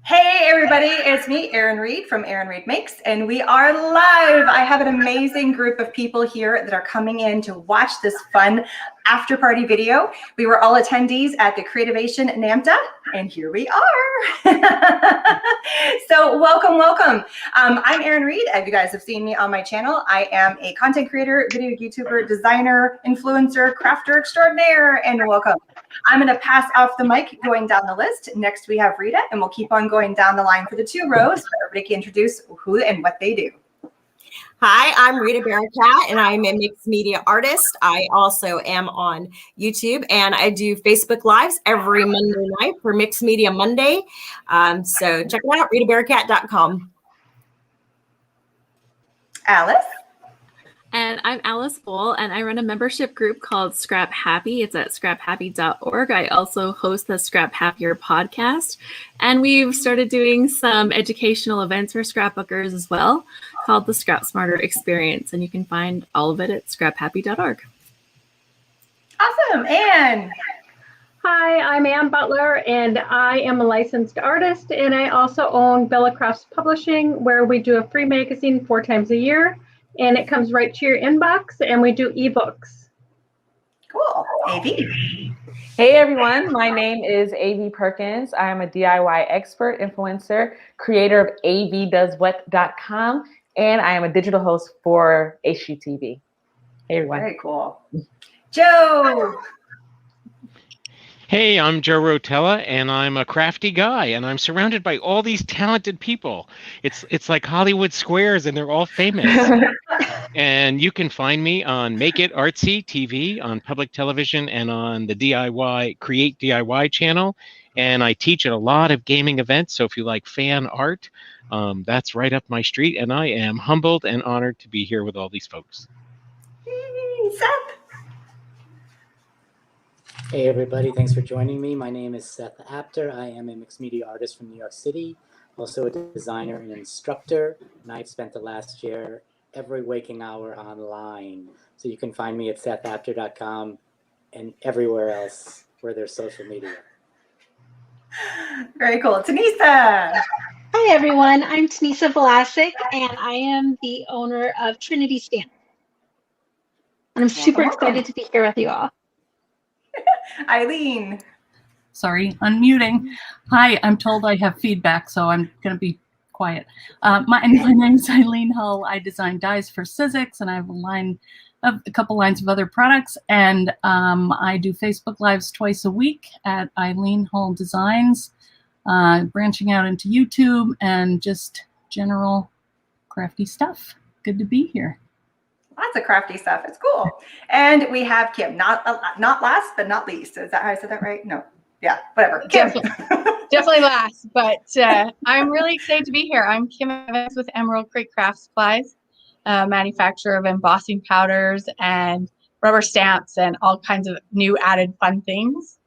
Hey everybody, it's me, Erin Reed from Erin Reed Makes, and we are live. I have an amazing group of people here that are coming in to watch this fun after party video. We were all attendees at the Creativation NAMTA, and here we are. So welcome, welcome. I'm Erin Reed. As you guys have seen me on my channel, I am a content creator, video YouTuber, designer, influencer, crafter extraordinaire, and welcome. I'm going to pass off the mic going down the list. Next, we have Rita, and we'll keep on going down the line for the 2 rows. Everybody can introduce who and what they do. Hi, I'm Rita Barakat, and I'm a mixed media artist. I also am on YouTube, and I do Facebook Lives every Monday night for Mixed Media Monday. So check it out, ritabarakat.com. Alice? And I'm Alice Boll, and I run a membership group called Scrap Happy. It's at scraphappy.org. I also host the Scrap Happier podcast, and we've started doing some educational events for scrapbookers as well, called the Scrap Smarter Experience, and you can find all of it at scraphappy.org. Awesome. Anne? Hi, I'm Ann Butler, and I am a licensed artist, and I also own Bella Crafts Publishing, where we do a free magazine 4 times a year. And it comes right to your inbox, and we do ebooks. Cool. AV? Hey everyone, my name is AV Perkins. I am a DIY expert, influencer, creator of avdoeswhat.com, and I am a digital host for HGTV. Hey everyone. Very cool. Joe? Hey, I'm Joe Rotella, and I'm a crafty guy, and I'm surrounded by all these talented people. It's like Hollywood Squares, and they're all famous. And you can find me on Make It Artsy TV, on public television, and on the DIY Create DIY channel. And I teach at a lot of gaming events, so if you like fan art, that's right up my street. And I am humbled and honored to be here with all these folks. Seth? Hey everybody, thanks for joining me. My name is Seth Apter. I am a mixed media artist from New York City, also a designer and instructor, and I've spent the last year every waking hour online. So you can find me at sethapter.com and everywhere else where there's social media. Very cool. Taniesa? Hi everyone, I'm Taniesa Vlasak, and I am the owner of Trinity Stamp. And I'm super excited to be here with you all. Eileen? Sorry, unmuting. Hi, I'm told I have feedback, so I'm going to be quiet. My name is Eileen Hull. I design dies for Sizzix, and I have a couple lines of other products. And I do Facebook Lives twice a week at Eileen Hull Designs, branching out into YouTube and just general crafty stuff. Good to be here. Lots of crafty stuff. It's cool. And we have Kim, not last, but not least. Is that how I said that right? No. Yeah, whatever. Kim. Definitely last, but I'm really excited to be here. I'm Kim Evans with Emerald Creek Craft Supplies, manufacturer of embossing powders and rubber stamps and all kinds of new added fun things.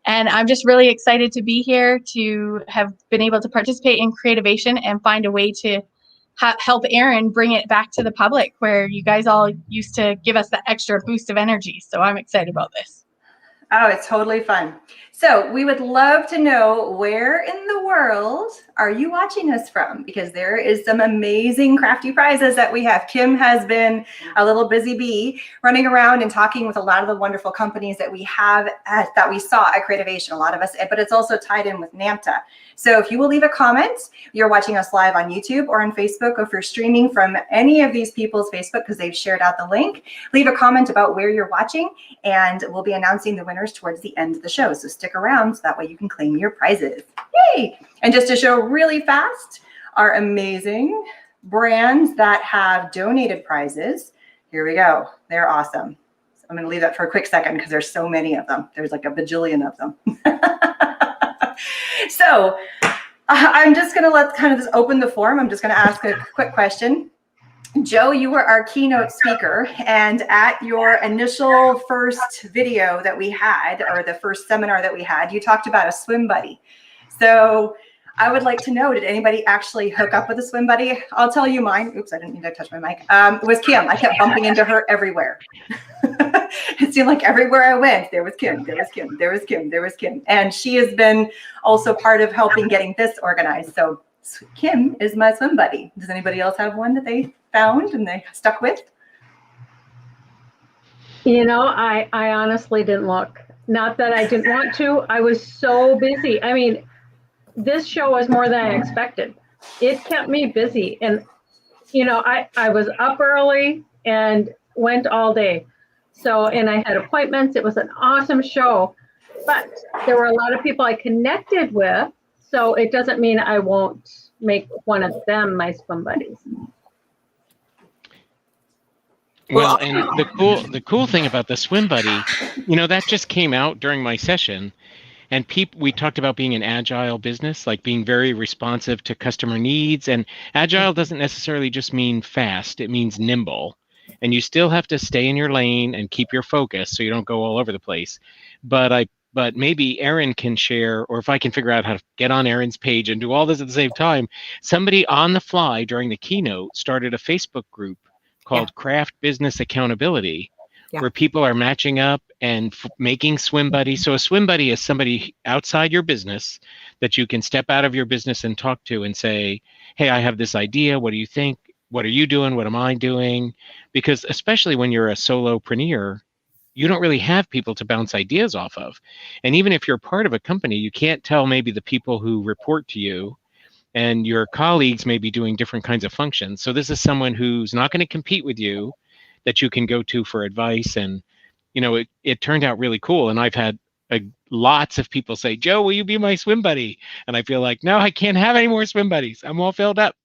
And I'm just really excited to be here, to have been able to participate in Creativation and find a way to help Erin bring it back to the public, where you guys all used to give us that extra boost of energy. So I'm excited about this. Oh, it's totally fun. So we would love to know, where in the world are you watching us from? Because there is some amazing crafty prizes that we have. Kim has been a little busy bee running around and talking with a lot of the wonderful companies that we have that we saw at Creativation, a lot of us, but it's also tied in with NAMTA. So if you will leave a comment, you're watching us live on YouTube or on Facebook, or if you're streaming from any of these people's Facebook, because they've shared out the link, leave a comment about where you're watching, and we'll be announcing the winners towards the end of the show. So stick around so that way you can claim your prizes. Yay! And just to show really fast our amazing brands that have donated prizes, here we go. They're awesome. So I'm going to leave that for a quick second because there's so many of them. There's like a bajillion of them. So I'm just going to let's kind of just open the forum. I'm just going to ask a quick question. Joe, you were our keynote speaker, and at your initial first video that we had, or the first seminar that we had, you talked about a swim buddy. So I would like to know, did anybody actually hook up with a swim buddy? I'll tell you mine. Oops, I didn't mean to touch my mic. It was Kim. I kept bumping into her everywhere. It seemed like everywhere I went, there was Kim, there was Kim, there was Kim, there was Kim. And she has been also part of helping getting this organized. So Kim is my swim buddy. Does anybody else have one that they found and they stuck with? You know, I honestly didn't look. Not that I didn't want to. I was so busy. I mean, this show was more than I expected. It kept me busy. And, you know, I was up early and went all day. So, and I had appointments. It was an awesome show. But there were a lot of people I connected with. So it doesn't mean I won't make one of them my swim buddies. Well, and the cool thing about the swim buddy, you know, that just came out during my session, and we talked about being an agile business, like being very responsive to customer needs. And agile doesn't necessarily just mean fast; it means nimble. And you still have to stay in your lane and keep your focus so you don't go all over the place. But maybe Erin can share, or if I can figure out how to get on Erin's page and do all this at the same time, somebody on the fly during the keynote started a Facebook group called Craft Business Accountability, where people are matching up and making swim buddies. So a swim buddy is somebody outside your business that you can step out of your business and talk to and say, hey, I have this idea. What do you think? What are you doing? What am I doing? Because especially when you're a solopreneur, you don't really have people to bounce ideas off of. And even if you're part of a company, you can't tell maybe the people who report to you, and your colleagues may be doing different kinds of functions. So this is someone who's not going to compete with you, that you can go to for advice. And, you know, it turned out really cool. And I've had lots of people say, Joe, will you be my swim buddy? And I feel like, no, I can't have any more swim buddies. I'm all filled up.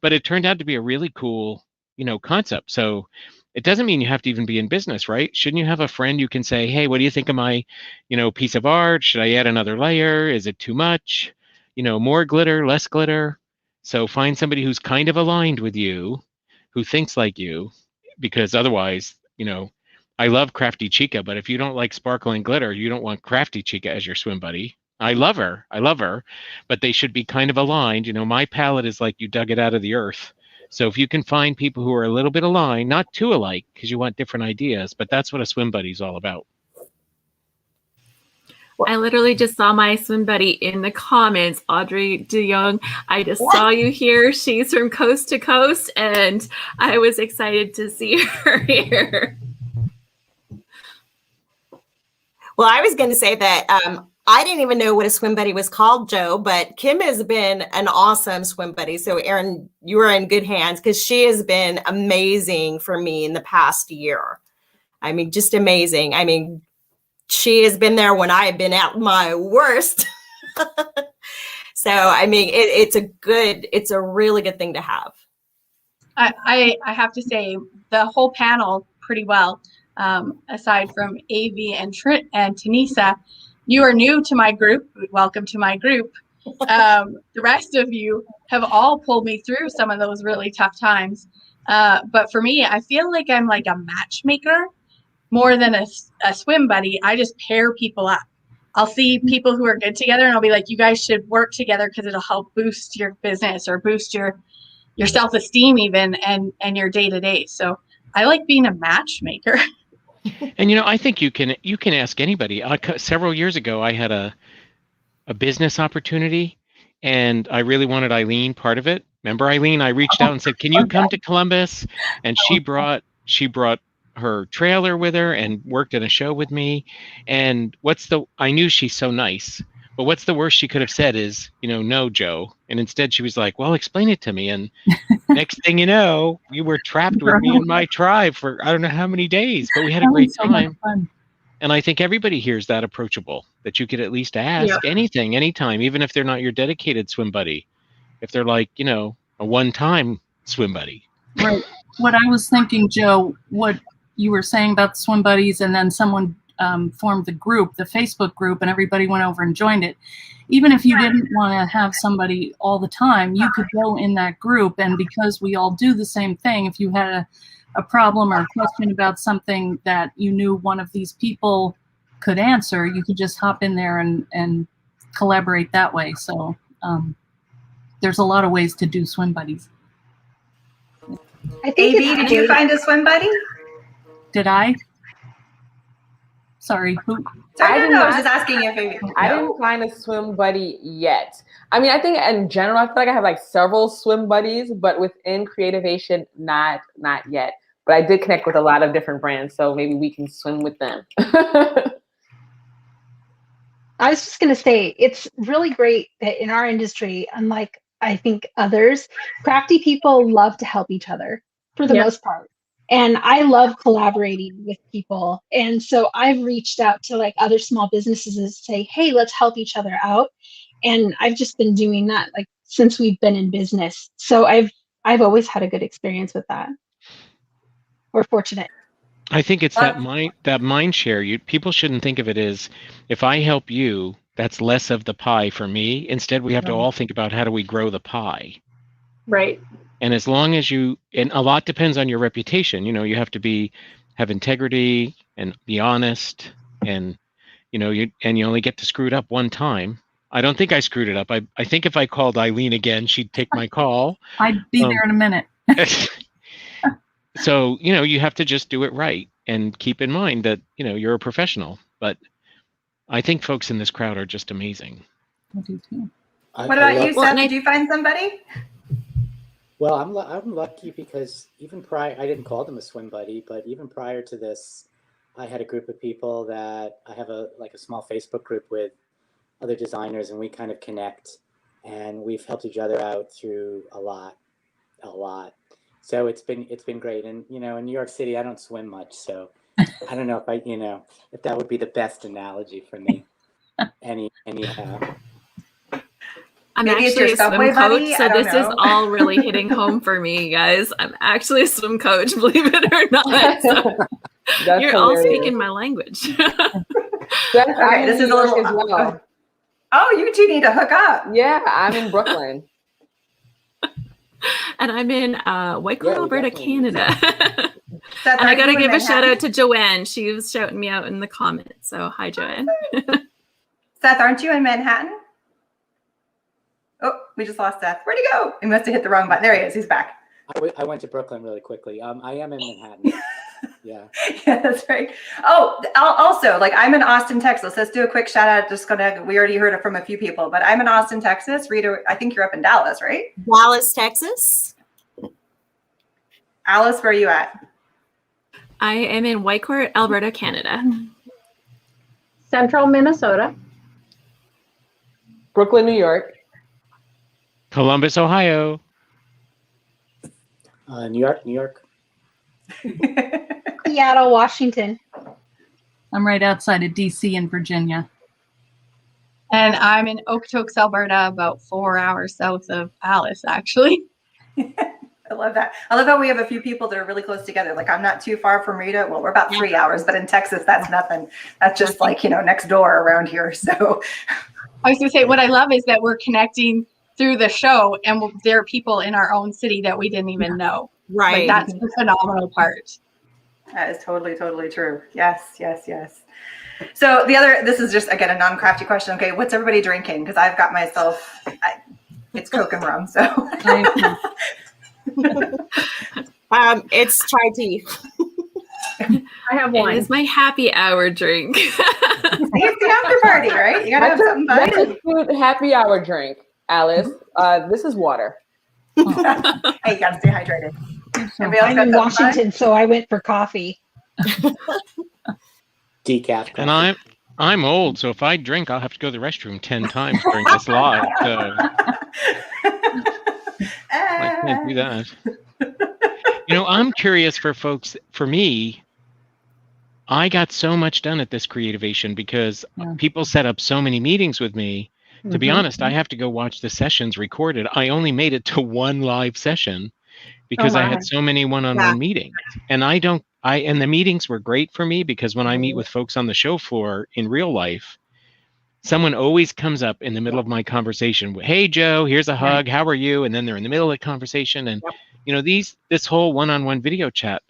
But it turned out to be a really cool, you know, concept. So it doesn't mean you have to even be in business, right? Shouldn't you have a friend you can say, hey, what do you think of my, you know, piece of art? Should I add another layer? Is it too much? You know, more glitter, less glitter. So find somebody who's kind of aligned with you, who thinks like you, because otherwise, you know, I love Crafty Chica, but if you don't like sparkling glitter, you don't want Crafty Chica as your swim buddy. I love her, but they should be kind of aligned. You know, my palette is like you dug it out of the earth. So if you can find people who are a little bit aligned, not too alike, because you want different ideas, but that's what a swim buddy is all about. I literally just saw my swim buddy in the comments, Audrey DeYoung. I just saw you here. She's from coast to coast, and I was excited to see her here. Well, I was going to say that I didn't even know what a swim buddy was called, Joe, but Kim has been an awesome swim buddy. So Erin, you are in good hands because she has been amazing for me in the past year. I mean, just amazing. I mean, she has been there when I have been at my worst. So, I mean, it's a really good thing to have. I have to say the whole panel pretty well, aside from AV and Taniesa. You are new to my group. Welcome to my group. The rest of you have all pulled me through some of those really tough times. But for me, I feel like I'm like a matchmaker more than a swim buddy. I just pair people up. I'll see people who are good together and I'll be like, you guys should work together because it'll help boost your business or boost your self-esteem even and your day-to-day. So I like being a matchmaker. And, you know, I think you can ask anybody. Several years ago, I had a business opportunity and I really wanted Eileen part of it. Remember Eileen? I reached out and said, can you come to Columbus? And she brought her trailer with her and worked at a show with me. And I knew she's so nice, but what's the worst she could have said is, you know, no, Joe. And instead she was like, well, explain it to me. And next thing you know, you were trapped with me in my tribe for I don't know how many days, but we had a great time. And I think everybody here is that approachable, that you could at least ask anything, anytime, even if they're not your dedicated swim buddy. If they're like, you know, a one-time swim buddy. Right. What I was thinking, Joe, what you were saying about swim buddies, and then someone formed the group, the Facebook group, and everybody went over and joined it. Even if you didn't want to have somebody all the time, you could go in that group, and because we all do the same thing, if you had a problem or a question about something that you knew one of these people could answer, you could just hop in there and collaborate that way. So there's a lot of ways to do swim buddies. I think AV, did you find a swim buddy? Did I? Sorry, who? Sorry, no, I was just asking if AV. I didn't find a swim buddy yet. I mean, I think in general, I feel like I have like several swim buddies, but within Creativation, not yet. But I did connect with a lot of different brands, so maybe we can swim with them. I was just going to say, it's really great that in our industry, unlike I think others, crafty people love to help each other for the most part. And I love collaborating with people. And so I've reached out to like other small businesses and say, hey, let's help each other out. And I've just been doing that like since we've been in business. So I've always had a good experience with that. We're fortunate. I think it's that mind share. People shouldn't think of it as, if I help you, that's less of the pie for me. Instead, we have to all think about, how do we grow the pie? Right. And as long as and a lot depends on your reputation. You know, you have to have integrity and be honest, and you only get to screw it up one time. I don't think I screwed it up. I think if I called Eileen again, she'd take my call. I'd be there in a minute. So, you have to just do it right and keep in mind that, you're a professional. But I think folks in this crowd are just amazing. I do too. What about you, Seth? Did you find somebody? Well, I'm lucky because even prior, I didn't call them a swim buddy, but even prior to this, I had a group of people that I have a small Facebook group with other designers, and we kind of connect, and we've helped each other out through a lot. So it's been great. And in New York City, I don't swim much, so I don't know if that would be the best analogy for me. Anyhow. I'm Maybe it's actually your a swim subway buddy? coach, so this is all really hitting home for me, guys. I'm actually a swim coach, believe it or not. So you're all speaking my language. Okay, this is a little as well. Oh, you two need to hook up. Yeah, I'm in Brooklyn. And I'm in Whitecourt, Alberta, Canada. Seth, and I got to give a Manhattan? shout out to Joanne. She was shouting me out in the comments. So hi, Joanne. Seth, aren't you in Manhattan? Oh, we just lost Seth. Where'd he go? He must have hit the wrong button. There he is. He's back. I went to Brooklyn really quickly. I am in Manhattan. Yeah. Yeah, that's right. Oh, also, I'm in Austin, Texas. Let's do a quick shout out. We already heard it from a few people, but I'm in Austin, Texas. Rita, I think you're up in Dallas, right? Dallas, Texas. Alice, where are you at? I am in Whitecourt, Alberta, Canada. Central Minnesota. Brooklyn, New York. Columbus, Ohio. New York. Seattle, Washington. I'm right outside of DC in Virginia. And I'm in Okotoks, Alberta, about 4 hours south of Alice, actually. I love that. I love how we have a few people that are really close together. I'm not too far from Rita. Well, we're about 3 hours, but in Texas, that's nothing. That's just next door around here. So I was going to say, what I love is that we're connecting through the show, and there are people in our own city that we didn't even know. Right. That's the phenomenal part. that is totally, totally true. Yes. So this is just, again, a non-crafty question. Okay, what's everybody drinking? Because I've got myself, it's Coke and rum, so. It's chai tea. I have one. It's my happy hour drink. It's the after party, right? You gotta have something fun. That's a good happy hour drink, Alice. This is water. Hey, you gotta stay hydrated. I'm in Washington, so I went for coffee. Decaf. And I'm old, so if I drink, I'll have to go to the restroom 10 times during this live. So I can't do that. I'm curious for folks. For me, I got so much done at this Creativation because people set up so many meetings with me. To be honest, I have to go watch the sessions recorded. I only made it to one live session because I had so many one-on-one meetings. And and the meetings were great for me because when I meet with folks on the show floor in real life, someone always comes up in the middle of my conversation. Hey, Joe, here's a hug. How are you? And then they're in the middle of the conversation. And, this whole one-on-one video chat,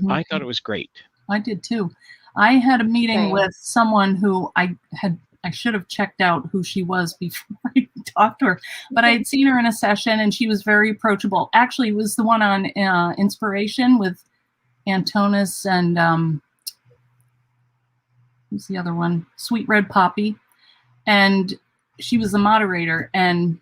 I thought it was great. I did too. I had a meeting with someone who I had I should have checked out who she was before I talked to her. But I had seen her in a session, and she was very approachable. Actually, it was the one on inspiration with Antonis and who's the other one? Sweet Red Poppy. And she was the moderator. And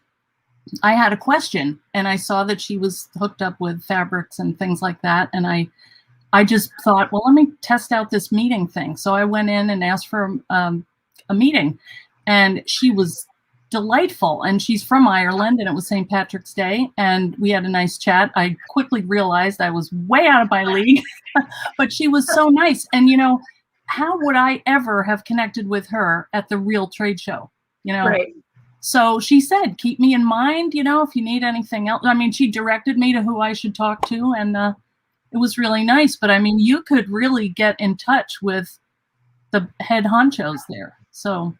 I had a question, and I saw that she was hooked up with fabrics and things like that. And I just thought, well, let me test out this meeting thing. So I went in and asked for a meeting, and she was delightful. And she's from Ireland, and it was St. Patrick's Day, and we had a nice chat. I quickly realized I was way out of my league, but she was so nice. And, you know, how would I ever have connected with her at the real trade show? You know? Right. So she said, keep me in mind, you know, if you need anything else. I mean, she directed me to who I should talk to, and it was really nice. But I mean, you could really get in touch with the head honchos there. So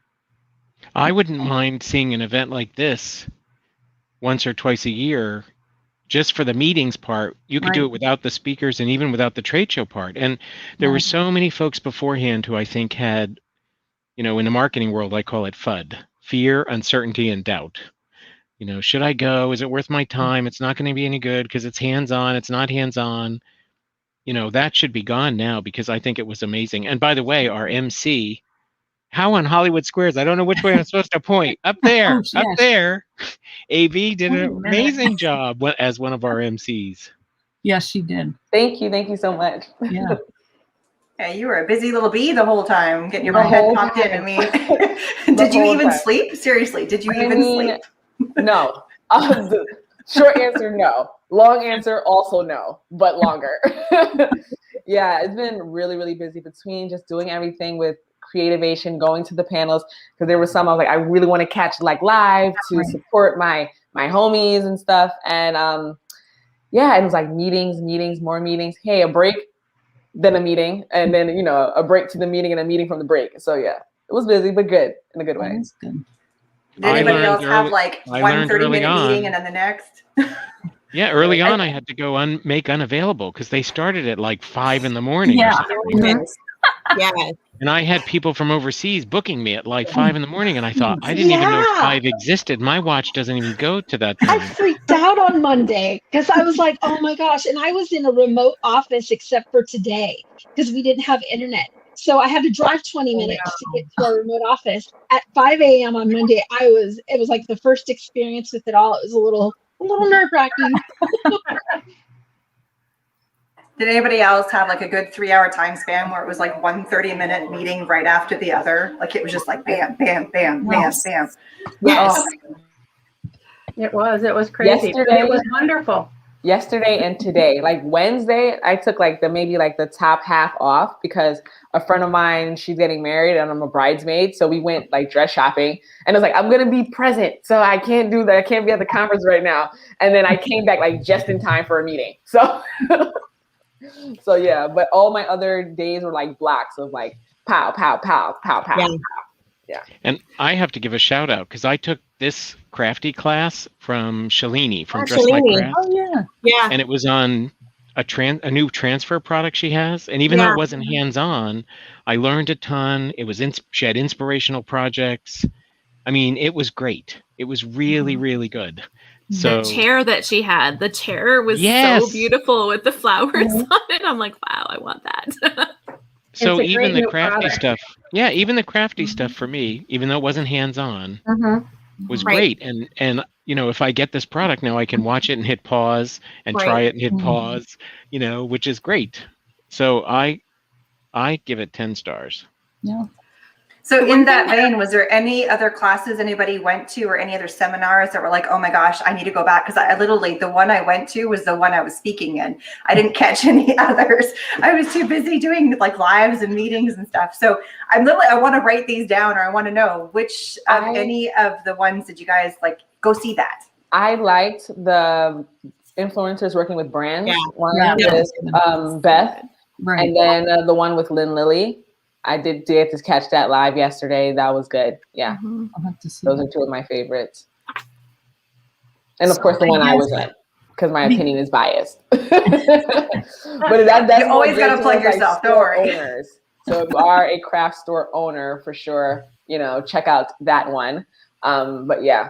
I wouldn't mind seeing an event like this once or twice a year, just for the meetings part. You could do it without the speakers and even without the trade show part. And there were so many folks beforehand who I think had, you know, in the marketing world, I call it FUD. Fear, uncertainty, and doubt. You know, should I go? Is it worth my time? It's not going to be any good because it's hands-on. It's not hands-on. You know, that should be gone now, because I think it was amazing. And by the way, our MC, how on Hollywood Squares? I don't know which way I'm supposed to point. Up there, up there. AV did an amazing job as one of our MCs. Yes, she did. Thank you. Thank you so much. Yeah. Yeah, you were a busy little bee the whole time, getting your head popped in. I mean, did you even sleep? Seriously, did you even sleep? No. The short answer, no. Long answer, also no, but longer. Yeah, it's been really, really busy between just doing everything with Creativation, going to the panels, because there was some I was like, I really want to catch like live to support my homies and stuff. And yeah, it was like meetings, more meetings. Hey, a break, then a meeting, and then, you know, a break to the meeting and a meeting from the break. So yeah, it was busy, but good, in a good way. That's good. Did anybody else have like one 30-minute meeting and then the next? Yeah, early on I had to go make unavailable because they started at like 5 in the morning. Yeah. Yeah. And I had people from overseas booking me at like 5 in the morning, and I thought, I didn't even know 5 existed. My watch doesn't even go to that time. I freaked out on Monday because I was like, oh my gosh. And I was in a remote office except for today because we didn't have internet. So I had to drive 20 minutes to get to our remote office. At 5 a.m. on Monday, it was like the first experience with it all. It was a little nerve-wracking. Did anybody else have like a good 3-hour time span where it was like one 30-minute meeting right after the other? Like it was just like bam, bam, bam, bam, bam. Yes. Oh. It was crazy. Yesterday, it was wonderful. Yesterday and today, like Wednesday, I took like maybe the top half off because a friend of mine, she's getting married and I'm a bridesmaid. So we went like dress shopping, and it was like, I'm going to be present. So I can't do that. I can't be at the conference right now. And then I came back like just in time for a meeting. So, so yeah, but all my other days were like blocks of like pow, pow, pow, pow, pow. Yeah. Pow. Yeah. And I have to give a shout out because I took this crafty class from Shalini from Dress Like Craft. Oh yeah. Yeah. And it was on a new transfer product she has. And even though it wasn't hands-on, I learned a ton. It was she had inspirational projects. I mean, it was great. It was really, really good. So the chair that she had, the chair was so beautiful with the flowers on it. I'm like, wow, I want that. So even the crafty stuff, even the crafty stuff for me, even though it wasn't hands-on, was great. And you know, if I get this product now, I can watch it and hit pause and try it and hit pause, you know, which is great. So I give it 10 stars. Yeah. So in that vein, was there any other classes anybody went to or any other seminars that were like, oh my gosh, I need to go back? Because I literally, the one I went to was the one I was speaking in. I didn't catch any others. I was too busy doing like lives and meetings and stuff. So I want to write these down, or I want to know which of any of the ones did you guys like go see that? I liked the influencers working with brands. Yeah. One is Beth, and then the one with Lilly. I did get to catch that live yesterday. That was good. Yeah. I'll have to see Those are two of my favorites. And of course, the one I was in, because my opinion is biased. But that's you always got to plug yourself. Don't worry. Owners. So if you are a craft store owner, for sure, check out that one. But yeah.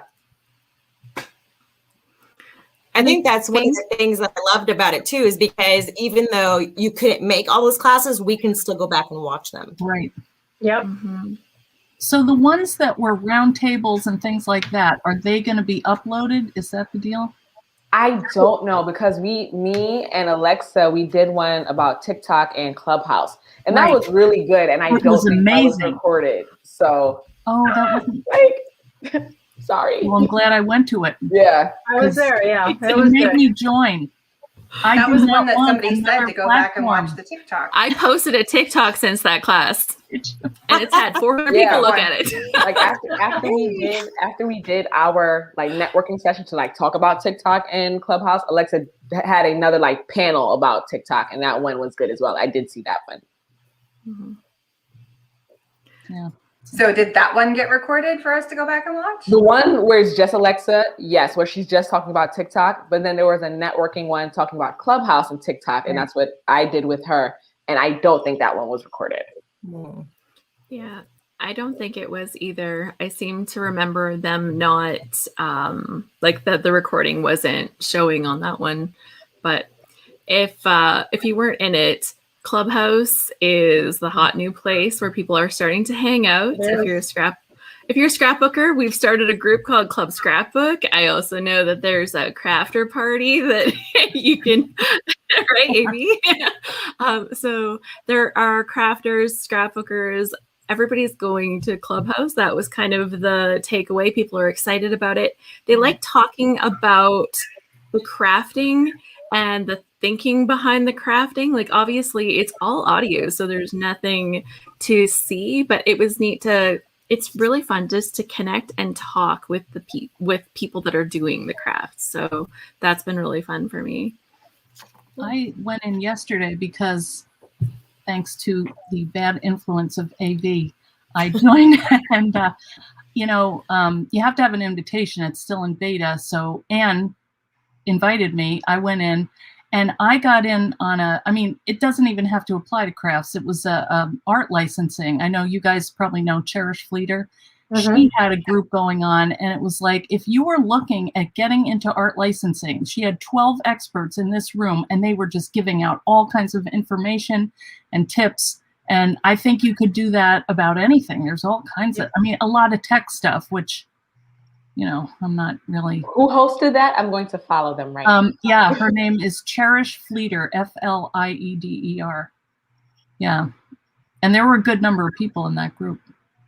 I think that's one of the things that I loved about it too, is because even though you couldn't make all those classes, we can still go back and watch them. Right. Yep. Mm-hmm. So the ones that were round tables and things like that, are they going to be uploaded? Is that the deal? I don't know, because me and Alexa, we did one about TikTok and Clubhouse, and that was really good. And I It don't was think that was amazing. recorded. So that wasn't. Sorry. Well, I'm glad I went to it. Yeah, I was there. Yeah, It made me join. That was one that somebody said to go back and watch the TikTok. I posted a TikTok since that class, and it's had 400 people look at it. Like after we did our like networking session to like talk about TikTok and Clubhouse, Alexa had another like panel about TikTok, and that one was good as well. I did see that one. Mm-hmm. Yeah. So did that one get recorded for us to go back and watch? The one where it's just Alexa, yes, where she's just talking about TikTok. But then there was a networking one talking about Clubhouse and TikTok, and that's what I did with her. And I don't think that one was recorded. Yeah, I don't think it was either. I seem to remember them not, like the recording wasn't showing on that one. But if you weren't in it, Clubhouse is the hot new place where people are starting to hang out. If you're a scrapbooker, we've started a group called Club Scrapbook. I also know that there's a crafter party that you can, right, Amy? So there are crafters, scrapbookers. Everybody's going to Clubhouse. That was kind of the takeaway. People are excited about it. They like talking about the crafting and the thinking behind the crafting. Like, obviously it's all audio, so there's nothing to see, but it was neat it's really fun just to connect and talk with with people that are doing the crafts. So that's been really fun for me. I went in yesterday because thanks to the bad influence of AV, I joined and you have to have an invitation. It's still in beta. So Anne invited me. I went in and I got in on it doesn't even have to apply to crafts. It was art licensing. I know you guys probably know Cherish Fleeter. Mm-hmm. She had a group going on, and it was like, if you were looking at getting into art licensing, she had 12 experts in this room, and they were just giving out all kinds of information and tips. And I think you could do that about anything. There's all kinds of, a lot of tech stuff, which, I'm not really. Who hosted that? I'm going to follow them right now. Yeah, her name is Cherish Fleeter, Flieder. Yeah. And there were a good number of people in that group.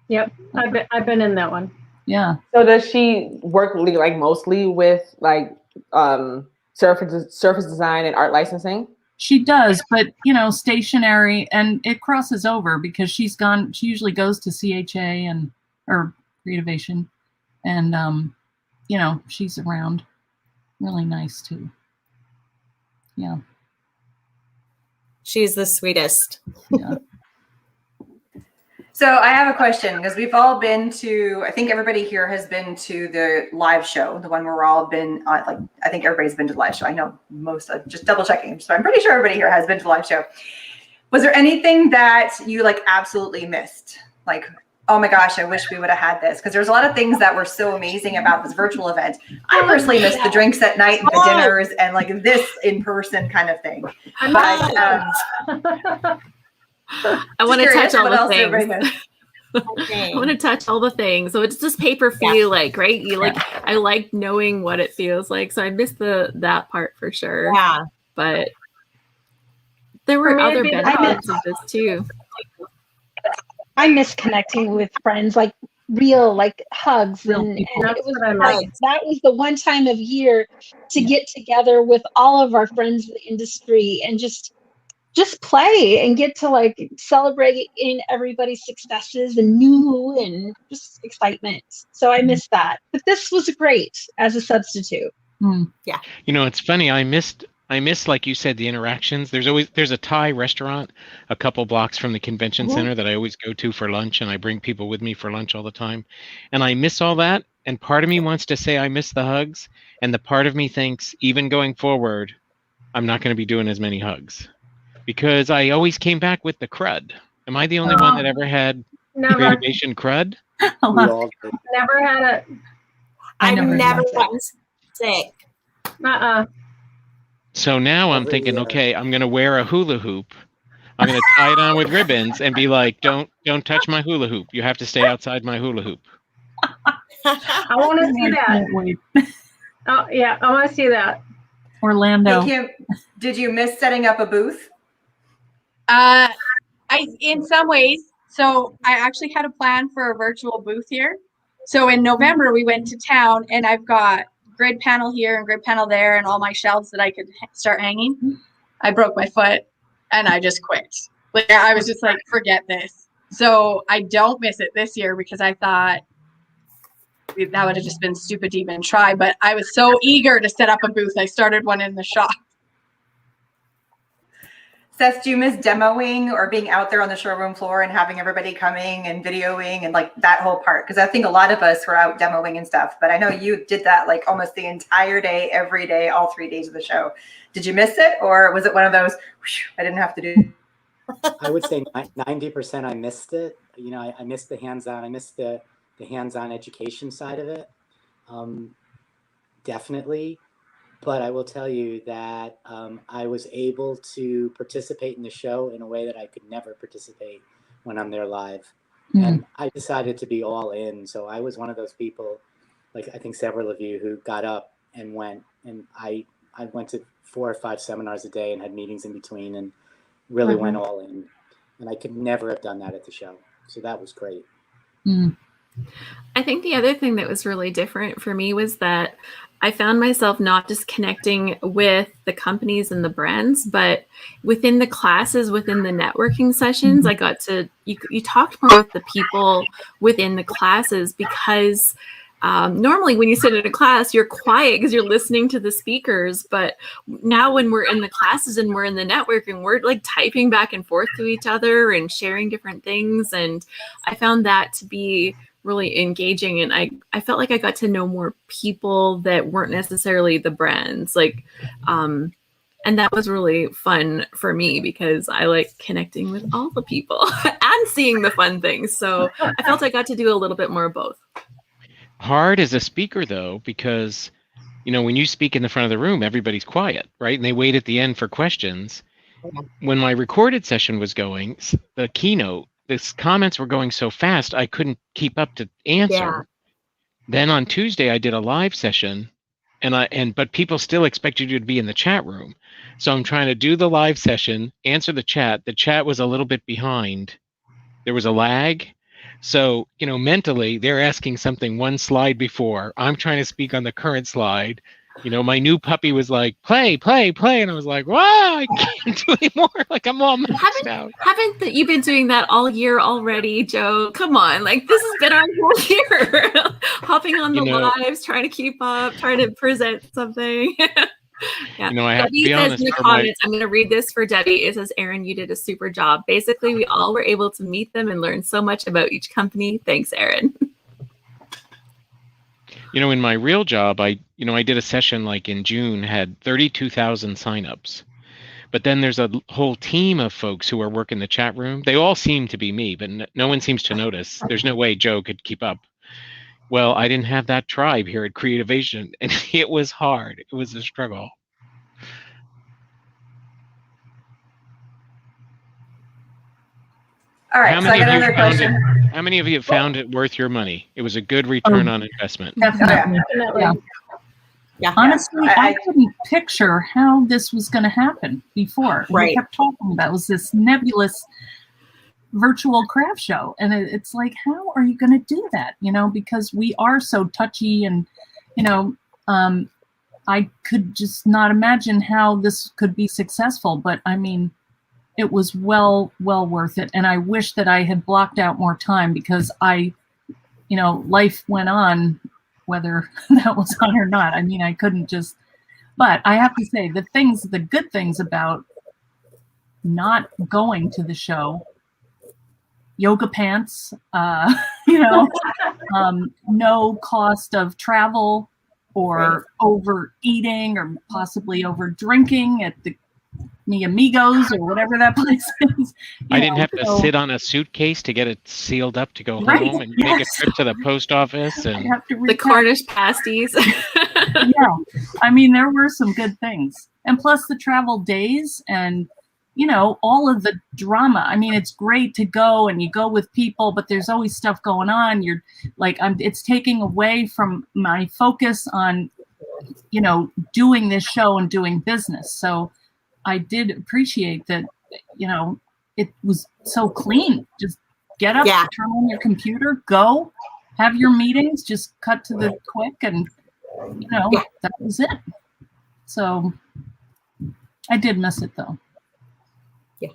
Yep, I've been in that one. Yeah. So does she work like mostly with like surface design and art licensing? She does, but stationery, and it crosses over because she usually goes to CHA or Creativation, and she's around. Really nice too. Yeah. She's the sweetest. Yeah. So I have a question, because we've all been to, I think everybody here has been to the live show, the one where we're all been, I think everybody's been to the live show. I know most, just double checking. So I'm pretty sure everybody here has been to the live show. Was there anything that you absolutely missed? Like, oh my gosh, I wish we would have had this. Because there's a lot of things that were so amazing about this virtual event. I personally missed the drinks at night and the dinners and this in-person kind of thing. But, I want to touch all the things. I want to touch all the things. So it's just paper feel right? I like knowing what it feels like. So I missed that part for sure. Yeah. But there were other benefits of this too. I miss connecting with friends, real hugs, and it was that was the one time of year to get together with all of our friends in the industry and just play and get to celebrate in everybody's successes and new and just excitement. So I missed that, but this was great as a substitute. Yeah. It's funny. I missed, like you said, the interactions. There's a Thai restaurant a couple blocks from the convention center that I always go to for lunch, and I bring people with me for lunch all the time. And I miss all that. And part of me wants to say I miss the hugs. And the part of me thinks, even going forward, I'm not going to be doing as many hugs. Because I always came back with the crud. Am I the only one that ever had Never, Creativation crud? We all did. never had a. I've never never done gotten sick. So now I'm Every thinking, year. okay, I'm gonna wear a hula hoop. I'm gonna tie it on with ribbons and be like, don't touch my hula hoop. You have to stay outside my hula hoop. I want to see I that. can't wait. Oh yeah, I want to see that. Orlando. Hey, Kim, did you miss setting up a booth? In some ways. So I actually had a plan for a virtual booth here. So in November we went to town, and I've got grid panel here and grid panel there, and all my shelves that I could start hanging. I broke my foot, and I just quit. Like I was just like, forget this. So I don't miss it this year because I thought that would have just been stupid to even try. But I was so eager to set up a booth, I started one in the shop. Seth, do you miss demoing or being out there on the showroom floor and having everybody coming and videoing and like that whole part? Because I think a lot of us were out demoing and stuff, but I know you did that like almost the entire day, every day, all 3 days of the show. Did you miss it, or was it one of those, I didn't have to do? I would say 90% I missed it. You know, I missed the hands-on. I missed the hands-on education side of it. Definitely. But I will tell you that I was able to participate in the show in a way that I could never participate when I'm there live. And I decided to be all in. So I was one of those people, like I think several of you, who got up and went. And I went to 4 or 5 seminars a day and had meetings in between and really went all in. And I could never have done that at the show. So that was great. I think the other thing that was really different for me was that I found myself not just connecting with the companies and the brands, but within the classes, within the networking sessions, I got to, you talked more with the people within the classes, because normally when you sit in a class, you're quiet because you're listening to the speakers. But now when we're in the classes and we're in the networking, we're like typing back and forth to each other and sharing different things. And I found that to be really engaging, and I felt like I got to know more people that weren't necessarily the brands, like and that was really fun for me because I like connecting with all the people and seeing the fun things. So I felt I got to do a little bit more of both. Hard as a speaker though, because you know when you speak in the front of the room, everybody's quiet, right? And they wait at the end for questions. When my recorded session was going, the keynote, the comments were going so fast I couldn't keep up to answer. Yeah. Then on Tuesday I did a live session, but people still expected you to be in the chat room. So I'm trying to do the live session, answer the chat. The chat was a little bit behind. There was a lag. So, you know, mentally they're asking something one slide before. I'm trying to speak on the current slide. You know, my new puppy was like, play, play, play. And I was like, wow, I can't do anymore. Like I'm all maxed out. Haven't you been doing that all year already, Joe? Come on. Like this has been our whole year. Hopping on the lives, trying to keep up, trying to present something. Yeah. You know, I have Debbie to be says honest. in the comments, I'm going to read this for Debbie. It says, Erin, you did a super job. Basically, we all were able to meet them and learn so much about each company. Thanks, Erin. You know, in my real job, I did a session like in June, had 32,000 signups. But then there's a whole team of folks who are working the chat room. They all seem to be me, but no one seems to notice. There's no way Joe could keep up. Well, I didn't have that tribe here at Creativation, and it was hard. It was a struggle. All right, so I got another question. How many of you found it worth your money? It was a good return on investment. Definitely. Yeah. Honestly, I couldn't picture how this was going to happen before. Right. We kept talking about it was this nebulous virtual craft show. And it's like, how are you going to do that? You know, because we are so touchy and, you know, I could just not imagine how this could be successful. But I mean, it was well worth it. And I wish that I had blocked out more time because life went on, whether that was on or not. I mean, I couldn't just, but I have to say the good things about not going to the show, yoga pants, no cost of travel or overeating or possibly over drinking at the Mi Amigos or whatever that place is. I didn't have to sit on a suitcase to get it sealed up to go home and make a trip to the post office. And the Cornish pasties. Yeah, I mean, there were some good things. And plus the travel days and, you know, all of the drama. I mean, it's great to go and you go with people, but there's always stuff going on. You're like, it's taking away from my focus on, you know, doing this show and doing business. So I did appreciate that, you know, it was so clean. Just get up, turn on your computer, go, have your meetings, just cut to the quick, and, you know, that was it. So I did miss it, though. Yeah.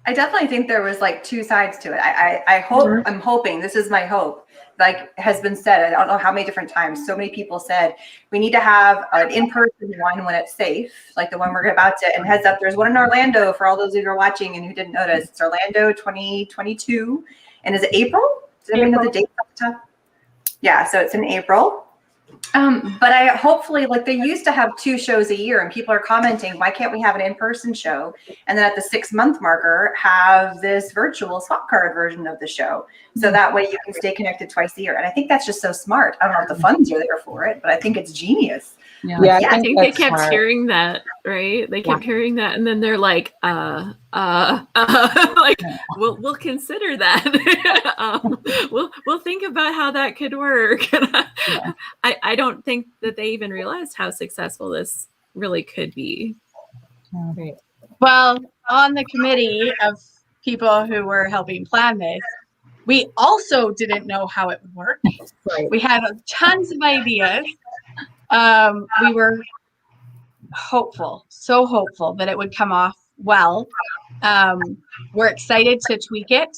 I definitely think there was like two sides to it. I hope, I'm hoping, this is my hope, like has been said, I don't know how many different times, so many people said, we need to have an in-person one when it's safe, like the one we're about to, and heads up, there's one in Orlando for all those of you who are watching and who didn't notice. It's Orlando 2022. And is it April? Does anybody know the date off the top? Yeah, so it's in April. But I hopefully, like they used to have 2 shows a year and people are commenting, why can't we have an in-person show? And then at the 6-month marker, have this virtual swap card version of the show. So that way you can stay connected twice a year. And I think that's just so smart. I don't know if the funds are there for it, but I think it's genius. Yeah, I think they kept hearing that, right? They kept hearing that, and then they're like, like, we'll consider that. We'll think about how that could work. I don't think that they even realized how successful this really could be. Right. Well, on the committee of people who were helping plan this, we also didn't know how it would work. Right. We had tons of ideas. We were hopeful, so hopeful that it would come off well. We're excited to tweak it,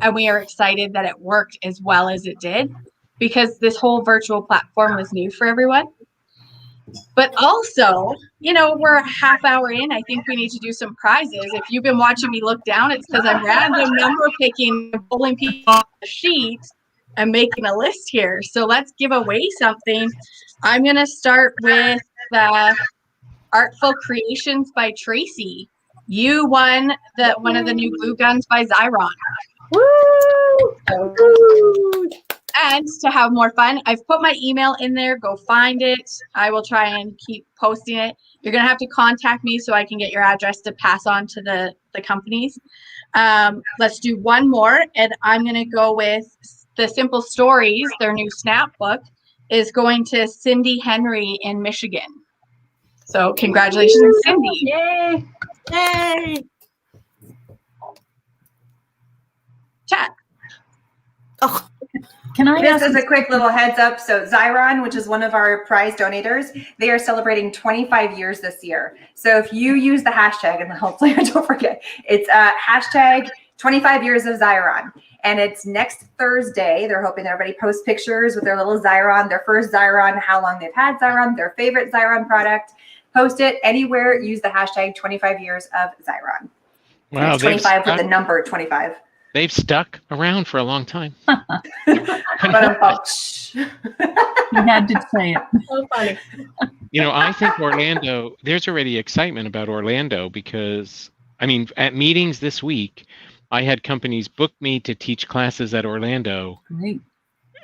and we are excited that it worked as well as it did, because this whole virtual platform was new for everyone. But also, you know, we're a half hour in. I think we need to do some prizes. If you've been watching me look down, it's because I'm random number picking, pulling people off the sheet and making a list here. So let's give away something. I'm going to start with the Artful Creations by Tracy. You won one of the new glue guns by Xyron. Woo! And to have more fun, I've put my email in there. Go find it. I will try and keep posting it. You're going to have to contact me so I can get your address to pass on to the companies. Let's do one more, and I'm going to go with the Simple Stories. Their new snap book is going to Cindy Henry in Michigan. So congratulations, Cindy. Yay. Yay. Chat. Oh. Can I This is a quick little heads up. So Xyron, which is one of our prize donators, they are celebrating 25 years this year. So if you use the hashtag, and hopefully don't forget, it's hashtag 25 years of Xyron. And it's next Thursday. They're hoping everybody posts pictures with their little Xyron, their first Xyron, how long they've had Xyron, their favorite Xyron product. Post it anywhere. Use the hashtag 25 years of Xyron. Wow, it's 25 with the number 25. They've stuck around for a long time. But you had to say it. So funny. You know, I think Orlando, there's already excitement about Orlando because, I mean, at meetings this week, I had companies book me to teach classes at Orlando. Great.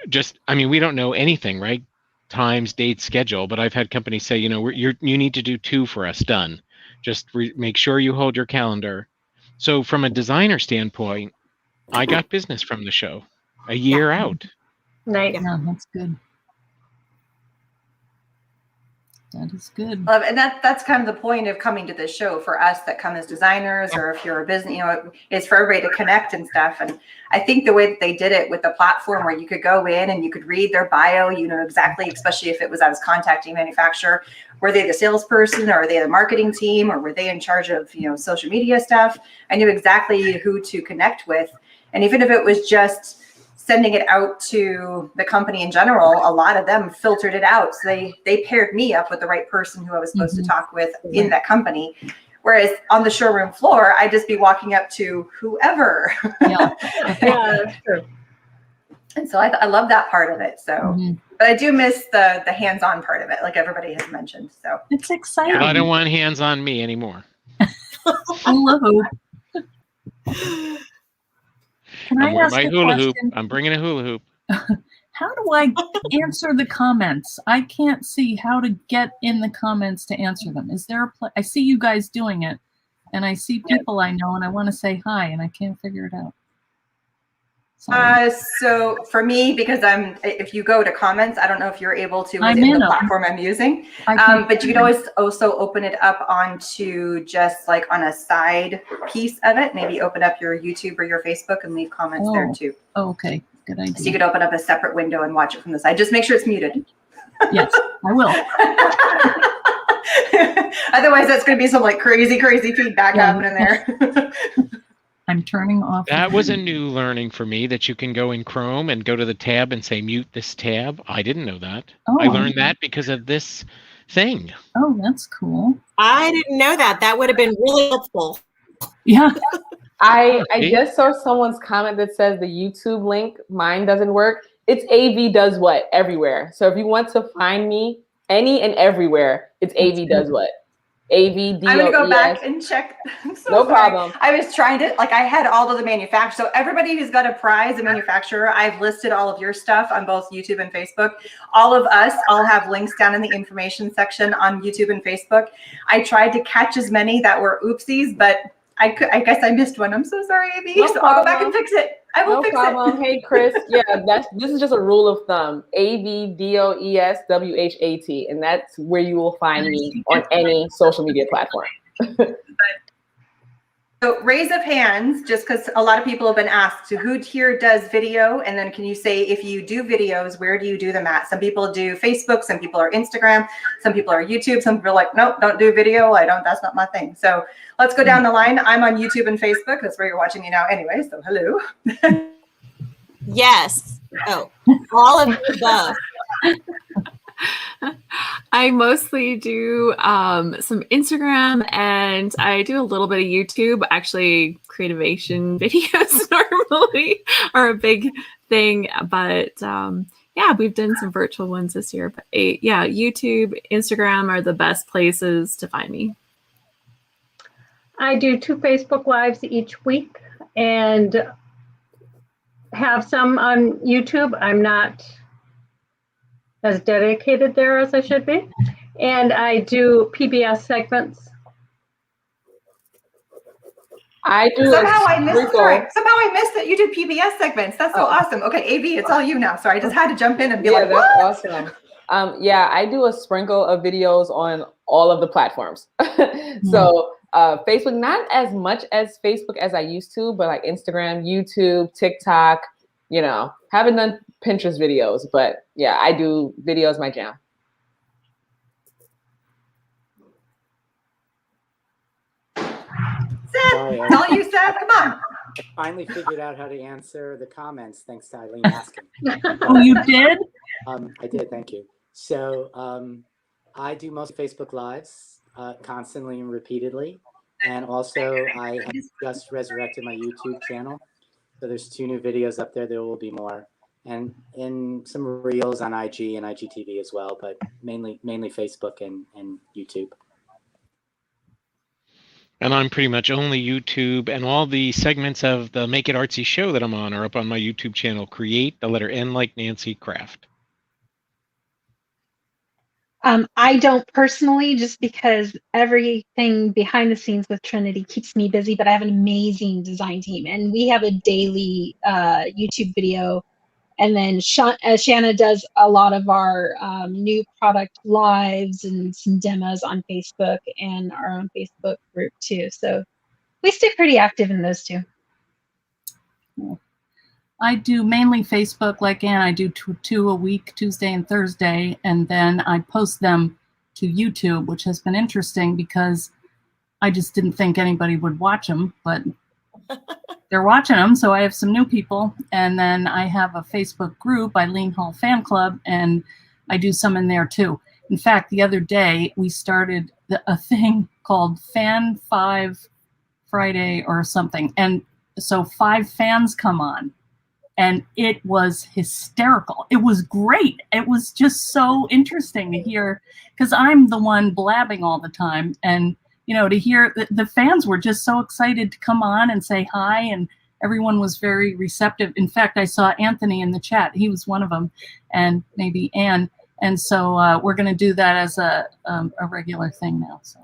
Just, I mean, we don't know anything, right? Times, dates, schedule, but I've had companies say, you know, you need to do 2 for us, done. Just make sure you hold your calendar. So from a designer standpoint, I got business from the show a year out. Nice. Yeah, that's good. That is good. And that's kind of the point of coming to this show for us that come as designers, or if you're a business, you know, it's for everybody to connect and stuff. And I think the way that they did it with the platform where you could go in and you could read their bio, you know, exactly, especially if it was, I was contacting a manufacturer, were they the salesperson, or are they the marketing team, or were they in charge of, you know, social media stuff? I knew exactly who to connect with. And even if it was just sending it out to the company in general, a lot of them filtered it out. So they paired me up with the right person who I was supposed to talk with in that company. Whereas on the showroom floor, I'd just be walking up to whoever. Yeah. Yeah, that's true. And so I love that part of it. So, but I do miss the hands-on part of it, like everybody has mentioned. So it's exciting. But I don't want hands on me anymore. Hula hoop. Can I I'm wearing ask my a hula hoop. question? I'm bringing a hula hoop. How do I answer the comments? I can't see how to get in the comments to answer them. Is there a I see you guys doing it, and I see people I know, and I want to say hi, and I can't figure it out. So for me, because if you go to comments, I don't know if you're able to I'm within in the them. platform I'm using, I but you can always also open it up onto just like on a side piece of it. Maybe open up your YouTube or your Facebook and leave comments there too. Oh, okay, good idea. So you could open up a separate window and watch it from the side. Just make sure it's muted. Yes, I will. Otherwise, that's going to be some like crazy feedback happening there. I'm turning off. That was a new learning for me, that you can go in Chrome and go to the tab and say mute this tab. I didn't know that. Oh, I learned that because of this thing. Oh, that's cool. I didn't know that. That would have been really helpful. Yeah. I just saw someone's comment that says the YouTube link, mine doesn't work. It's AV Does What everywhere. So if you want to find me any and everywhere, it's AV Does What. AVDOES. I'm gonna go back and check. No problem. I was trying to, like, I had all of the manufacturers. So everybody who's got a prize, a manufacturer, I've listed all of your stuff on both YouTube and Facebook. All of us all have links down in the information section on YouTube and Facebook. I tried to catch as many that were oopsies, but I guess I missed one. I'm so sorry, AB. No so problem. I'll go back and fix it. I will fix it. Hey, Chris. Yeah, this is just a rule of thumb. AVDOESWHAT, and that's where you will find me on any social media platform. So raise of hands, just because a lot of people have been asked, so who here does video? And then can you say, if you do videos, where do you do them at? Some people do Facebook, some people are Instagram, some people are YouTube, some people are like, nope, don't do video. That's not my thing. So let's go down the line. I'm on YouTube and Facebook. That's where you're watching me now anyway. So hello. Yes. Oh, all of the above. I mostly do some Instagram, and I do a little bit of YouTube. Actually, Creativation videos normally are a big thing, but yeah, we've done some virtual ones this year. But yeah, YouTube, Instagram are the best places to find me. I do 2 Facebook Lives each week and have some on YouTube. I'm not as dedicated there as I should be. And I do PBS segments. I do. Somehow I missed that you did PBS segments. That's so awesome. Okay, AV, it's all you now. Sorry, I just had to jump in and be like, what? That's awesome. Yeah, I do a sprinkle of videos on all of the platforms. So Facebook, not as much as Facebook as I used to, but like Instagram, YouTube, TikTok, haven't done Pinterest videos, but yeah, I do videos, my jam. Seth, all you, Seth, come on. I finally figured out how to answer the comments thanks to Eileen asking. Oh, you did? I did, thank you. So I do most Facebook Lives constantly and repeatedly. And also I have just resurrected my YouTube channel. So there's 2 new videos up there. There will be more. And in some reels on IG and IGTV as well, but mainly Facebook and YouTube. And I'm pretty much only YouTube, and all the segments of the Make It Artsy show that I'm on are up on my YouTube channel. Create, the letter N like Nancy, Craft. I don't personally, just because everything behind the scenes with Trinity keeps me busy, but I have an amazing design team, and we have a daily YouTube video. And then Shanna does a lot of our new product lives and some demos on Facebook and our own Facebook group too. So we stay pretty active in those 2. I do mainly Facebook, like Ann. I do 2 a week, Tuesday and Thursday, and then I post them to YouTube, which has been interesting because I just didn't think anybody would watch them, but they're watching them. So I have some new people, and then I have a Facebook group, Eileen Hull Fan Club, and I do some in there too. In fact, the other day we started a thing called Fan 5 Friday or something, and so 5 fans come on. And it was hysterical. It was great. It was just so interesting to hear, because I'm the one blabbing all the time. And, you know, to hear the fans were just so excited to come on and say hi. And everyone was very receptive. In fact, I saw Anthony in the chat. He was one of them, and maybe Anne. And so we're going to do that as a regular thing now. So.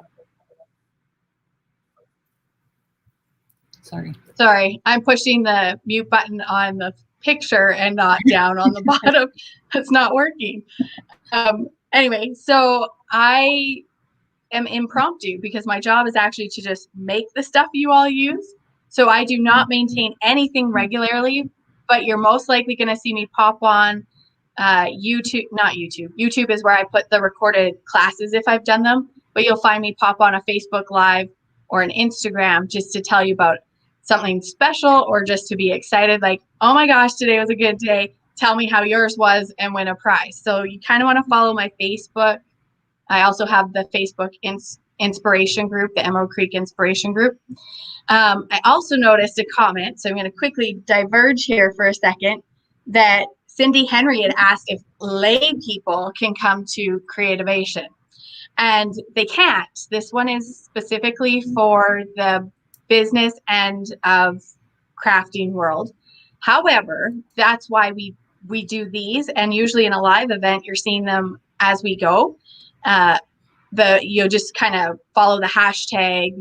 Sorry, I'm pushing the mute button on the picture and not down on the bottom. It's not working. Anyway, so I am impromptu because my job is actually to just make the stuff you all use. So I do not maintain anything regularly, but you're most likely going to see me pop on YouTube, not YouTube. YouTube is where I put the recorded classes if I've done them, but you'll find me pop on a Facebook Live or an Instagram just to tell you about something special, or just to be excited, like, oh my gosh, today was a good day. Tell me how yours was and win a prize. So you kind of want to follow my Facebook. I also have the Facebook inspiration group, the Emerald Creek Inspiration Group. I also noticed a comment, so I'm going to quickly diverge here for a second, that Cindy Henry had asked if lay people can come to Creativation. And they can't. This one is specifically for the business end of crafting world. However, that's why we do these, and usually in a live event you're seeing them as we go. You'll just kind of follow the hashtag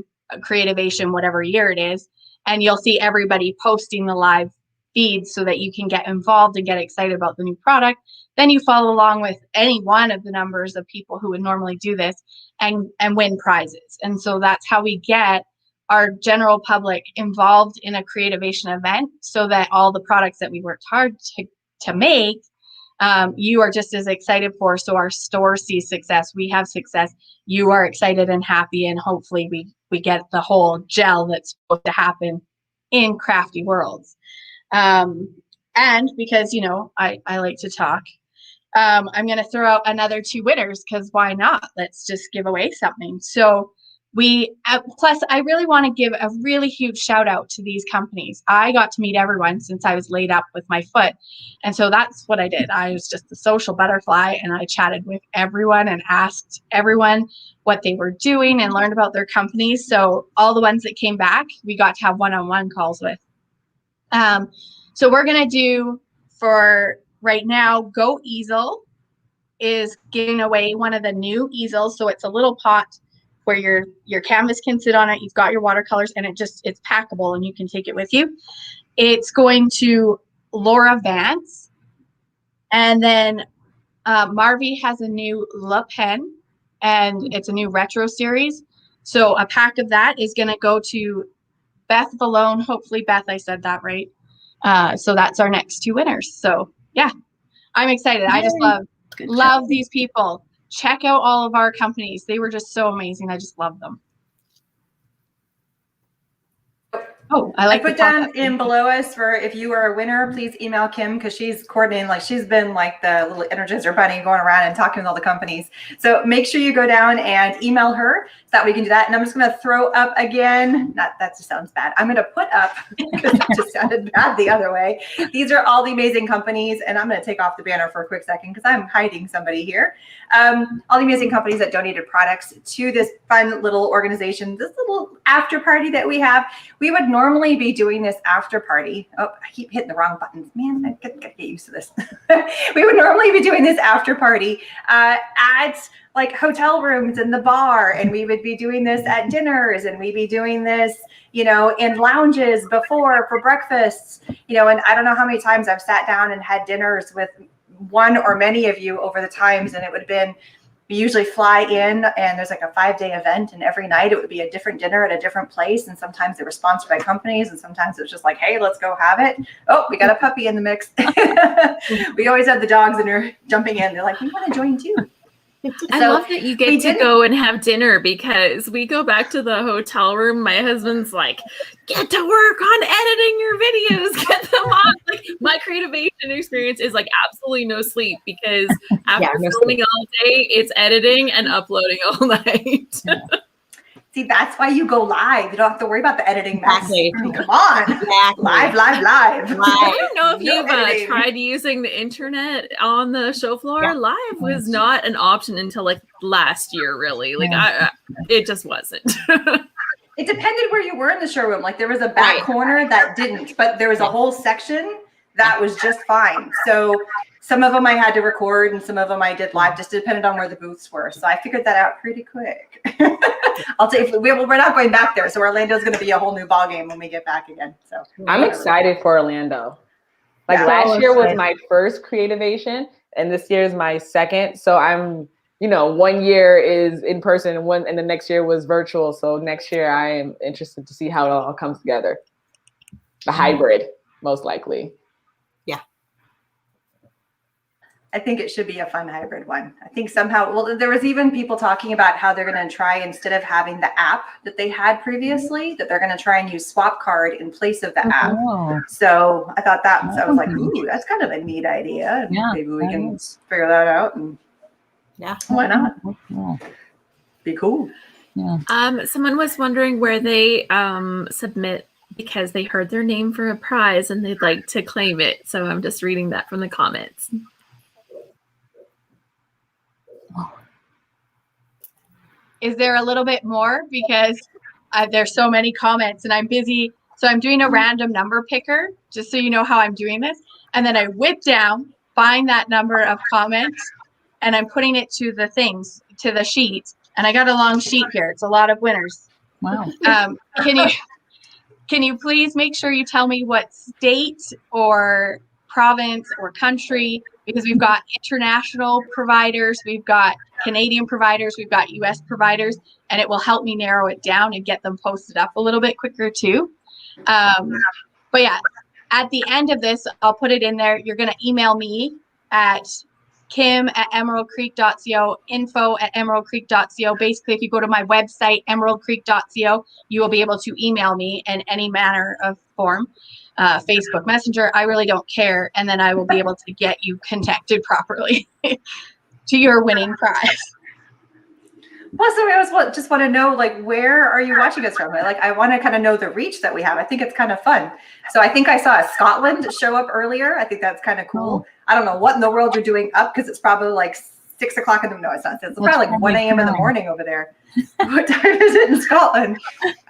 Creativation whatever year it is, and you'll see everybody posting the live feeds so that you can get involved and get excited about the new product. Then you follow along with any one of the numbers of people who would normally do this and win prizes. And so that's how we get our general public involved in a Creativation event, so that all the products that we worked hard to make, you are just as excited for. So our store sees success, we have success, you are excited and happy, and hopefully we get the whole gel that's supposed to happen in crafty worlds. And because, you know, I like to talk, I'm going to throw out another 2 winners, because why not? Let's just give away something. So plus I really want to give a really huge shout out to these companies. I got to meet everyone since I was laid up with my foot. And so that's what I did. I was just a social butterfly, and I chatted with everyone and asked everyone what they were doing and learned about their companies. So all the ones that came back, we got to have one-on-one calls with. So we're going to do, for right now, Go Easel is giving away one of the new easels. So it's a little pot where your canvas can sit on it. You've got your watercolors, and it's packable and you can take it with you. It's going to Laura Vance. And then Marvy has a new La Pen, and it's a new retro series. So a pack of that is going to go to Beth Valone. Hopefully, Beth, I said that right. So that's our next 2 winners. So yeah, I'm excited. I just love these people. Check out all of our companies. They were just so amazing. I just love them. Oh, I put down in below us for if you are a winner, please email Kim, because she's coordinating, like she's been like the little Energizer bunny going around and talking with all the companies. So make sure you go down and email her so that we can do that. And I'm just going to throw up again. That just sounds bad. I'm going to put up, because it just sounded bad the other way. These are all the amazing companies, and I'm going to take off the banner for a quick second because I'm hiding somebody here. All the amazing companies that donated products to this fun little organization, this little after party that we have. We would normally be doing this after party. Oh, I keep hitting the wrong buttons. Man, I gotta get used to this. We would normally be doing this after party at like hotel rooms in the bar, and we would be doing this at dinners, and we'd be doing this, you know, in lounges before for breakfasts, you know, and I don't know how many times I've sat down and had dinners with one or many of you over the times, and it would have been, we usually fly in, and there's like a 5-day event, and every night it would be a different dinner at a different place, and sometimes they were sponsored by companies, and sometimes it was just like, hey, let's go have it. Oh, we got a puppy in the mix. We always have the dogs, and they're jumping in. They're like, we want to join too. I love that you get to go and have dinner, because we go back to the hotel room. My husband's like, get to work on editing your videos, get them on. Like, my Creativation experience is like absolutely no sleep, because after filming all day, it's editing and uploading all night. See, that's why you go live. You don't have to worry about the editing mess. Exactly. I mean, come on. Exactly. Live. I don't know if No you've editing. tried using the internet on the show floor. Yeah. Live was not an option until like last year, really. Like it just wasn't. It depended where you were in the showroom. Like there was a back corner that didn't, but there was a whole section that was just fine. So some of them I had to record and some of them I did live, just depended on where the booths were. So I figured that out pretty quick. I'll tell you, we're not going back there. So Orlando's going to be a whole new ballgame when we get back again. So I'm excited for Orlando. Like last year was my first Creativation and this year is my second. So I'm, 1 year is in person and the next year was virtual. So next year I am interested to see how it all comes together. The hybrid, most likely. I think it should be a fun hybrid one. I think somehow, well, there was even people talking about how they're going to try, instead of having the app that they had previously, that they're going to try and use Swap Card in place of the app. So I thought I was like, ooh, that's kind of a neat idea. And maybe we can figure that out. And why not? Be cool. Someone was wondering where they submit because they heard their name for a prize and they'd like to claim it. So I'm just reading that from the comments. Is there a little bit more? Because there's so many comments and I'm busy. So I'm doing a random number picker, just so you know how I'm doing this. And then I whip down, find that number of comments, and I'm putting it to the things, to the sheet. And I got a long sheet here. It's a lot of winners. Wow. Can you please make sure you tell me what state or province or country, because we've got international providers, we've got Canadian providers, we've got US providers, and it will help me narrow it down and get them posted up a little bit quicker too. But yeah, at the end of this, I'll put it in there. You're going to email me at kim@emeraldcreek.co, info@emeraldcreek.co. Basically, if you go to my website, emeraldcreek.co, you will be able to email me in any manner of form. Facebook Messenger, I really don't care. And then I will be able to get you connected properly to your winning prize. Well, so I just want to know, like, where are you watching us from? Like, I want to kind of know the reach that we have. I think it's kind of fun. So I think I saw a Scotland show up earlier. I think that's kind of cool. I don't know what in the world you're doing up, because it's probably like 6 o'clock in the, no, it's not. It's probably like 1 a.m. in the morning over there. What time is it in Scotland?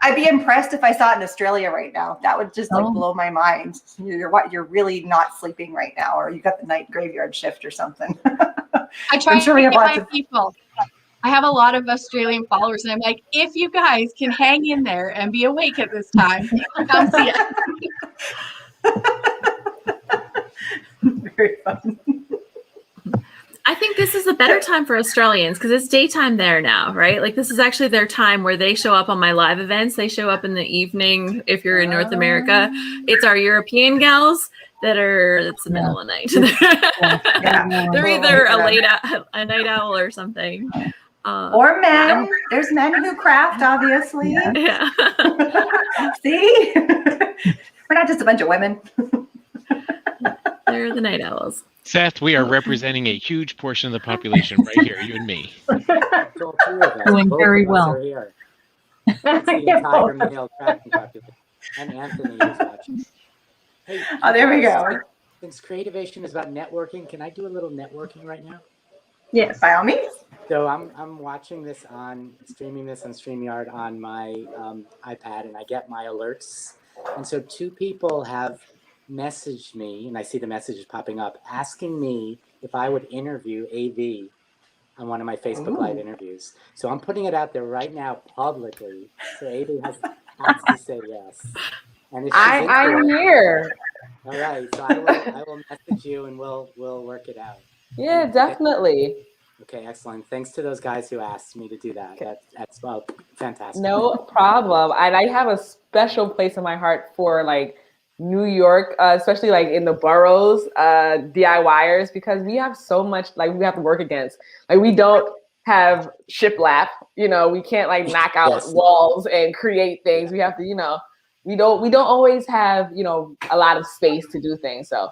I'd be impressed if I saw it in Australia right now. That would just like blow my mind. You're really not sleeping right now, or you got the night graveyard shift or something. I try to get my people. I have a lot of Australian followers, and I'm like, if you guys can hang in there and be awake at this time, come see us. Very fun. I think this is a better time for Australians because it's daytime there now, right? Like this is actually their time where they show up on my live events. They show up in the evening if you're in North America. It's our European gals that are, it's the middle of the night. They're either a night owl or something. Or men. There's men who craft, obviously. Yeah. See? We're not just a bunch of women. They're the night owls. Seth, we are representing a huge portion of the population right here, you and me. Doing very well. It's the entire male crafting population. And Anthony is watching. Hey, there we go. Since Creativation is about networking, can I do a little networking right now? Yes, by all means. So I'm watching this streaming this on StreamYard on my iPad, and I get my alerts. And so 2 people have messaged me, and I see the messages popping up, asking me if I would interview AV on one of my Facebook Live interviews. So I'm putting it out there right now publicly. So AV has to say yes. And if I'm here. All right. So I will message you, and we'll work it out. Yeah, definitely. Okay, excellent. Thanks to those guys who asked me to do that. That's fantastic. No problem. And I have a special place in my heart for like New York, especially like in the boroughs, DIYers, because we have so much like we have to work against. Like we don't have shiplap, we can't like knock out walls and create things. We have to, we don't always have, a lot of space to do things. So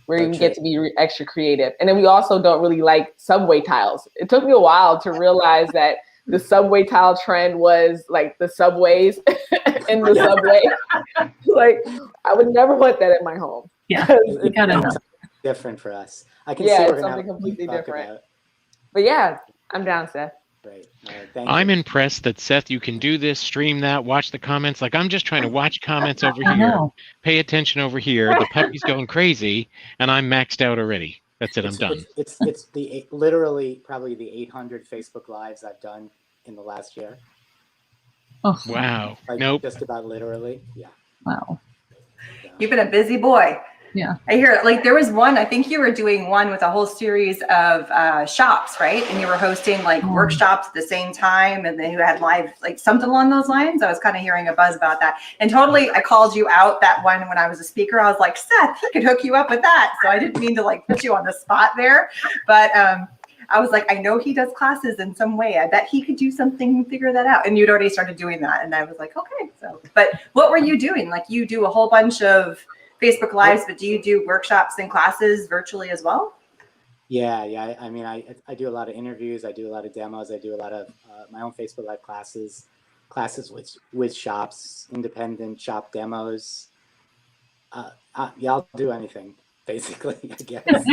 we get to be extra creative. And then we also don't really like subway tiles. It took me a while to realize that the subway tile trend was like the subways in the subway. Like, I would never want that in my home. Yeah, you It's gotta know. something different for us. I can see Yeah, we're it's gonna something have completely to talk different. about. But yeah, I'm down, Seth. Right. All right. Thank I'm you. impressed that Seth, you can do this, stream that, watch the comments. Like I'm just trying to watch comments over I here, know. pay attention over here. The puppy's going crazy, and I'm maxed out already. That's it. I'm done. It's the literally probably the 800 Facebook Lives I've done in the last year. Oh, Wow. Like Nope. just about literally. Yeah. wow. You've been a busy boy. Yeah. I hear like there was one, I think you were doing one with a whole series of shops, right? And you were hosting like workshops at the same time, and then you had live, like something along those lines. I was kind of hearing a buzz about that. And totally, I called you out that one when I was a speaker. I was like, Seth, he could hook you up with that. So I didn't mean to like put you on the spot there, but I was like, I know he does classes in some way. I bet he could do something and figure that out. And you'd already started doing that. And I was like, okay. So, but what were you doing? Like you do a whole bunch of Facebook Lives, but do you do workshops and classes virtually as well? Yeah. I mean, I do a lot of interviews. I do a lot of demos. I do a lot of my own Facebook Live classes with shops, independent shop demos. Yeah, I'll do anything, basically, I guess.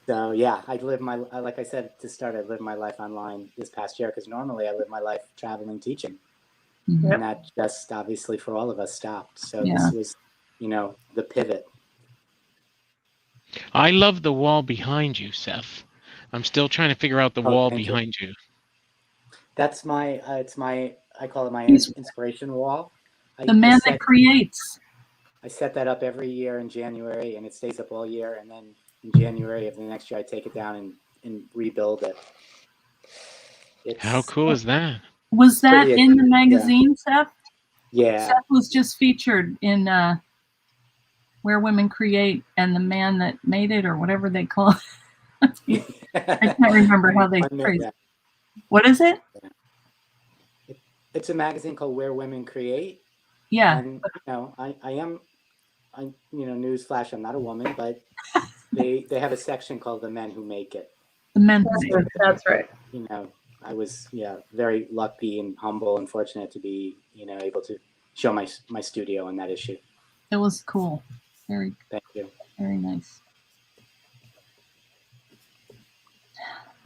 So yeah, like I said to start, I lived my life online this past year because normally I live my life traveling, teaching. Mhm. And that just obviously for all of us stopped. So Yeah. this was, the pivot. I love the wall behind you, Seth. I'm still trying to figure out the wall Thank you. behind you. That's my, I call it my He's- inspiration wall. The man that creates. I set that up every year in January, and it stays up all year. And then in January of the next year, I take it down and rebuild it. How cool is that? Was that pretty- in the magazine, Seth? Yeah. Seth was just featured in Where Women Create, and the man that made it, or whatever they call it. I can't remember how they phrase it. What is it? It's a magazine called Where Women Create. Yeah. And I am newsflash, I'm not a woman, but they have a section called The Men Who Make It. The men. That's right. I was very lucky and humble and fortunate to be able to show my studio on that issue. It was cool. Very, Thank you. very nice.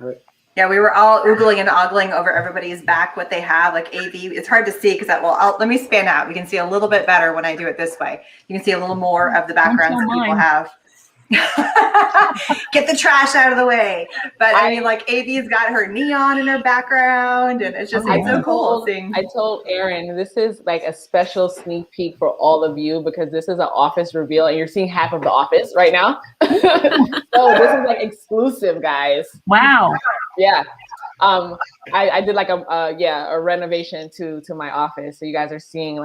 All right. Yeah, we were all oogling and ogling over everybody's back, what they have, like AV. It's hard to see because let me span out. We can see a little bit better when I do it this way. You can see a little more of the backgrounds that people have. Get the trash out of the way. But I mean, like AV's got her neon in her background, and it's just it's so cool seeing. I told Erin, this is like a special sneak peek for all of you because this is an office reveal, and you're seeing half of the office right now. So this is like exclusive, guys. Wow. Yeah. I did like a renovation to my office, so you guys are seeing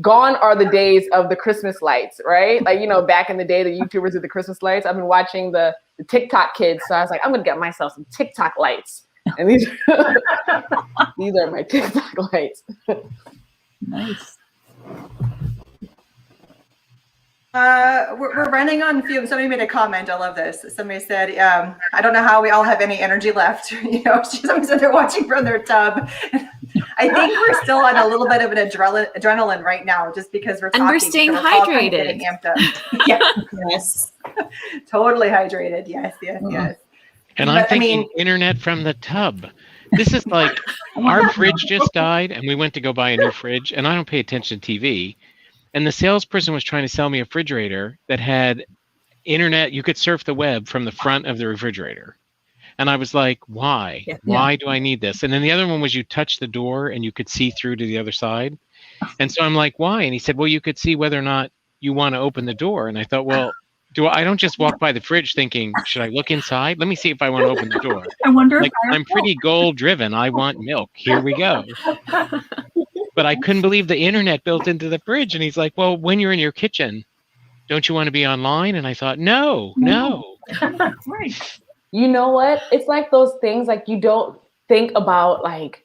gone are the days of the Christmas lights, right? Like, back in the day, the YouTubers did the Christmas lights. I've been watching the TikTok kids. So I was like, I'm going to get myself some TikTok lights. And these are my TikTok lights. Nice. We're running on fumes. Somebody made a comment. I love this. Somebody said, I don't know how we all have any energy left. Somebody said they're watching from their tub. I think we're still on a little bit of an adrenaline right now, just because we're talking. And we're staying so we're all kind of hydrated. getting amped up. Yeah. Yes. Totally hydrated. Yes. And But, I'm I thinking mean- internet from the tub. This is like our fridge just died, and we went to go buy a new fridge, and I don't pay attention to TV. And the salesperson was trying to sell me a refrigerator that had internet. You could surf the web from the front of the refrigerator. And I was like, why? Yeah. Why do I need this? And then the other one was you touch the door and you could see through to the other side. And so I'm like, why? And he said, well, you could see whether or not you want to open the door. And I thought, well, I don't just walk by the fridge thinking, should I look inside? Let me see if I want to open the door. I wonder Like, I'm pretty goal driven. I want milk. Here we go. But I couldn't believe the internet built into the fridge. And he's like, well, when you're in your kitchen, don't you want to be online? And I thought, no. Right. You know what? It's like those things like you don't think about like,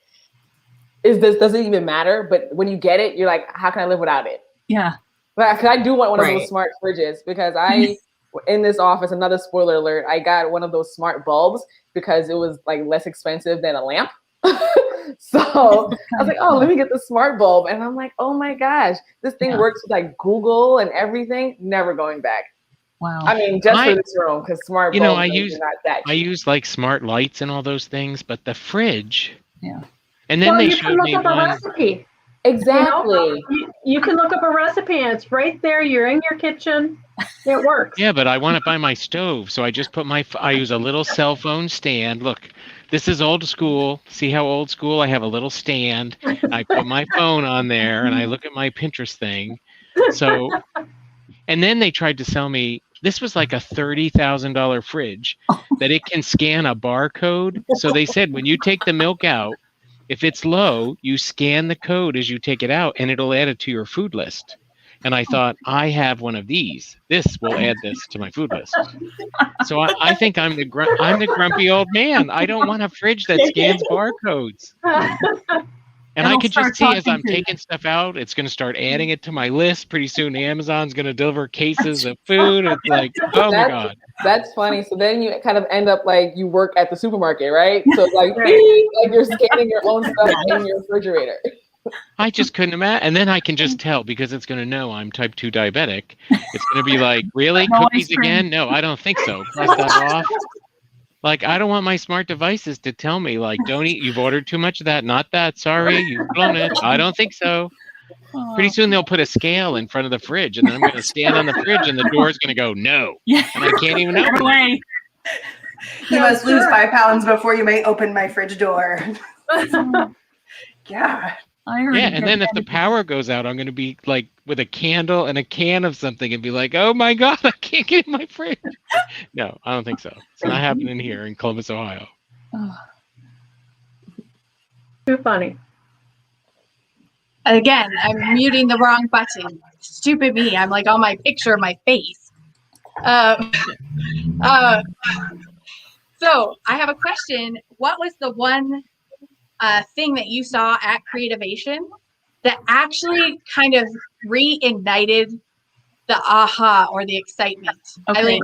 does it even matter? But when you get it, you're like, how can I live without it? Yeah. But I do want one of Right. those smart fridges because in this office, another spoiler alert, I got one of those smart bulbs because it was like less expensive than a lamp. So I was like, oh, let me get the smart bulb. And I'm like, oh my gosh, this thing works with like Google and everything, never going back. Wow. I mean, just for this room, because smart bulbs I are use like smart lights and all those things, but the fridge. Yeah. And then Well, they you showed can me look up a one. recipe. Exactly. You can look up a recipe and it's right there. You're in your kitchen. It works. Yeah, but I want it by my stove, so I just put I use a little cell phone stand. Look, this is old school. See how old school? I have a little stand. I put my phone on there and I look at my Pinterest thing. So, and then they tried to sell me, this was like a $30,000 fridge that it can scan a barcode. So they said, when you take the milk out, if it's low, you scan the code as you take it out and it'll add it to your food list. And I thought, I have one of these. This will add this to my food list. So I think I'm the grumpy old man. I don't want a fridge that scans barcodes. And I could just see as I'm taking stuff out, it's going to start adding it to my list. Pretty soon, Amazon's going to deliver cases of food. It's like, oh my God. That's funny. So then you kind of end up like you work at the supermarket, right? So like, like you're scanning your own stuff in your refrigerator. I just couldn't imagine. And then I can just tell because it's going to know I'm type 2 diabetic. It's going to be like, really? No Cookies ice cream. again? No, I don't think so. Cross that off. Like, I don't want my smart devices to tell me, like, don't eat, you've ordered too much of that, not that, sorry, you've blown it. I don't think so. Pretty soon they'll put a scale in front of the fridge, and then I'm going to stand on the fridge, and the door's going to go, no. Yeah. And I can't even open it. You must lose 5 pounds before you may open my fridge door. Yeah. Yeah, and then if the power goes out, I'm going to be like with a candle and a can of something and be like, oh my God, I can't get in my fridge. No, I don't think so. It's not happening here in Columbus, Ohio. Too funny. Again, I'm muting the wrong button. Stupid me. I'm like on my picture of my face. So I have a question. What was the one thing that you saw at Creativation that actually kind of reignited the aha or the excitement? Okay. Eileen.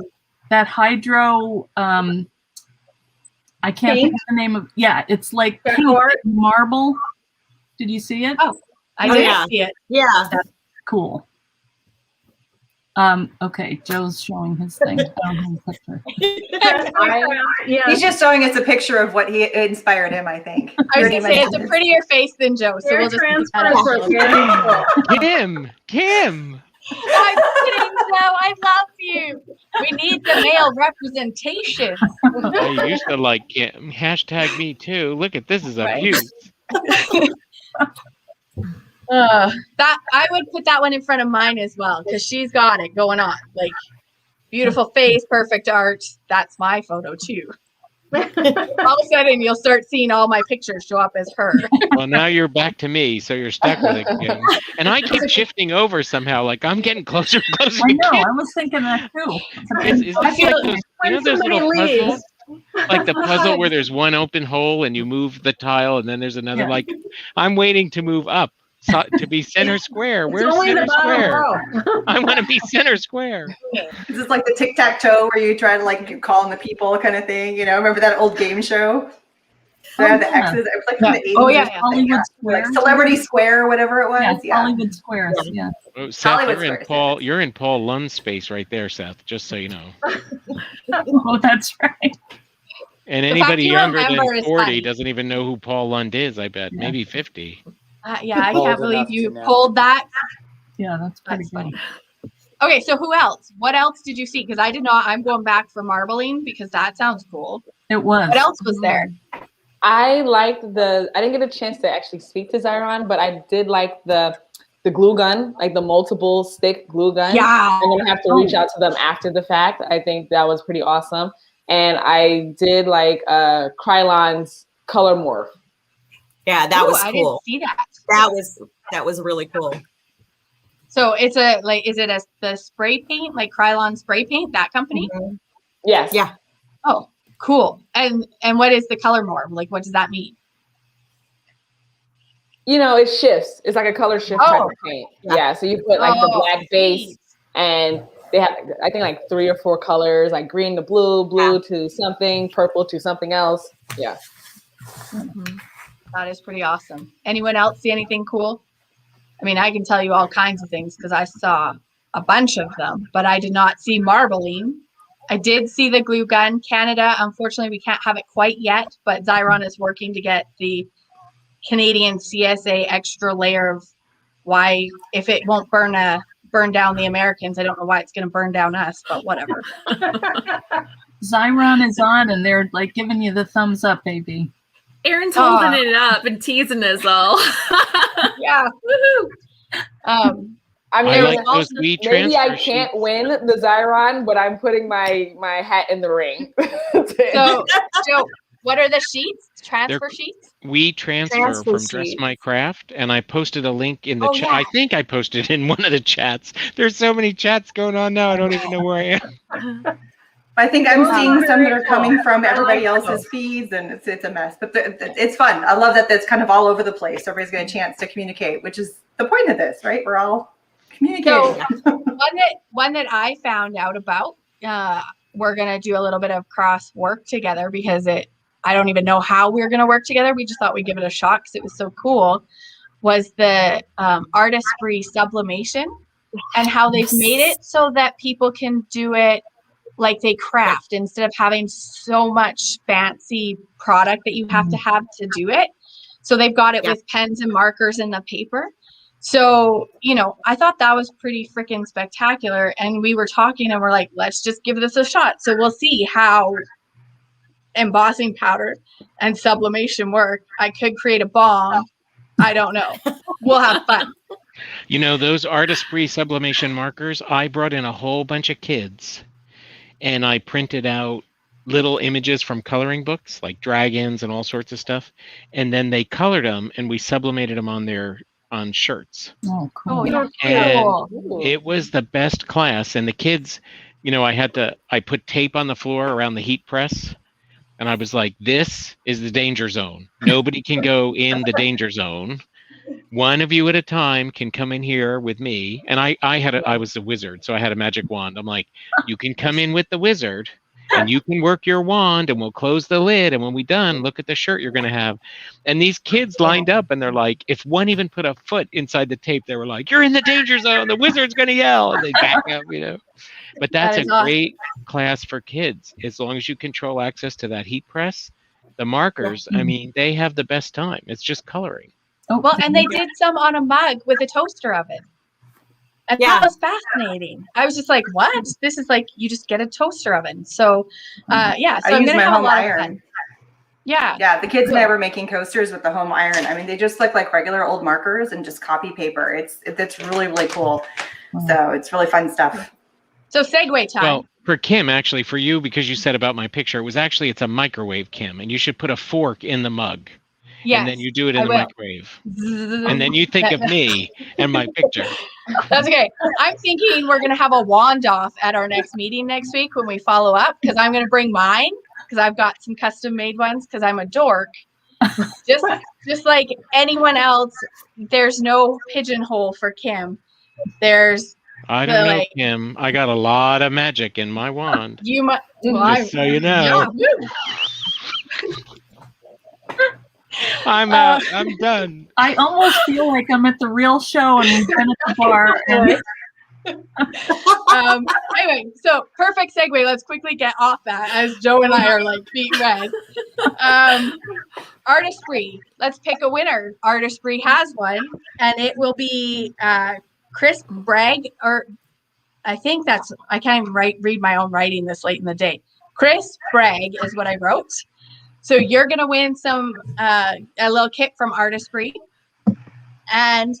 That hydro, I can't think of the name of, it's like pink marble. Did you see it? Oh, I did see it. Yeah. That's cool. Okay, Joe's showing his thing. I don't have a picture. He's just showing us a picture of what he inspired him, I think. I was going to say, it's a prettier face than Joe, so we'll just keep that up. Kim. I'm kidding, Joe. I love you. We need the male representation. I used to like hashtag me too. Look at this is abuse. That I would put that one in front of mine as well because she's got it going on. Like beautiful face, perfect art. That's my photo too. All of a sudden, you'll start seeing all my pictures show up as her. Well, now you're back to me, so you're stuck with it, Kim. And I keep shifting over somehow. Like I'm getting closer and closer. I know. I was thinking that too. Is this like those, those little puzzles? Like the puzzle where there's one open hole and you move the tile, and then there's another. Like I'm waiting to move up. To be center square. Where's center square? I want to be center square. Is this like the tic-tac-toe where you try to like call on the people kind of thing? You know, remember that old game show? So I had the X's. It was like from the 80s. Oh yeah, Hollywood Square. Like Celebrity Square or whatever it was. Yeah, Hollywood Square. Yeah. Oh, Seth, Hollywood you're in Paul Lund's space right there, Seth. Just so you know. Oh, that's right. And anybody younger than 40 funny. doesn't even know who Paul Lund is. I bet maybe 50. Yeah, I can't believe you pulled that. Yeah, that's pretty funny. Okay, so who else? What else did you see? Because I did not. I'm going back for marbling because that sounds cool. It was. What else was there? I liked I didn't get a chance to actually speak to Xyron, but I did like the glue gun, like the multiple stick glue gun. Yeah. I'm gonna have to reach out to them after the fact. I think that was pretty awesome. And I did like Krylon's color morph. Yeah, that was I cool. didn't see that. That was really cool. So it's is it the spray paint, like Krylon spray paint, that company? Mm-hmm. Yes. Yeah. Oh, cool. And what is the color morph? Like, what does that mean? You know, it shifts. It's like a color shift type of paint. Yeah. So you put like the black base and they have, I think, like 3 or 4 colors, like green to blue, blue to something, purple to something else. Yeah. Mm-hmm. That is pretty awesome. Anyone else see anything cool? I mean, I can tell you all kinds of things because I saw a bunch of them, but I did not see marbling. I did see the glue gun. Canada, unfortunately, we can't have it quite yet, but Xyron is working to get the Canadian CSA extra layer of why, if it won't burn down the Americans, I don't know why it's going to burn down us, but whatever. Xyron is on, and they're like giving you the thumbs up, baby. Erin's holding it up and teasing us all. Yeah. Woohoo. I mean, I like those maybe transfer I can't sheets. win the Xyron, but I'm putting my hat in the ring. So, what are the sheets? Transfer sheets? We transfer Transfer from Dress sheets. My Craft, and I posted a link in the Oh, chat. yeah. I think I posted in one of the chats. There's so many chats going on now. I don't even know where I am. I think I'm seeing some that are coming cool. from everybody I like else's feeds, and it's a mess. But it's fun. I love that that's kind of all over the place. Everybody's getting a chance to communicate, which is the point of this, right? We're all communicating. So one that I found out about, we're gonna do a little bit of cross work together because I don't even know how we're gonna work together. We just thought we'd give it a shot because it was so cool. Was the Artesprix sublimation and how they've made it so that people can do it like they craft instead of having so much fancy product that you have to have to do it. So they've got it with pens and markers in the paper. So, I thought that was pretty freaking spectacular. And we were talking and we're like, let's just give this a shot. So we'll see how embossing powder and sublimation work. I could create a bomb. I don't know. We'll have fun. Those Artesprix sublimation markers, I brought in a whole bunch of kids, and I printed out little images from coloring books, like dragons and all sorts of stuff. And then they colored them, and we sublimated them on shirts. Oh, cool. Oh, yeah. And Cool. it was the best class. And the kids, I put tape on the floor around the heat press. And I was like, this is the danger zone. Nobody can go in the danger zone. One of you at a time can come in here with me. And I was a wizard, so I had a magic wand. I'm like, you can come in with the wizard and you can work your wand and we'll close the lid. And when we're done, look at the shirt you're going to have. And these kids lined up and they're like, if one even put a foot inside the tape, they were like, you're in the danger zone. The wizard's going to yell. And they back up, But that's a great class for kids. As long as you control access to that heat press, the markers, I mean, they have the best time. It's just coloring. Oh, Well, and they did some on a mug with a toaster oven. And that was fascinating. I was just like, what? This is like, you just get a toaster oven. So, so I I'm use going to my have a home lot of iron. fun. Yeah. Yeah, the kids and I were making coasters with the home iron. I mean, they just look like regular old markers and just copy paper. It's really, really cool. So it's really fun stuff. So segue time. Well, for Kim, actually, for you, because you said about my picture, it's a microwave, Kim, and you should put a fork in the mug. Yes, and then you do it in the microwave. Zzz. And then you think of me and my picture. That's okay. I'm thinking we're going to have a wand off at our next meeting next week when we follow up, because I'm going to bring mine because I've got some custom made ones because I'm a dork. Just like anyone else, there's no pigeonhole for Kim. I don't know, Kim. I got a lot of magic in my wand. You might. Just so you know. Yeah. I'm out. I'm done. I almost feel like I'm at the real show and we've been at the bar. And Anyway, so perfect segue. Let's quickly get off that as Joe and I are like beat red. Artesprix. Let's pick a winner. Artesprix has one, and it will be Chris Bragg, or I think I can't even read my own writing this late in the day. Chris Bragg is what I wrote. So you're gonna win a little kit from Artesprix, and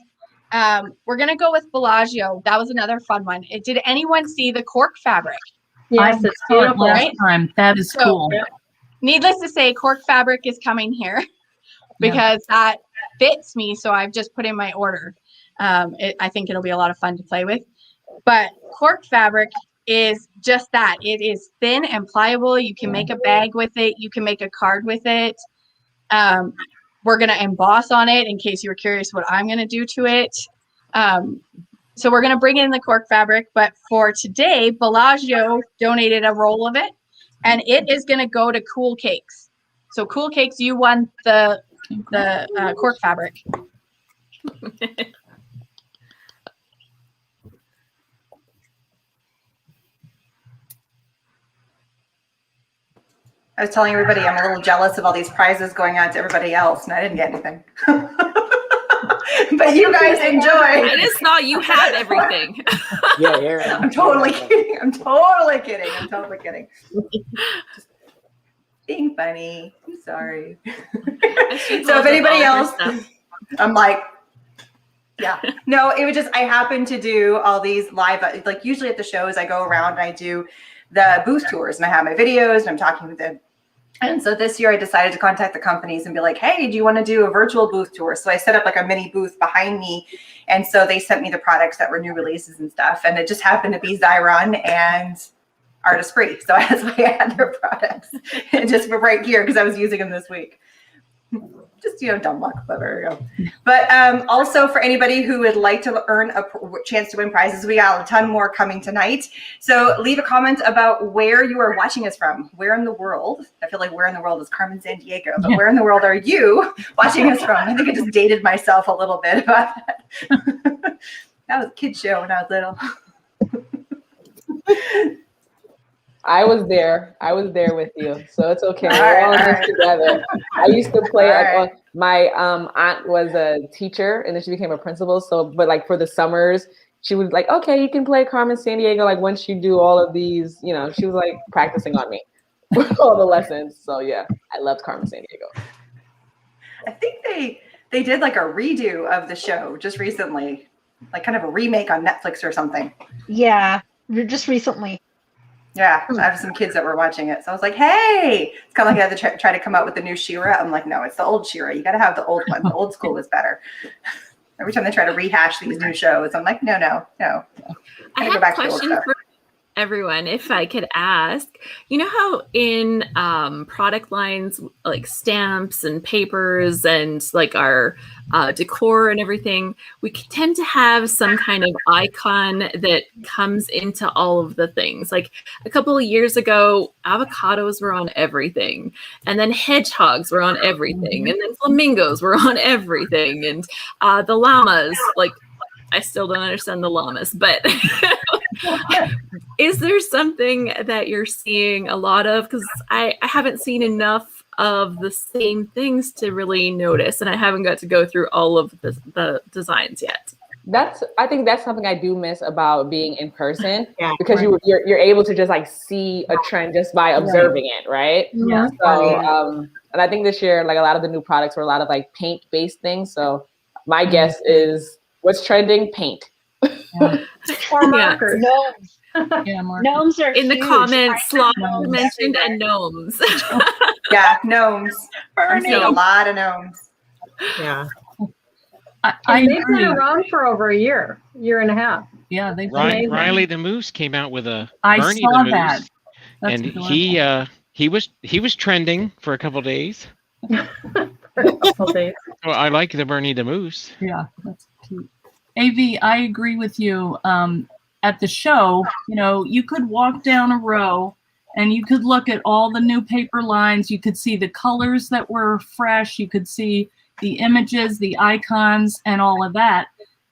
we're gonna go with Belagio. That was another fun one. Did anyone see the Cork Fabric? Yes, it's beautiful. Last time. That is cool. Needless to say, Cork Fabric is coming here because that fits me. So I've just put in my order. I think it'll be a lot of fun to play with. But Cork Fabric is just that. It is thin and pliable. You can make a bag with it. You can make a card with it. We're going to emboss on it in case you were curious what I'm going to do to it. So we're going to bring in the cork fabric, but for today, Belagio donated a roll of it, and it is going to go to Cool Cakes. So Cool Cakes, you won the cork fabric. I was telling everybody I'm a little jealous of all these prizes going out to everybody else, and I didn't get anything. But you guys enjoy. I just thought you had everything. Yeah, Erin. I'm totally kidding. I'm totally kidding. Just being funny. I'm sorry. So if anybody else, I'm like, yeah. No, it was just, I happened to do all these live, like usually at the shows, I go around and I do the booth tours and I have my videos and I'm talking with them. And so this year I decided to contact the companies and be like, hey, do you want to do a virtual booth tour? So I set up like a mini booth behind me. And so they sent me the products that were new releases and stuff. And it just happened to be Xyron and Artesprix. So that's why I had their products and just for right here because I was using them this week. Just, dumb luck, but there we go. But also for anybody who would like to earn a chance to win prizes, we got a ton more coming tonight. So leave a comment about where you are watching us from. Where in the world? I feel like where in the world is Carmen Sandiego, but where in the world are you watching us from? I think I just dated myself a little bit about that. That was a kid show when I was little. I was there with you, so it's okay. All We're all in right. this together. I used to play. My aunt was a teacher, and then she became a principal. So, but like for the summers, she was like, "Okay, you can play Carmen Sandiego." Like once you do all of these, she was like practicing on me for all the lessons. So yeah, I loved Carmen Sandiego. I think they did like a redo of the show just recently, like kind of a remake on Netflix or something. Yeah, just recently. Yeah, I have some kids that were watching it. So I was like, hey, it's kind of like I had to try to come up with the new She-Ra. I'm like, no, it's the old She-Ra. You got to have the old one. The old school is better. Every time they try to rehash these new shows, I'm like, no. I have a question for everyone, if I could ask. You know how in product lines like stamps and papers and like our decor and everything, we tend to have some kind of icon that comes into all of the things. Like a couple of years ago, avocados were on everything, and then hedgehogs were on everything, and then flamingos were on everything, and the llamas, like I still don't understand the llamas, but is there something that you're seeing a lot of? Because I haven't seen enough of the same things to really notice, and I haven't got to go through all of the designs yet. I think that's something I do miss about being in person, because you're able to just like see a trend just by observing it, right? Yeah. So and I think this year, like a lot of the new products were a lot of like paint based things. So my guess is what's trending? Paint. Or markers. Gnomes. Gnomes are in the huge. comments. Sloth mentioned and gnomes. Yeah, gnomes. I'm seeing a lot of gnomes. Yeah. They've been around for over a year and a half. Yeah, they've Riley the Moose came out with a I Bernie saw the that. Moose, That's and adorable. he was trending for a couple days. Couple days. Well, I like the Bernie the Moose. Yeah, that's cute. AV, I agree with you. At the show, you could walk down a row and you could look at all the new paper lines. You could see the colors that were fresh. You could see the images, the icons, and all of that.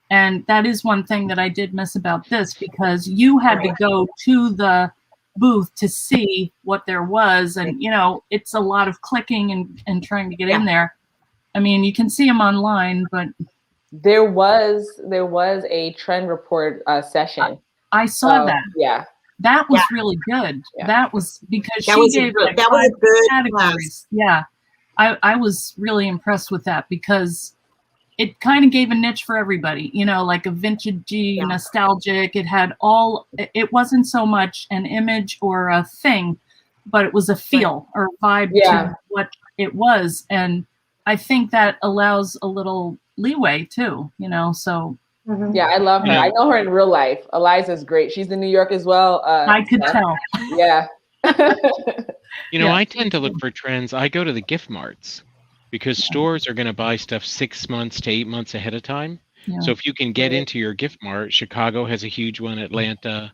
And that is one thing that I did miss about this, because you had to go to the booth to see what there was. And, it's a lot of clicking and trying to get in there. I mean, you can see them online, but there was a trend report session. I saw that. Yeah. That was really good. Yeah. That was because That she was gave like that was a 5 good categories. Yeah. I was really impressed with that, because it kind of gave a niche for everybody, like a vintagey, nostalgic. It had it wasn't so much an image or a thing, but it was a feel or vibe to what it was. And I think that allows a little leeway too, so. Yeah, I love her. I know her in real life. Eliza's great. She's in New York as well. I could tell. Yeah. I tend to look for trends. I go to the gift marts because stores are going to buy stuff 6 months to 8 months ahead of time. Yeah. So if you can get into your gift mart, Chicago has a huge one, Atlanta,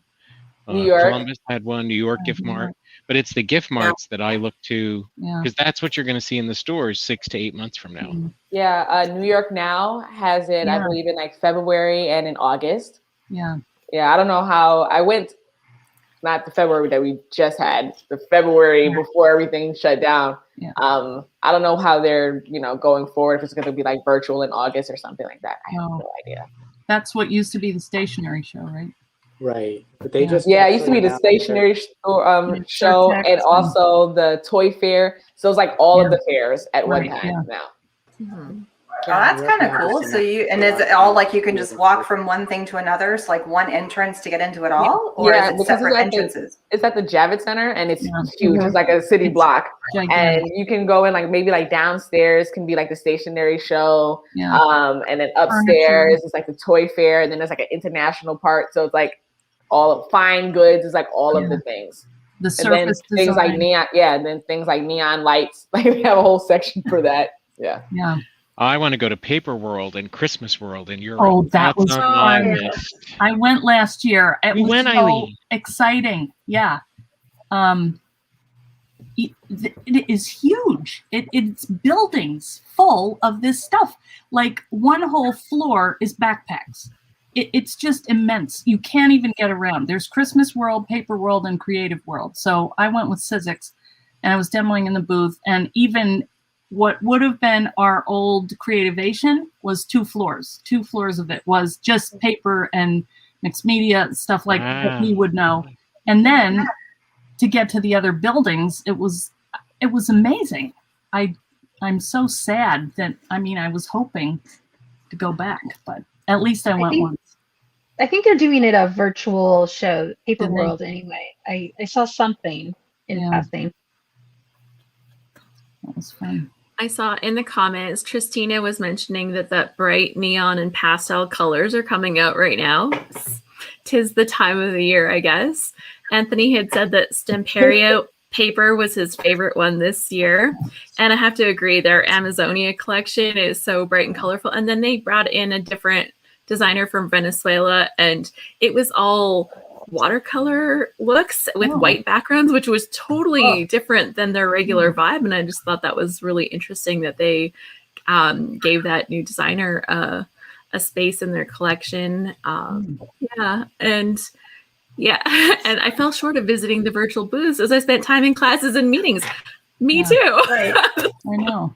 New York. Columbus had one, New York gift New mart. York. But it's the gift marts that I look to, Yeah. because that's what you're going to see in the stores 6 to 8 months from now. Yeah, New York Now has it, I Yeah. believe, in like February and in August. Yeah. Yeah, I don't know how I went. Not the February that we just had, the February before everything shut down. Yeah. I don't know how they're, going forward, if it's going to be like virtual in August or something like that. I have no idea. That's what used to be the stationery show, right? Right. But they Yeah. just Yeah, it used to be the actually announced stationery show Text and also the toy fair. So it's like all of the fairs at one Right, time yeah. now. Oh, that's kind of cool. So is it all like you can just walk from one thing to another? So like one entrance to get into it all? Or is it because separate it's entrances? It's at the Javits Center and it's Yeah. huge. It's like a city block. Gigantic. And you can go in like maybe like downstairs can be like the stationery show. Yeah. And then upstairs is like the toy fair, and then there's like an international part. So it's like all of fine goods, is like all of the things. The And then surface things like design. neon, and then things like neon lights. Like we have a whole section for that. Yeah. Yeah. I want to go to Paper World and Christmas World in Europe. Oh, that That's was on my fun. list. I went last year. It We was went, so Eileen. exciting. Yeah. It is huge. It's buildings full of this stuff. Like one whole floor is backpacks. It's just immense. You can't even get around. There's Christmas World, Paper World, and Creative World. So I went with Sizzix, and I was demoing in the booth. And even what would have been our old Creativation was 2 floors. 2 floors of it was just paper and mixed media, stuff like that we would know. And then to get to the other buildings, it was amazing. I'm so sad that, I was hoping to go back, but at least I went once. I think they're doing it a virtual show, Paper Did they? World anyway. I saw something in Yeah. passing. That was fun. I saw in the comments, Tristina was mentioning that bright neon and pastel colors are coming out right now. Tis the time of the year, I guess. Anthony had said that Stamperia paper was his favorite one this year. And I have to agree, their Amazonia collection is so bright and colorful. And then they brought in a different designer from Venezuela, and it was all watercolor looks with white backgrounds, which was totally different than their regular vibe. And I just thought that was really interesting that they gave that new designer a space in their collection. And I fell short of visiting the virtual booths as I spent time in classes and meetings. Me too. Right. I know.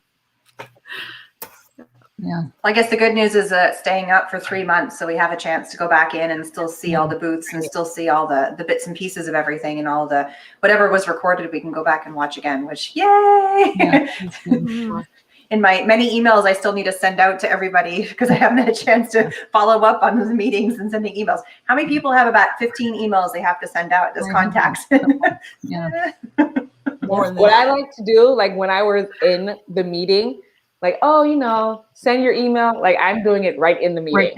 Yeah. Well, I guess the good news is staying up for 3 months, so we have a chance to go back in and still see all the booths and still see all the bits and pieces of everything, and all the whatever was recorded we can go back and watch again, which yay. Yeah, that's good. In my many emails I still need to send out to everybody, because I haven't had a chance to follow up on the meetings and sending emails. How many people have about 15 emails they have to send out as contacts? Yeah. What I like to do, like when I was in the meeting, like, send your email. Like I'm doing it right in the meeting.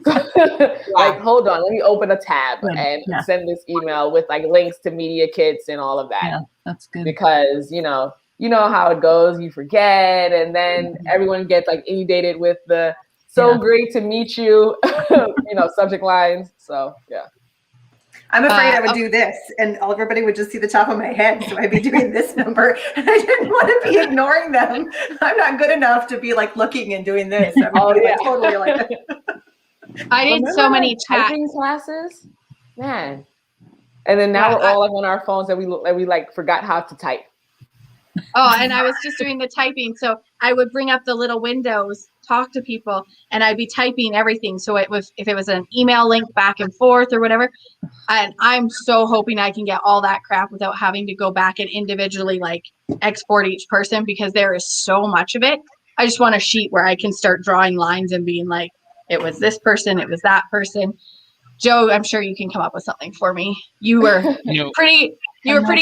Like, hold on, let me open a tab and send this email with like links to media kits and all of that. Yeah, that's good. Because, you know how it goes, you forget, and then everyone gets like inundated with the great to meet you, subject lines. So yeah. I'm afraid I would do this and everybody would just see the top of my head. So I'd be doing this number and I didn't want to be ignoring them. I'm not good enough to be like looking and doing this. Totally like I did so many typing classes, man. And then now we're all like on our phones and we like forgot how to type. Oh, and I was just doing the typing. So I would bring up the little windows, talk to people, and I'd be typing everything. So if it was an email link back and forth or whatever, and I'm so hoping I can get all that crap without having to go back and individually like export each person, because there is so much of it. I just want a sheet where I can start drawing lines and being like, it was this person, it was that person. Joe, I'm sure you can come up with something for me. You were pretty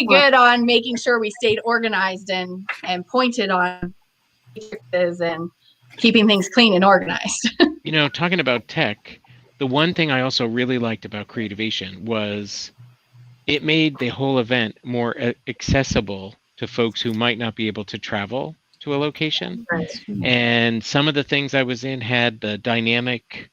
good on making sure we stayed organized and pointed on matrices and keeping things clean and organized. Talking about tech, the one thing I also really liked about Creativation was it made the whole event more accessible to folks who might not be able to travel to a location. Right. And some of the things I was in had the dynamic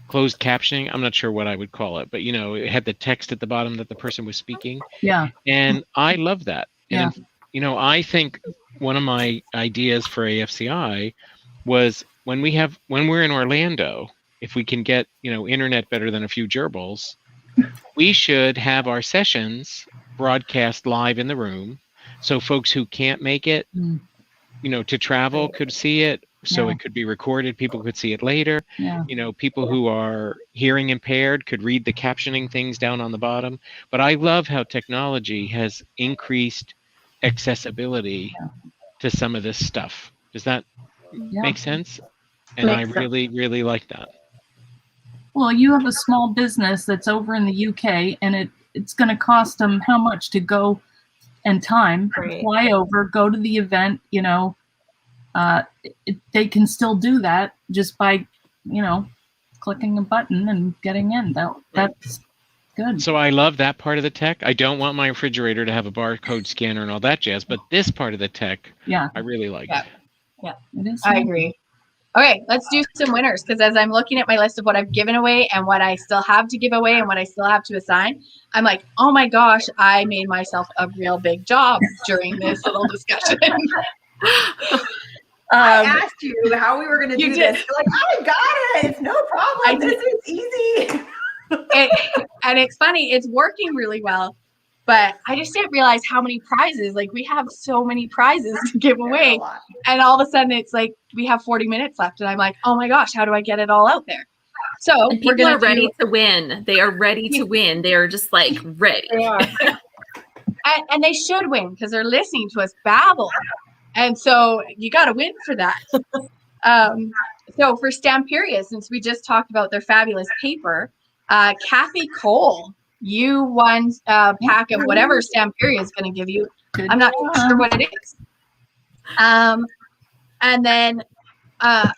closed captioning. I'm not sure what I would call it, but it had the text at the bottom that the person was speaking. Yeah. And I love that. Yeah. And I think one of my ideas for AFCI was when we're in Orlando, if we can get, internet better than a few gerbils, we should have our sessions broadcast live in the room. So folks who can't make it, to travel could see it. So it could be recorded. People could see it later. Yeah. People who are hearing impaired could read the captioning things down on the bottom. But I love how technology has increased accessibility to some of this stuff. Does that make sense? And I really, really like that. Well, you have a small business that's over in the UK, and it's going to cost them how much to go and time, fly over, go to the event, they can still do that just by, clicking a button and getting in. That's good. So I love that part of the tech. I don't want my refrigerator to have a barcode scanner and all that jazz, but this part of the tech, I really like. Yeah, it is. I agree. Okay, let's do some winners, because as I'm looking at my list of what I've given away and what I still have to give away and what I still have to assign, I'm like, oh my gosh, I made myself a real big job during this little discussion. I asked you how we were going to do this. You're like, I got it. It's no problem. This is easy. And it's funny. It's working really well. But I just didn't realize how many prizes. Like, we have so many prizes to give away. And all of a sudden, it's like we have 40 minutes left. And I'm like, oh my gosh, how do I get it all out there? So and people are ready to win. They are ready to win. They are just like ready. They are. And they should win because they're listening to us babble. And so you got to win for that. So for Stamperia, since we just talked about their fabulous paper, Kathy Cole, you won a pack of whatever Stamperia is going to give you. I'm not sure what it is. And then I'm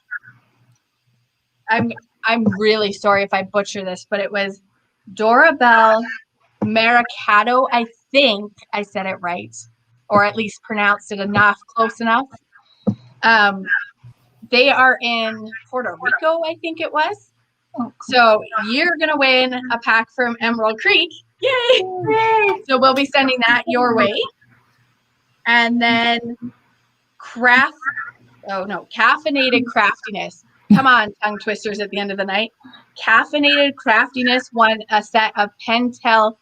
really sorry if I butcher this, but it was Dorabelle Maricato. I think I said it right, or at least pronounced it close enough. They are in Puerto Rico, I think it was. So you're going to win a pack from Emerald Creek. Yay! So we'll be sending that your way. And then caffeinated craftiness. Come on, tongue twisters at the end of the night. Caffeinated craftiness won a set of Pentel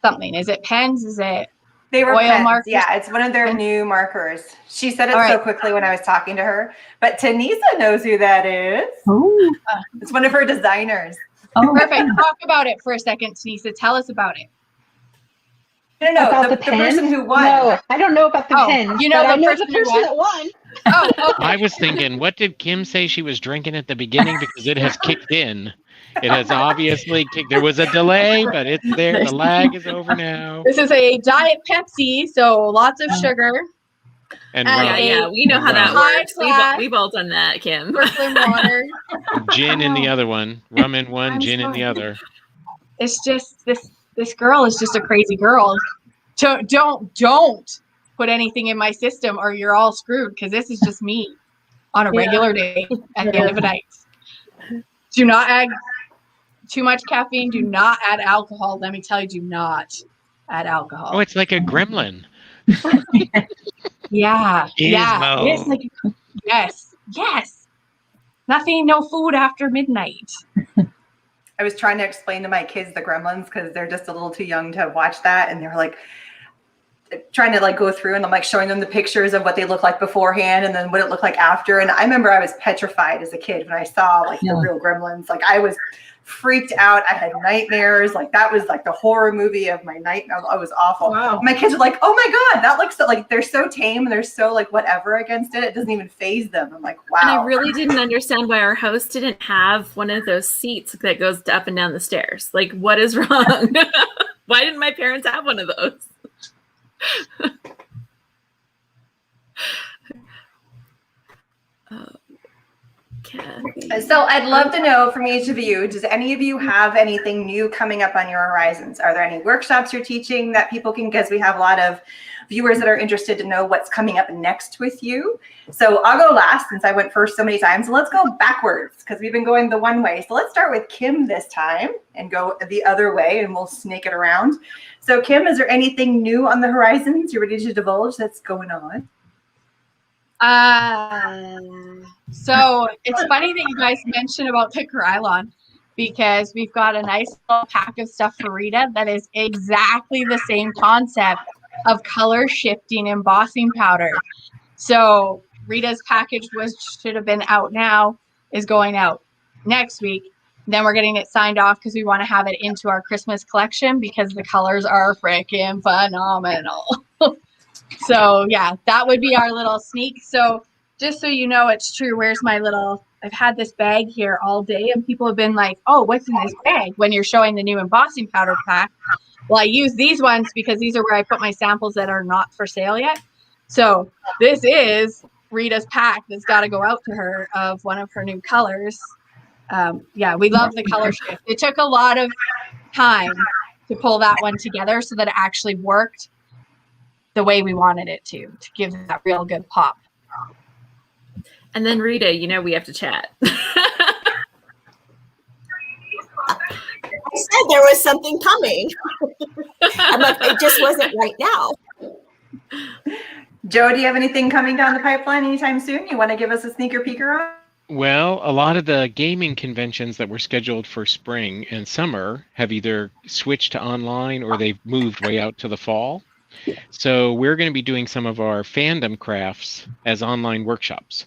something. Is it pens? Is it They were oil pens. markers? Yeah, it's one of their new markers. She said it so quickly when I was talking to her, but Taniesa knows who that is. It's one of her designers. Perfect. Talk about it for a second, Taniesa. Tell us about it. No, about the person who won. No, I don't know about the pens. You know but the I know person the person that won. Oh, okay. I was thinking, what did Kim say she was drinking at the beginning? Because it has kicked in. It has obviously kicked. There was a delay, but it's there. The lag is over now. This is a Diet Pepsi, so lots of sugar. And yeah, we know how that works. We've all done that, Kim. Brooklyn water. Gin in the other one. Rum in one, gin in the other. It's just this girl is just a crazy girl. Don't put anything in my system or you're all screwed, because this is just me on a regular day at the end of the night. Do not add too much caffeine. Do not add alcohol. Let me tell you, do not add alcohol. Oh, it's like a gremlin. Yeah. It's like, yes. Nothing, no food after midnight. I was trying to explain to my kids the Gremlins because they're just a little too young to watch that, and they were like trying to go through, and I'm showing them the pictures of what they look like beforehand and then what it looked like after. And I remember I was petrified as a kid when I saw the real Gremlins. I was freaked out. I had nightmares. That was the horror movie of my night. It was awful. Wow. My kids are like, oh my God, that looks so, they're so tame and they're so whatever against it. It doesn't even faze them. I'm like, wow. And I really didn't understand why our house didn't have one of those seats that goes up and down the stairs. What is wrong? Why didn't my parents have one of those? So I'd love to know from each of you, does any of you have anything new coming up on your horizons? Are there any workshops you're teaching that people can, because we have a lot of viewers that are interested to know what's coming up next with you. So I'll go last since I went first so many times. So let's go backwards because we've been going the one way. So let's start with Kim this time and go the other way, and we'll snake it around. So Kim, is there anything new on the horizons you're ready to divulge that's going on? So it's funny that you guys mentioned about the Krylon, because we've got a nice little pack of stuff for Rita that is exactly the same concept of color shifting embossing powder. So Rita's package should have been out now, is going out next week. Then we're getting it signed off because we want to have it into our Christmas collection because the colors are freaking phenomenal. So yeah, that would be our little sneak. So just so you know, it's true. Where's my little, I've had this bag here all day and people have been like, oh, what's in this bag when you're showing the new embossing powder pack? Well, I use these ones because these are where I put my samples that are not for sale yet. So this is Rita's pack that's got to go out to her of one of her new colors. Yeah, we love the color shift. It took a lot of time to pull that one together so that it actually worked the way we wanted it to give that real good pop. And then Rita, you know we have to chat. I said there was something coming. I'm like, it just wasn't right now. Joe, do you have anything coming down the pipeline anytime soon you want to give us a sneaker peeker on? Well, a lot of the gaming conventions that were scheduled for spring and summer have either switched to online or they've moved way out to the fall. So we're going to be doing some of our fandom crafts as online workshops.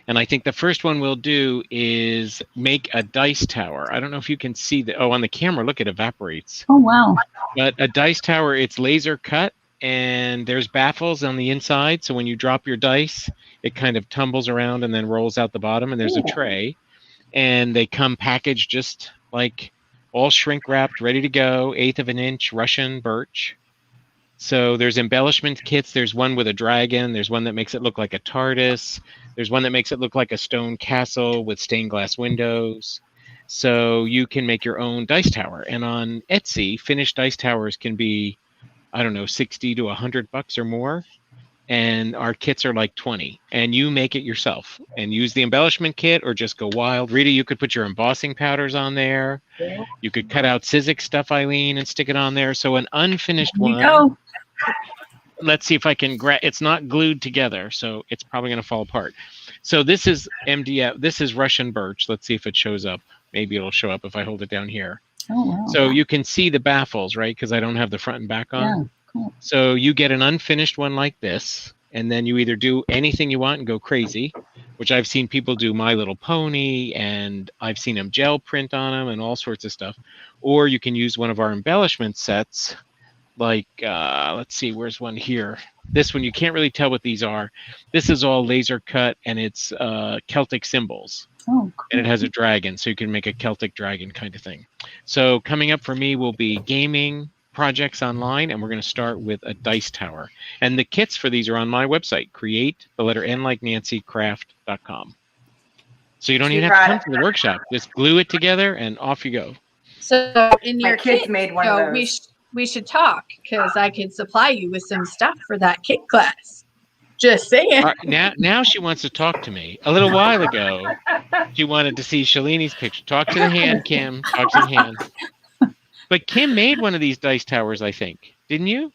And I think the first one we'll do is make a dice tower. I don't know if you can see the, oh, on the camera, look, it evaporates. Oh, wow. But a dice tower, it's laser cut and there's baffles on the inside. So when you drop your dice, it kind of tumbles around and then rolls out the bottom, and there's a tray. And they come packaged just like all shrink wrapped, ready to go, 1/8 of an inch Russian birch. So there's embellishment kits. There's one with a dragon. There's one that makes it look like a TARDIS. There's one that makes it look like a stone castle with stained glass windows. So you can make your own dice tower. And on Etsy, finished dice towers can be, I don't know, $60 to $100 or more. And our kits are like 20. And you make it yourself and use the embellishment kit or just go wild. Rita, you could put your embossing powders on there. Yeah. You could cut out Sizzix stuff, Eileen, and stick it on there. So an unfinished one. Go. Let's see if I can it's not glued together, so it's probably going to fall apart. So this is MDF. This is Russian birch. Let's see if it shows up. Maybe it'll show up if I hold it down here. Oh, wow. So you can see the baffles, right? Because I don't have the front and back on. Yeah, cool. So you get an unfinished one like this, and then you either do anything you want and go crazy, which I've seen people do My Little Pony, and I've seen them gel print on them and all sorts of stuff. Or you can use one of our embellishment sets. Like, let's see, where's one here? This one, you can't really tell what these are. This is all laser cut, and it's Celtic symbols. Oh, cool. And it has a dragon, so you can make a Celtic dragon kind of thing. So coming up for me will be gaming projects online, and we're going to start with a dice tower. And the kits for these are on my website, create, the letter N like Nancy, craft.com. So you don't even have to come to the workshop. Just glue it together, and off you go. So in your kids kit, made one of those. We should talk because I could supply you with some stuff for that kit class. Just saying. Now she wants to talk to me. A little while ago, she wanted to see Shalini's picture. Talk to the hand, Kim. Talk to the hand. But Kim made one of these dice towers, I think. Didn't you?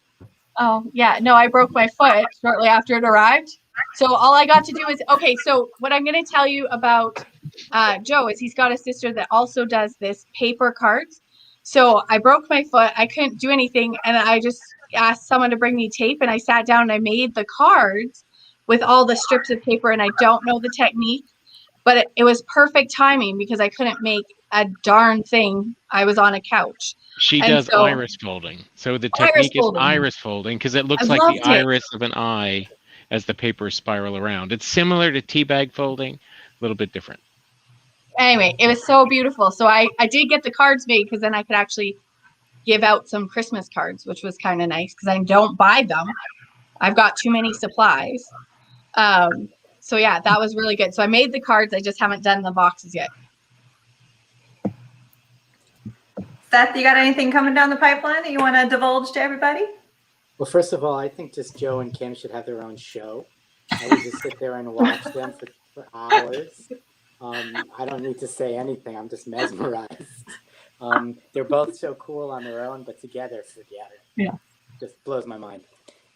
Oh, yeah. No, I broke my foot shortly after it arrived. So all I got to do is, okay, so what I'm going to tell you about Joe is he's got a sister that also does this paper cards. So I broke my foot. I couldn't do anything. And I just asked someone to bring me tape. And I sat down and I made the cards with all the strips of paper. And I don't know the technique, but it was perfect timing because I couldn't make a darn thing. I was on a couch. She does iris folding. So the technique is iris folding because it looks like the iris of an eye as the papers spiral around. It's similar to teabag folding, a little bit different. Anyway, it was so beautiful. So I did get the cards made because then I could actually give out some Christmas cards, which was kind of nice because I don't buy them. I've got too many supplies. So yeah, that was really good. So I made the cards. I just haven't done the boxes yet. Seth, you got anything coming down the pipeline that you want to divulge to everybody? Well, first of all, I think just Joe and Kim should have their own show. I would just sit there and watch them for hours. I don't need to say anything. I'm just mesmerized. They're both so cool on their own, but together, forget it. Yeah. Just blows my mind.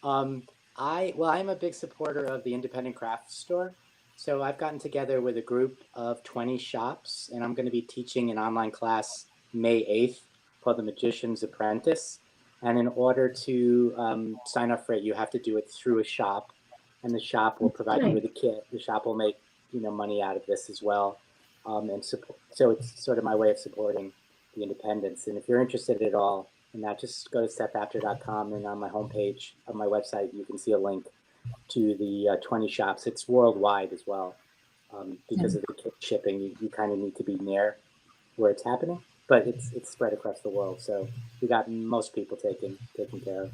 I'm a big supporter of the independent craft store. So I've gotten together with a group of 20 shops, and I'm going to be teaching an online class May 8th called The Magician's Apprentice. And in order to sign up for it, you have to do it through a shop, and the shop will provide you with a kit. The shop will make money out of this as well, and support. So it's sort of my way of supporting the independents. And if you're interested at all in that, just go to SethApter.com, and on my homepage of my website, you can see a link to the 20 shops. It's worldwide as well, because of the kit shipping. You kind of need to be near where it's happening. But it's spread across the world, so we got most people taken care of.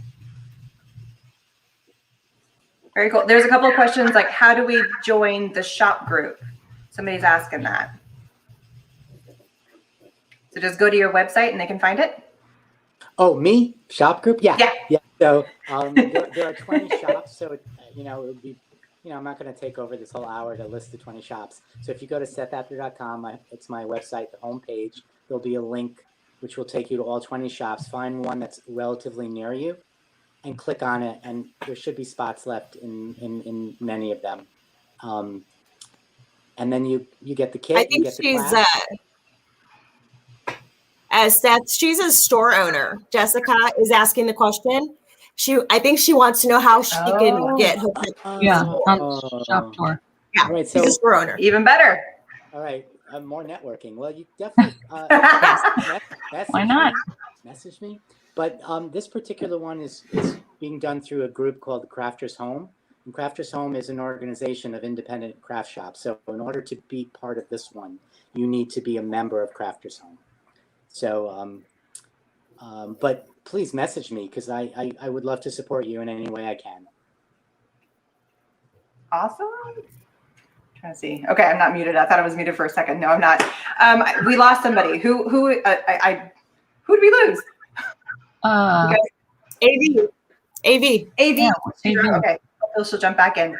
Very cool. There's a couple of questions like, how do we join the shop group? Somebody's asking that. So just go to your website and they can find it? Oh, me? Shop group? Yeah. So there are 20 shops, so it would be, I'm not going to take over this whole hour to list the 20 shops. So if you go to SethApter.com, it's my website, the homepage. There'll be a link which will take you to all 20 shops. Find one that's relatively near you and click on it, and there should be spots left in many of them. And then you get the kit. I think she's a store owner. Jessica is asking the question. I think she wants to know how she can get hooked up. Shop tour. Yeah, all right, she's a store owner. Even better. All right. More networking. Well, you definitely Why not? Message me. But this particular one is being done through a group called the Crafters Home. And Crafters Home is an organization of independent craft shops. So in order to be part of this one, you need to be a member of Crafters Home. So, but please message me, because I would love to support you in any way I can. Awesome. Trying to see. Okay, I'm not muted. I thought I was muted for a second. No, I'm not. We lost somebody. Who did we lose? AV. Yeah, AV. Okay, she'll jump back in.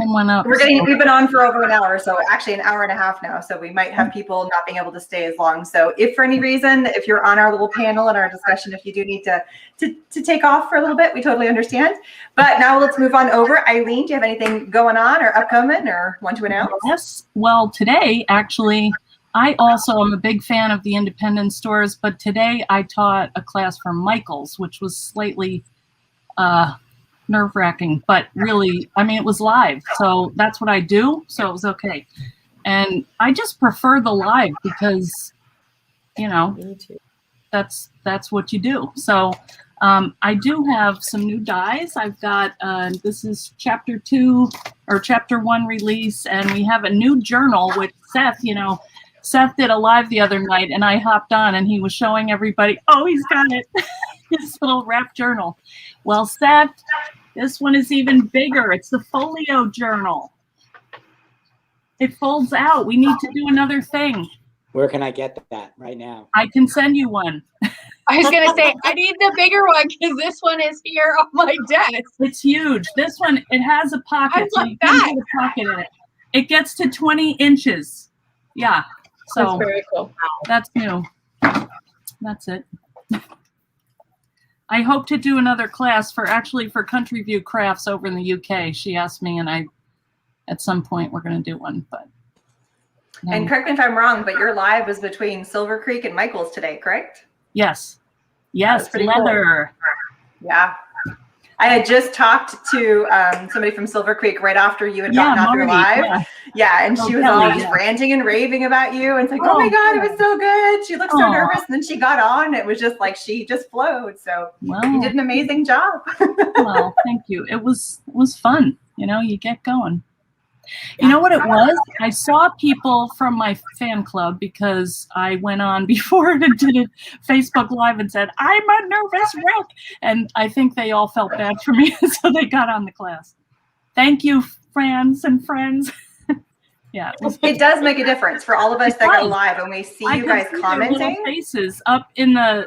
Up, We've been on for over an hour, so actually an hour and a half now. So we might have people not being able to stay as long. So if for any reason, if you're on our little panel and our discussion, if you do need to take off for a little bit, we totally understand. But now let's move on over. Eileen, do you have anything going on or upcoming or want to announce? Yes. Well, today, actually, I also am a big fan of the independent stores, but today I taught a class from Michael's, which was slightly nerve-wracking, but really, it was live, so that's what I do, so it was okay. And I just prefer the live because, that's what you do. So I do have some new dies. I've got, this is chapter 2 or chapter 1 release, and we have a new journal with Seth. Seth did a live the other night, and I hopped on, and he was showing everybody, oh, he's got it, his little wrap journal. Well, Seth, this one is even bigger. It's the Folio Journal. It folds out. We need to do another thing. Where can I get that right now? I can send you one. I was going to say, I need the bigger one because this one is here on my desk. It's huge. This one, it has a pocket. So you can put a pocket in it. It gets to 20 inches. Yeah. So that's very cool. That's new. That's it. I hope to do another class for Country View Crafts over in the UK. She asked me, and at some point we're going to do one. But and correct me if I'm wrong, but your live was between Silver Creek and Michael's today, correct? Yes. Leather. Cool. Yeah. I had just talked to somebody from Silver Creek right after you had gotten off your live. Yeah, and she was all just ranting and raving about you. And it's like, oh my God, it was so good. She looked so nervous. And then she got on. It was just like she just flowed. So you did an amazing job. Well, thank you. It was fun. You get going. You know what it was? I saw people from my fan club because I went on before and did a Facebook Live and said, I'm a nervous wreck. And I think they all felt bad for me, so they got on the class. Thank you, friends and friends. Yeah, it does make a difference for all of us that go live and we see you guys commenting. Their little faces up in the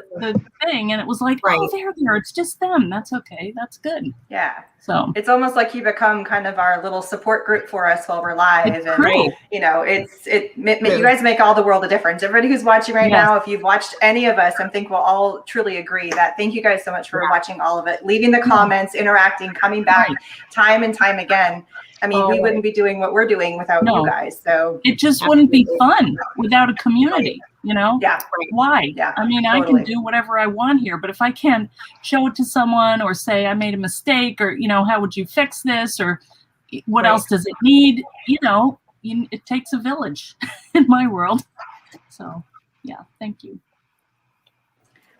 thing, and it was like, oh, they're there. It's just them. That's okay. That's good. Yeah. So it's almost like you become kind of our little support group for us while we're live. It's and great. You know, you guys make all the world a difference. Everybody who's watching right now, if you've watched any of us, I think we'll all truly agree that thank you guys so much for watching all of it, leaving the comments, interacting, coming back time and time again. I mean, we wouldn't be doing what we're doing without you guys. So it just wouldn't be fun without a community, you know? Yeah. Why? Yeah. I mean, I can do whatever I want here, but if I can't show it to someone or say I made a mistake or, you know, how would you fix this or what else does it need? You know, it takes a village in my world. So, yeah, thank you.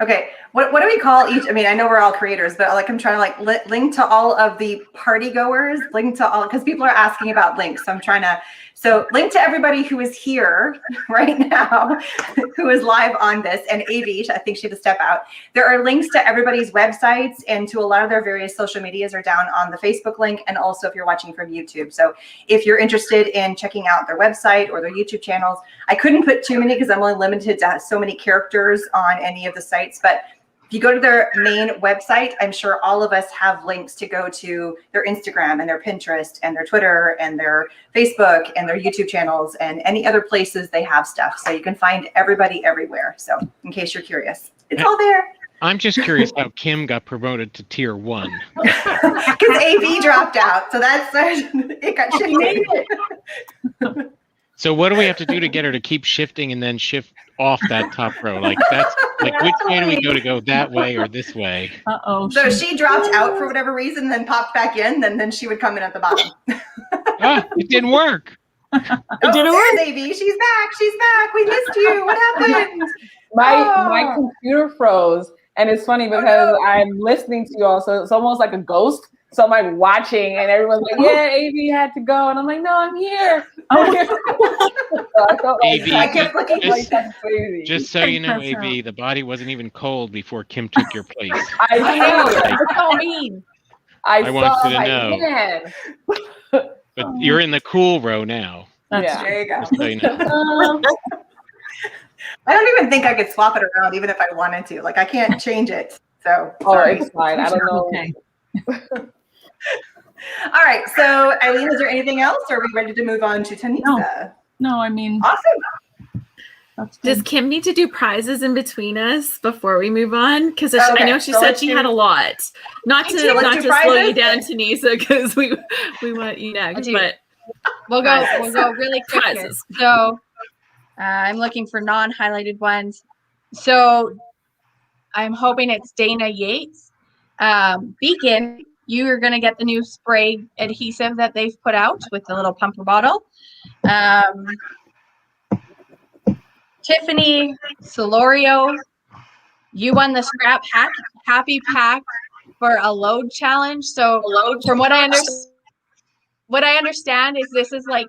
Okay, what do we call each? I mean, I know we're all creators, but like I'm trying to like link to all of the party goers, link to all, because people are asking about links. So I'm trying to, so link to everybody who is here right now, who is live on this, and AV, I think she had to step out. There are links to everybody's websites and to a lot of their various social medias are down on the Facebook link, and also if you're watching from YouTube. So if you're interested in checking out their website or their YouTube channels, I couldn't put too many because I'm only limited to so many characters on any of the sites, but if you go to their main website, I'm sure all of us have links to go to their Instagram and their Pinterest and their Twitter and their Facebook and their YouTube channels and any other places they have stuff. So you can find everybody everywhere. So in case you're curious, it's all there. I'm just curious how Kim got promoted to tier 1. Because AV dropped out. So that's, it got shifted. So what do we have to do to get her to keep shifting and then shift off that top row? Like that's like which way do we go that way or this way? Uh-oh. So she dropped out for whatever reason, then popped back in, then she would come in at the bottom. It didn't work. It didn't work. AV, she's back. She's back. We missed you. What happened? My computer froze, and it's funny because I'm listening to you all, so it's almost like a ghost. So I'm like watching, and everyone's like, "Yeah, AV had to go," and I'm like, "No, I'm here." So I felt like AV, I kept looking like that's crazy. Just so you know, AV, the body wasn't even cold before Kim took your place. I know. That's so mean. I want you to like, know. Man. But you're in the cool row now. Yeah. There you go. Just so you know. I don't even think I could swap it around, even if I wanted to. Like I can't change it. So It's fine. I don't know. Okay. All right. So Eileen, is there anything else, or are we ready to move on to Taniesa? No, I mean, Awesome. that's good. Does Kim need to do prizes in between us before we move on? Because I know she said she had a lot. Not to slow you down, Taniesa, because we want you next. But we'll go really quick here. So I'm looking for non-highlighted ones. So I'm hoping it's Dana Yates. Beacon, you are going to get the new spray adhesive that they've put out with the little pumper bottle. Tiffany Solorio, you won the Scrap Happy Pack for a load challenge. So from what I understand is this is like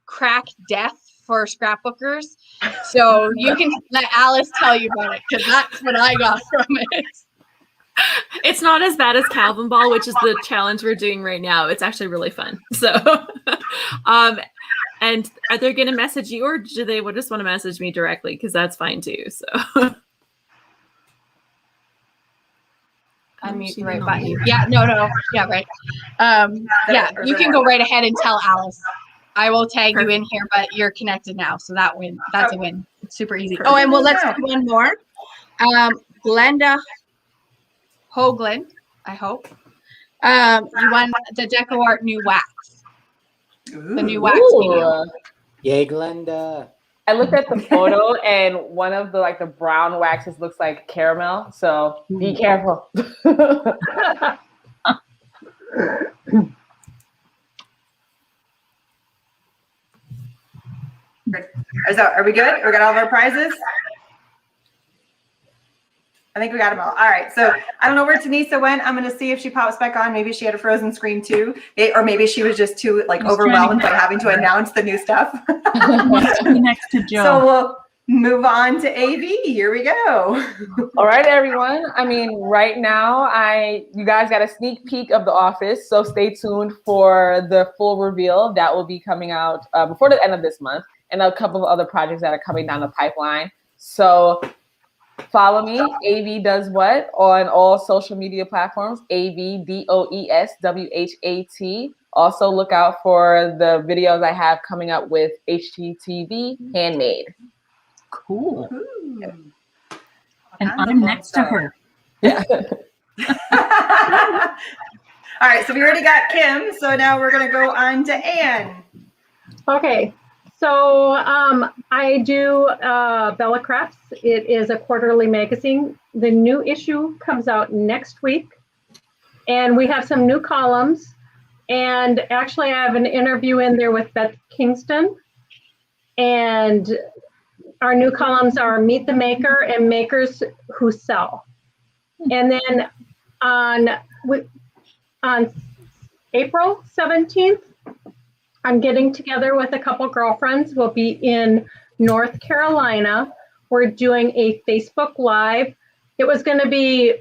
crack death for scrapbookers. So you can let Alice tell you about it, because that's what I got from it. it's not as bad as Calvin Ball, which is the challenge we're doing right now. It's actually really fun. So, and are they going to message you, or do they just want to message me directly? Because that's fine too. So. Unmute the right button. Yeah, no. Yeah, right. Yeah, you can go right ahead and tell Alice. I will tag you in here, but you're connected now, so that's a win. It's super easy. Oh, and let's do one more. Glenda Hoagland, I hope. You won the DecoArt new wax. The new wax medium. Yay, Glenda. I looked at the photo, and one of the brown waxes looks like caramel. So be careful. Are we good? We got all of our prizes? I think we got them all. All right. So I don't know where Taniesa went. I'm going to see if she pops back on. Maybe she had a frozen screen too. Or maybe she was just too overwhelmed by having to announce the new stuff. Next to Joe. So move on to AV. Here we go. All right, everyone. I mean, right now, you guys got a sneak peek of The Office, so stay tuned for the full reveal that will be coming out before the end of this month, and a couple of other projects that are coming down the pipeline. So follow me, AV Does What, on all social media platforms, AVDOESWHAT. Also look out for the videos I have coming up with HGTV Handmade. Cool. Ooh. And I'm next to her. Yeah. All right, so we already got Kim, so now we're going to go on to Anne. Okay, so I do Bella Crafts. It is a quarterly magazine. The new issue comes out next week, and we have some new columns. And actually, I have an interview in there with Beth Kingston. And our new columns are Meet the Maker and Makers Who Sell. And then on April 17th, I'm getting together with a couple girlfriends. We'll be in North Carolina. We're doing a Facebook Live. It was going to be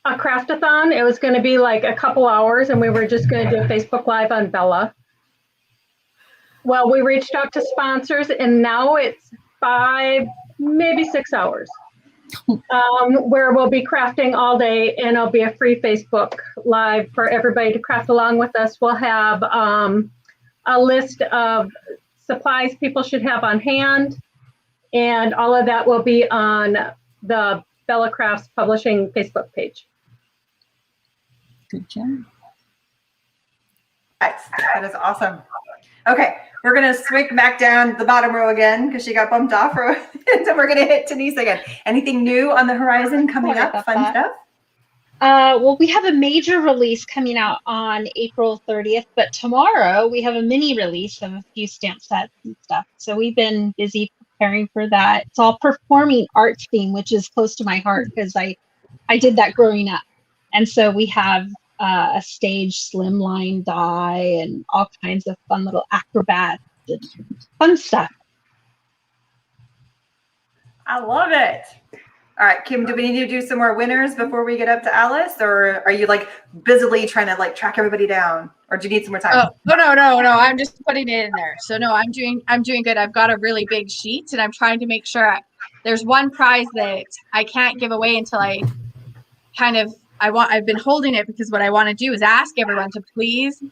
a craftathon. It was going to be like a couple hours, and we were just going to do a Facebook Live on Bella. Well, we reached out to sponsors, and now it's 5, maybe 6 hours, where we'll be crafting all day, and it'll be a free Facebook Live for everybody to craft along with us. We'll have a list of supplies people should have on hand, and all of that will be on the Bella Crafts Publishing Facebook page. Good job. Nice. That is awesome. Okay, we're going to swing back down the bottom row again because she got bumped off. So we're going to hit Taniesa again. Anything new on the horizon coming up? Fun stuff? Well, we have a major release coming out on April 30th, but tomorrow we have a mini release of a few stamp sets and stuff. So we've been busy preparing for that. It's all performing arts theme, which is close to my heart because I did that growing up. And so we have a stage slimline die and all kinds of fun little acrobats and fun stuff. I love it. All right, Kim, do we need to do some more winners before we get up to Alice, or are you like busily trying to like track everybody down, or do you need some more time? Oh, no. I'm just putting it in there. So no, I'm doing good. I've got a really big sheet, and I'm trying to make sure there's one prize that I can't give away until I've been holding it because what I want to do is ask everyone to please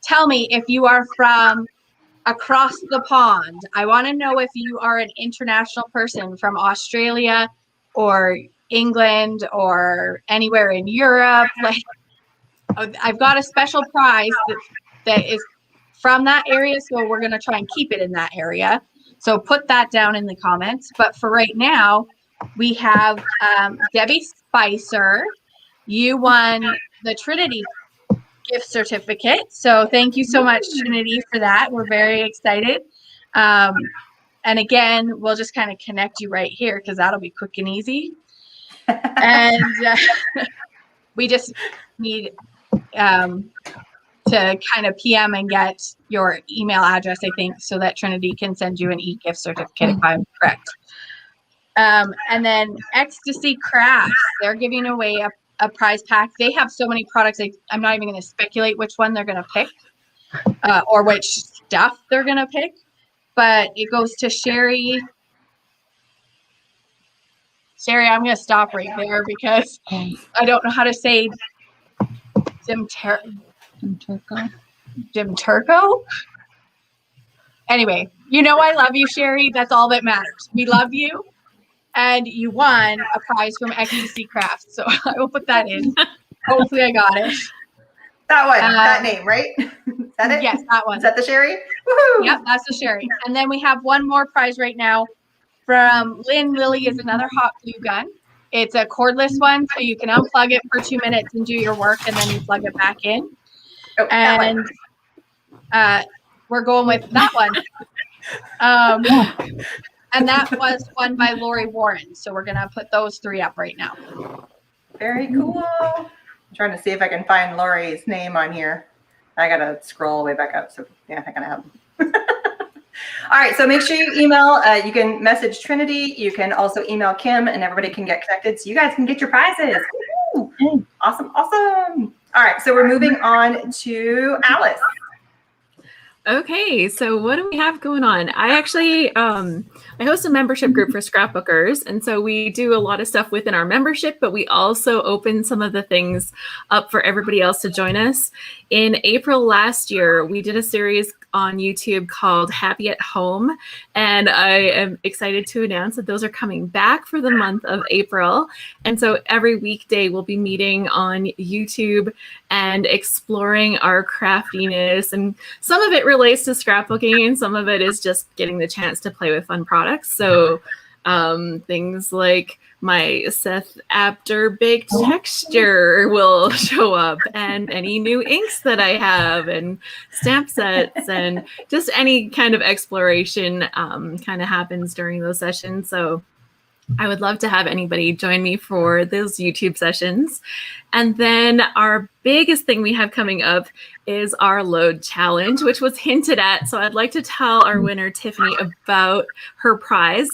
tell me if you are from across the pond. I want to know if you are an international person from Australia or England or anywhere in Europe. Like, I've got a special prize that is from that area, so we're going to try and keep it in that area. So put that down in the comments. But for right now, we have Debbie Spicer. You won the Trinity gift certificate. So thank you so much, Trinity, for that. We're very excited. And again, we'll just kind of connect you right here because that'll be quick and easy. And we just need to kind of PM and get your email address, I think, so that Trinity can send you an e-gift certificate if I'm correct. And then Ecstasy Crafts, they're giving away a prize pack. They have so many products. I'm not even going to speculate which one they're going to pick or which stuff they're going to pick. But it goes to Sherry. Sherry, I'm going to stop right there because I don't know how to say Jim Turco. Anyway, you know I love you, Sherry. That's all that matters. We love you. And you won a prize from Ecstasy Crafts. So I will put that in. Hopefully I got it. That one, that name, right? Is that it? Yes, that one. Is that the Sherry? Woohoo! Yep, that's the Sherry. And then we have one more prize right now from Lynn. Lilly is another hot glue gun. It's a cordless one, so you can unplug it for 2 minutes and do your work, and then you plug it back in. Oh, and we're going with that one. And that was won by Lori Warren. So we're going to put those 3 up right now. Very cool. I'm trying to see if I can find Lori's name on here. I got to scroll way back up. So yeah, I kind of have. All right, so make sure you email. You can message Trinity. You can also email Kim, and everybody can get connected so you guys can get your prizes. Woo! Awesome, awesome. All right, so we're moving on to Alice. Okay, so what do we have going on? I actually, I host a membership group for scrapbookers. And so we do a lot of stuff within our membership, but we also open some of the things up for everybody else to join us. In April last year, we did a series on YouTube called Happy at Home. And I am excited to announce that those are coming back for the month of April. And so every weekday we'll be meeting on YouTube and exploring our craftiness. And some of it relates to scrapbooking and some of it is just getting the chance to play with fun products. So things like my Seth Apter baked texture will show up, and any new inks that I have, and stamp sets, and just any kind of exploration kind of happens during those sessions. So I would love to have anybody join me for those YouTube sessions. And then our biggest thing we have coming up is our load challenge, which was hinted at. So I'd like to tell our winner, Tiffany, about her prize.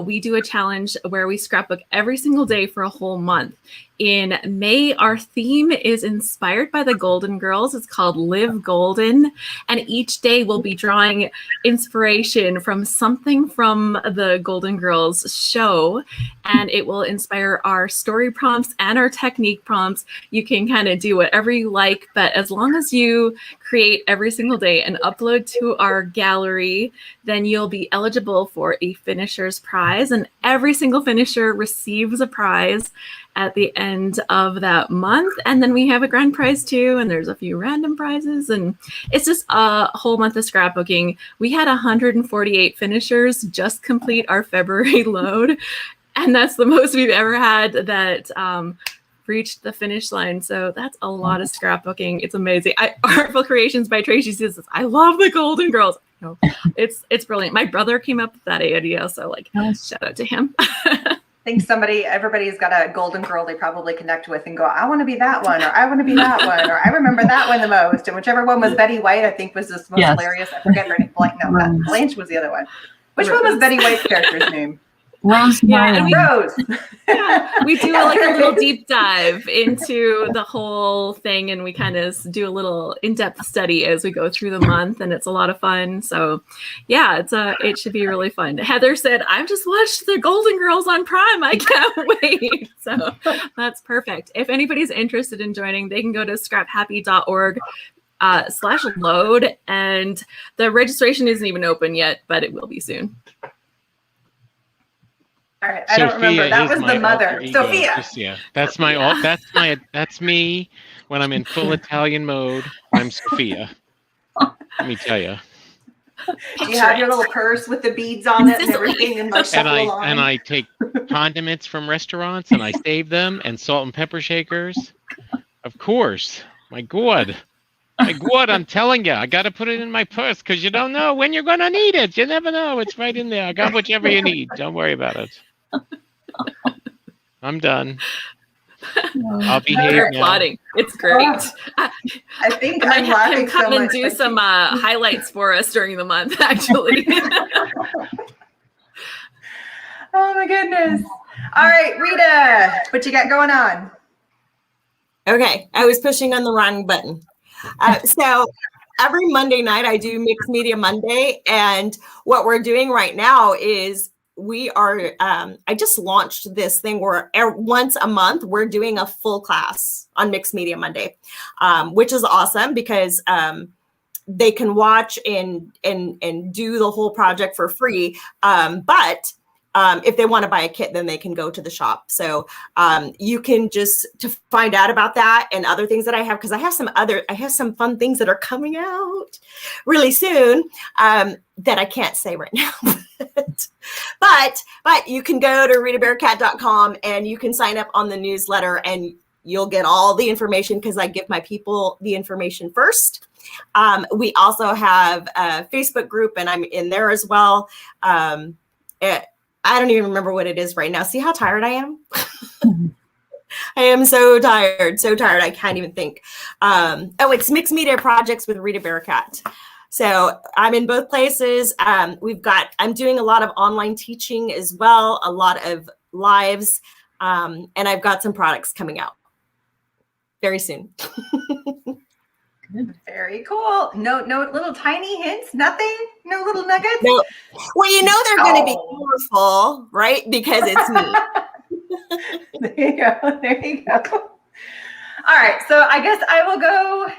We do a challenge where we scrapbook every single day for a whole month. In May, our theme is inspired by the Golden Girls. It's called Live Golden. And each day we'll be drawing inspiration from something from the Golden Girls show. And it will inspire our story prompts and our technique prompts. You can kind of do whatever you like, but as long as you create every single day and upload to our gallery, then you'll be eligible for a finisher's prize. And every single finisher receives a prize at the end of that month. And then we have a grand prize too, and there's a few random prizes, and it's just a whole month of scrapbooking. We had 148 finishers just complete our February load, and that's the most we've ever had that reached the finish line. So that's a lot of scrapbooking. It's amazing. Artful Creations by Tracy says, I love the Golden Girls. No, it's brilliant. My brother came up with that idea, so like shout out to him. I think everybody's got a Golden Girl they probably connect with and go, I want to be that one, or I want to be that one, or I remember that one the most. And whichever one was Betty White, I think was the most hilarious. I forget her name. Blanche was the other one. Which one was Betty White's character's name? Rose. Rose. We do like a little deep dive into the whole thing, and we kind of do a little in-depth study as we go through the month, and it's a lot of fun. So yeah, it should be really fun. Heather said, I've just watched the Golden Girls on Prime. I can't wait. So that's perfect. If anybody's interested in joining, they can go to scraphappy.org /load, and the registration isn't even open yet, but it will be soon. All right, I don't remember. That was the mother, Sophia. Yeah, that's that's me when I'm in full Italian mode. I'm Sophia. Let me tell you. You have your little purse with the beads on it and everything, and I take condiments from restaurants and I save them, and salt and pepper shakers. Of course. My God, I'm telling you, I got to put it in my purse because you don't know when you're going to need it. You never know. It's right in there. I got whatever you need. Don't worry about it. I'm done. I'll behave now. Plotting. It's great. I think I'm laughing so much. Come and do some highlights for us during the month, actually. Oh my goodness. All right, Rita, what you got going on? Okay, I was pushing on the wrong button. So every Monday night I do Mixed Media Monday, and what we're doing right now is we are, I just launched this thing where once a month we're doing a full class on Mixed Media Monday, which is awesome because they can watch and do the whole project for free. But if they want to buy a kit, then they can go to the shop. So you can just to find out about that and other things that I have, because I have some fun things that are coming out really soon that I can't say right now. But you can go to ritabearcat.com and you can sign up on the newsletter and you'll get all the information because I give my people the information first. We also have a Facebook group and I'm in there as well. I don't even remember what it is right now. See how tired I am? I am so tired. I can't even think. It's Mixed Media Projects with Rita Barakat. So I'm in both places. I'm doing a lot of online teaching as well, a lot of lives, and I've got some products coming out very soon. Very cool. No little tiny hints, nothing? No little nuggets? No. Well, you know they're going to be colorful, right? Because it's me. There you go. There you go. All right, so I guess I will go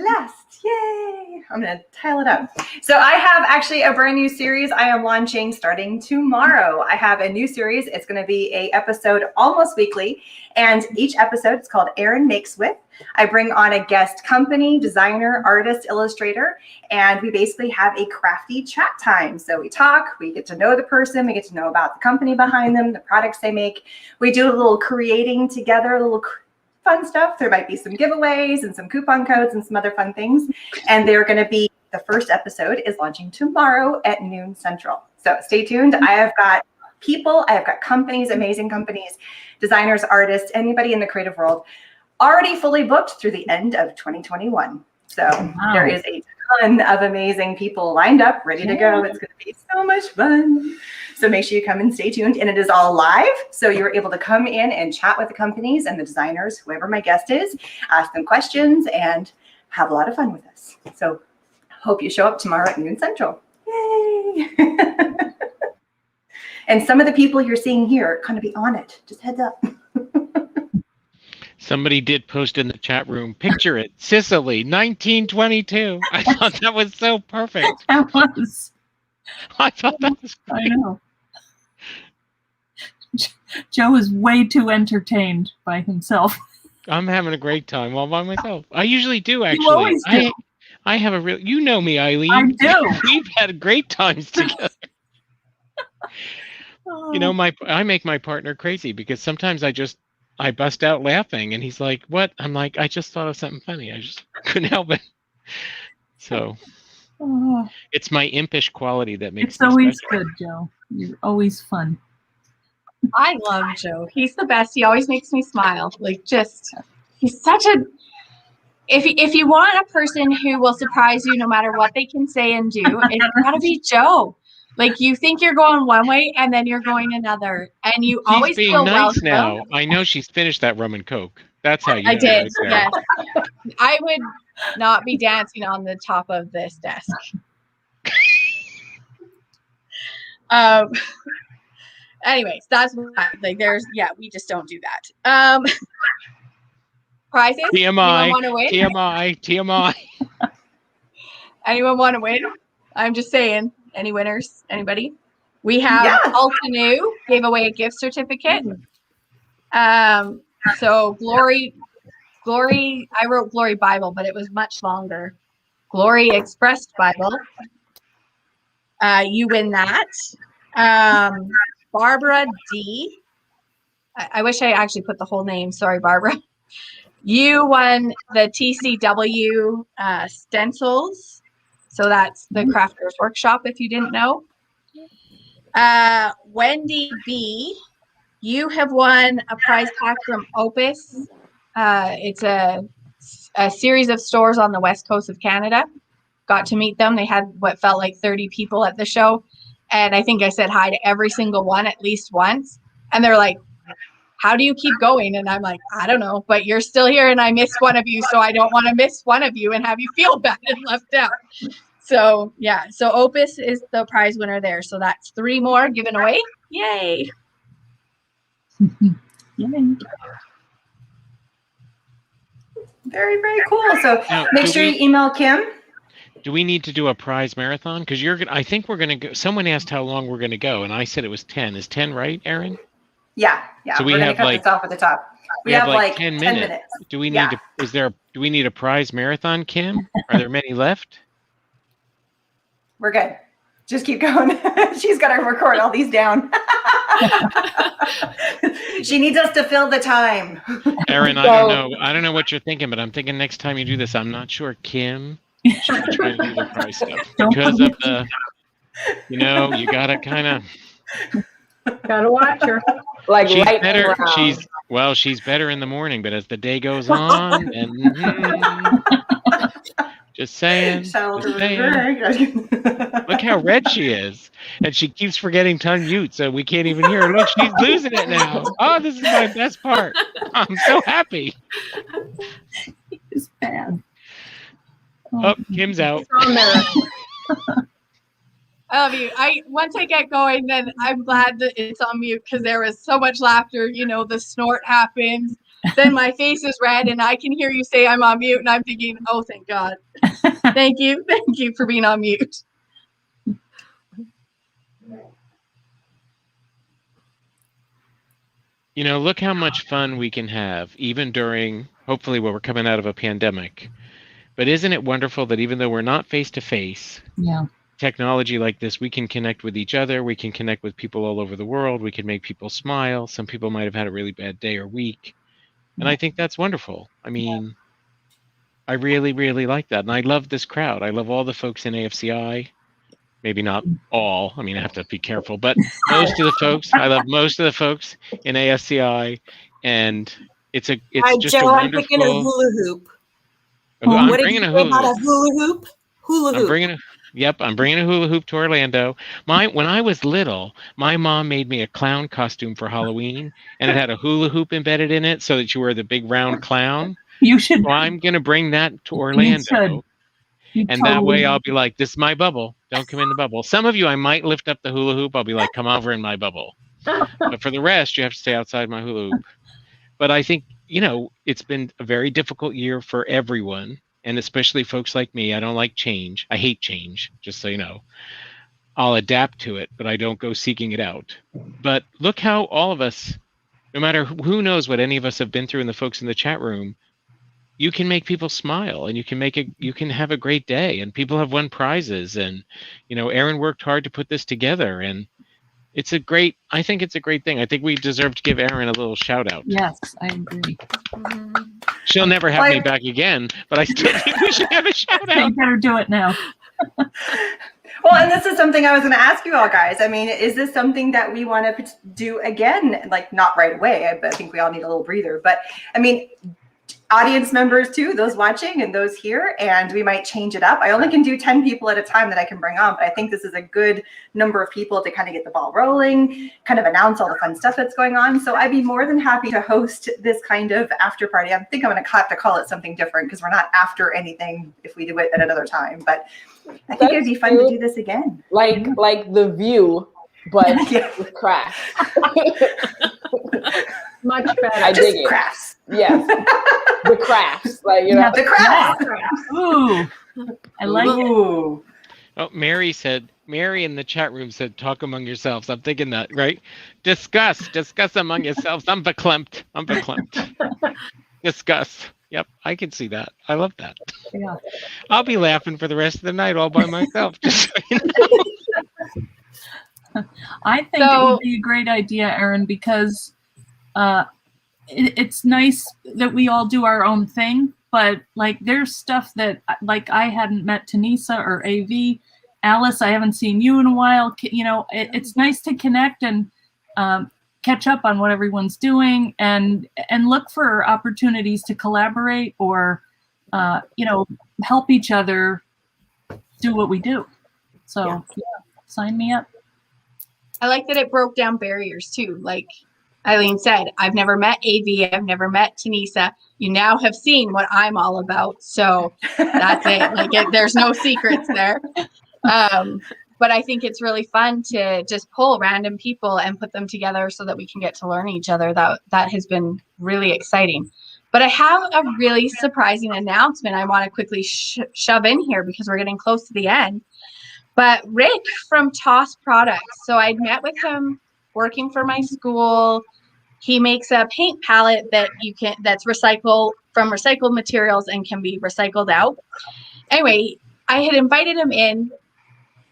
last. Yay! I'm going to tile it up. So I have actually a brand new series I am launching starting tomorrow. I have a new series. It's going to be an episode almost weekly, and each episode is called Erin Makes With. I bring on a guest company, designer, artist, illustrator, and we basically have a crafty chat time. So we talk, we get to know the person, we get to know about the company behind them, the products they make. We do a little creating together, a little fun stuff. There might be some giveaways and some coupon codes and some other fun things. And they're going to be, the first episode is launching tomorrow at noon Central. So stay tuned. I have got people, I have got companies, amazing companies, designers, artists, anybody in the creative world already fully booked through the end of 2021. So There is a ton of amazing people lined up, ready to go. It's going to be so much fun. So make sure you come and stay tuned. And it is all live. So you're able to come in and chat with the companies and the designers, whoever my guest is, ask them questions and have a lot of fun with us. So hope you show up tomorrow at noon Central. Yay! And some of the people you're seeing here are going to be on it. Just heads up. Somebody did post in the chat room, picture it, Sicily, 1922. I thought that was so perfect. That was. I thought that was great. I know. Joe is way too entertained by himself. I'm having a great time all by myself. I usually do, actually. You always do. I have a real, you know me, Eileen. I do. We've had great times together. You know, I make my partner crazy because sometimes I bust out laughing and he's like, what? I'm like, I just thought of something funny. I just couldn't help it. So it's my impish quality that makes It's always special. good, Joe. You're always fun. I love Joe. He's the best. He always makes me smile. He's such a, if you want a person who will surprise you no matter what they can say and do, it's gotta be Joe. Like, you think you're going one way and then you're going another, and you always being feel nice welcome. now. I know she's finished that rum and coke. That's how you. I did. Right there. Yes. I would not be dancing on the top of this desk. Anyways, that's like we just don't do that. Prizes? TMI. Anyone want to win? TMI. Anyone want to win? I'm just saying. Any winners? Anybody? We have Altenew gave away a gift certificate. So Glory, I wrote Glory Bible, but it was much longer. Glory Expressed Bible. You win that. Barbara D. I wish I actually put the whole name. Sorry, Barbara. You won the TCW stencils. So that's the Crafters Workshop, if you didn't know. Wendy B., you have won a prize pack from Opus. It's a series of stores on the west coast of Canada. Got to meet them. They had what felt like 30 people at the show. And I think I said hi to every single one at least once. And they're like, how do you keep going? And I'm like, I don't know, but you're still here and I missed one of you. So I don't want to miss one of you and have you feel bad and left out. So yeah, so Opus is the prize winner there. So that's 3 more given away. Yay. Yay. Very, very cool. So Now, make sure you email Kim. Do we need to do a prize marathon? Because I think we're going to go. Someone asked how long we're going to go, and I said it was 10. Is 10 right, Erin? Yeah. So we're going to cut this off at the top. We have like 10 minutes. Do we need to? Do we need a prize marathon, Kim? Are there many left? We're good. Just keep going. She's got to record all these down. She needs us to fill the time. Erin, I don't know what you're thinking, but I'm thinking next time you do this, I'm not sure, Kim. She's trying to do the prize stuff because of the, you gotta kind of. Gotta watch her. Like She's right better. around. She's better in the morning, but as the day goes on, and Just saying. Shout Just to saying. Greg. Look how red she is. And she keeps forgetting to unmute, so we can't even hear her. Look, she's losing it now. Oh, this is my best part. I'm so happy. It's bad. Oh, Kim's out. Once I get going, then I'm glad that it's on mute because there was so much laughter. You know, the snort happens. Then my face is red and I can hear you say I'm on mute and I'm thinking, oh, thank God. Thank you. Thank you for being on mute. You know, look how much fun we can have, even during, hopefully, we're coming out of a pandemic. But isn't it wonderful that even though we're not face-to-face, Yeah. technology like this, we can connect with each other, we can connect with people all over the world, we can make people smile. Some people might have had a really bad day or week. And I think that's wonderful. I mean, I really, really like that. And I love this crowd. I love all the folks in AFCI. Maybe not all. I mean, I have to be careful. But most of the folks, I love most of the folks in AFCI. And it's just Joe, a I'm wonderful... picking a hula hoop. I'm What did bringing you a say hula about hoop. a hula hoop? Hula hoop. I'm bringing a hula hoop to Orlando. When I was little, my mom made me a clown costume for Halloween, and it had a hula hoop embedded in it so that you were the big round clown. You should. So I'm going to bring that to Orlando. And that way I'll be like, this is my bubble. Don't come in the bubble. Some of you, I might lift up the hula hoop. I'll be like, come over in my bubble. But for the rest, you have to stay outside my hula hoop. But I think, you know, it's been a very difficult year for everyone. And especially folks like me. I don't like change. I hate change, just so you know. I'll adapt to it, but I don't go seeking it out. But look how all of us, no matter who knows what any of us have been through and the folks in the chat room, you can make people smile and you can have a great day, and people have won prizes, and you know, Erin worked hard to put this together, and I think it's a great thing. I think we deserve to give Erin a little shout out. Yes, I agree. She'll never have me back again, but I still think we should have a shout out. You better do it now. Well, and this is something I was going to ask you all guys. I mean, is this something that we want to do again? Like, not right away. I think we all need a little breather. But I mean, audience members too, those watching and those here, and we might change it up. I only can do 10 people at a time that I can bring on, but I think this is a good number of people to kind of get the ball rolling, kind of announce all the fun stuff that's going on. So I'd be more than happy to host this kind of after party. I think I'm going to have to call it something different because we're not after anything if we do it at another time, but I think it'd be fun to do this again. Like The View, but with crafts. Much better. I dig it. Crafts. Yes. The crafts. Like, you know. The crafts. Ooh. I like it. Oh, Mary in the chat room said, talk among yourselves. I'm thinking that, right? Discuss among yourselves. I'm verklempt. Discuss. Yep, I can see that. I love that. Yeah. I'll be laughing for the rest of the night all by myself. Just so you know. I think it would be a great idea, Erin, because it's nice that we all do our own thing, but like there's stuff that like I hadn't met Taniesa or AV. Alice, I haven't seen you in a while. You know, it's nice to connect and catch up on what everyone's doing and look for opportunities to collaborate or, you know, help each other do what we do. So yeah, sign me up. I like that it broke down barriers too. Like Eileen said, I've never met AV, I've never met Taniesa. You now have seen what I'm all about. So that's it. Like there's no secrets there. But I think it's really fun to just pull random people and put them together so that we can get to learn each other. That has been really exciting. But I have a really surprising announcement I want to quickly shove in here because we're getting close to the end. But Rick from Toss Products. So I'd met with him working for my school. He makes a paint palette that's recycled from recycled materials and can be recycled out. Anyway, I had invited him in.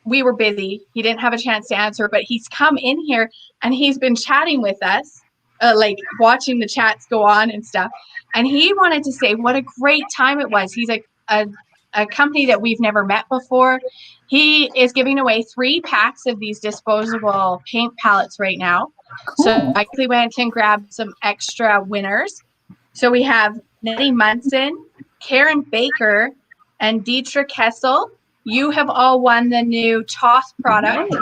We were busy. He didn't have a chance to answer, but he's come in here and he's been chatting with us, like watching the chats go on and stuff. And he wanted to say what a great time it was. He's a company that we've never met before. He is giving away 3 packs of these disposable paint palettes right now. Cool. So I quickly went and grabbed some extra winners. So we have Nettie Munson, Karen Baker, and Dietrich Hessel. You have all won the new Toss product,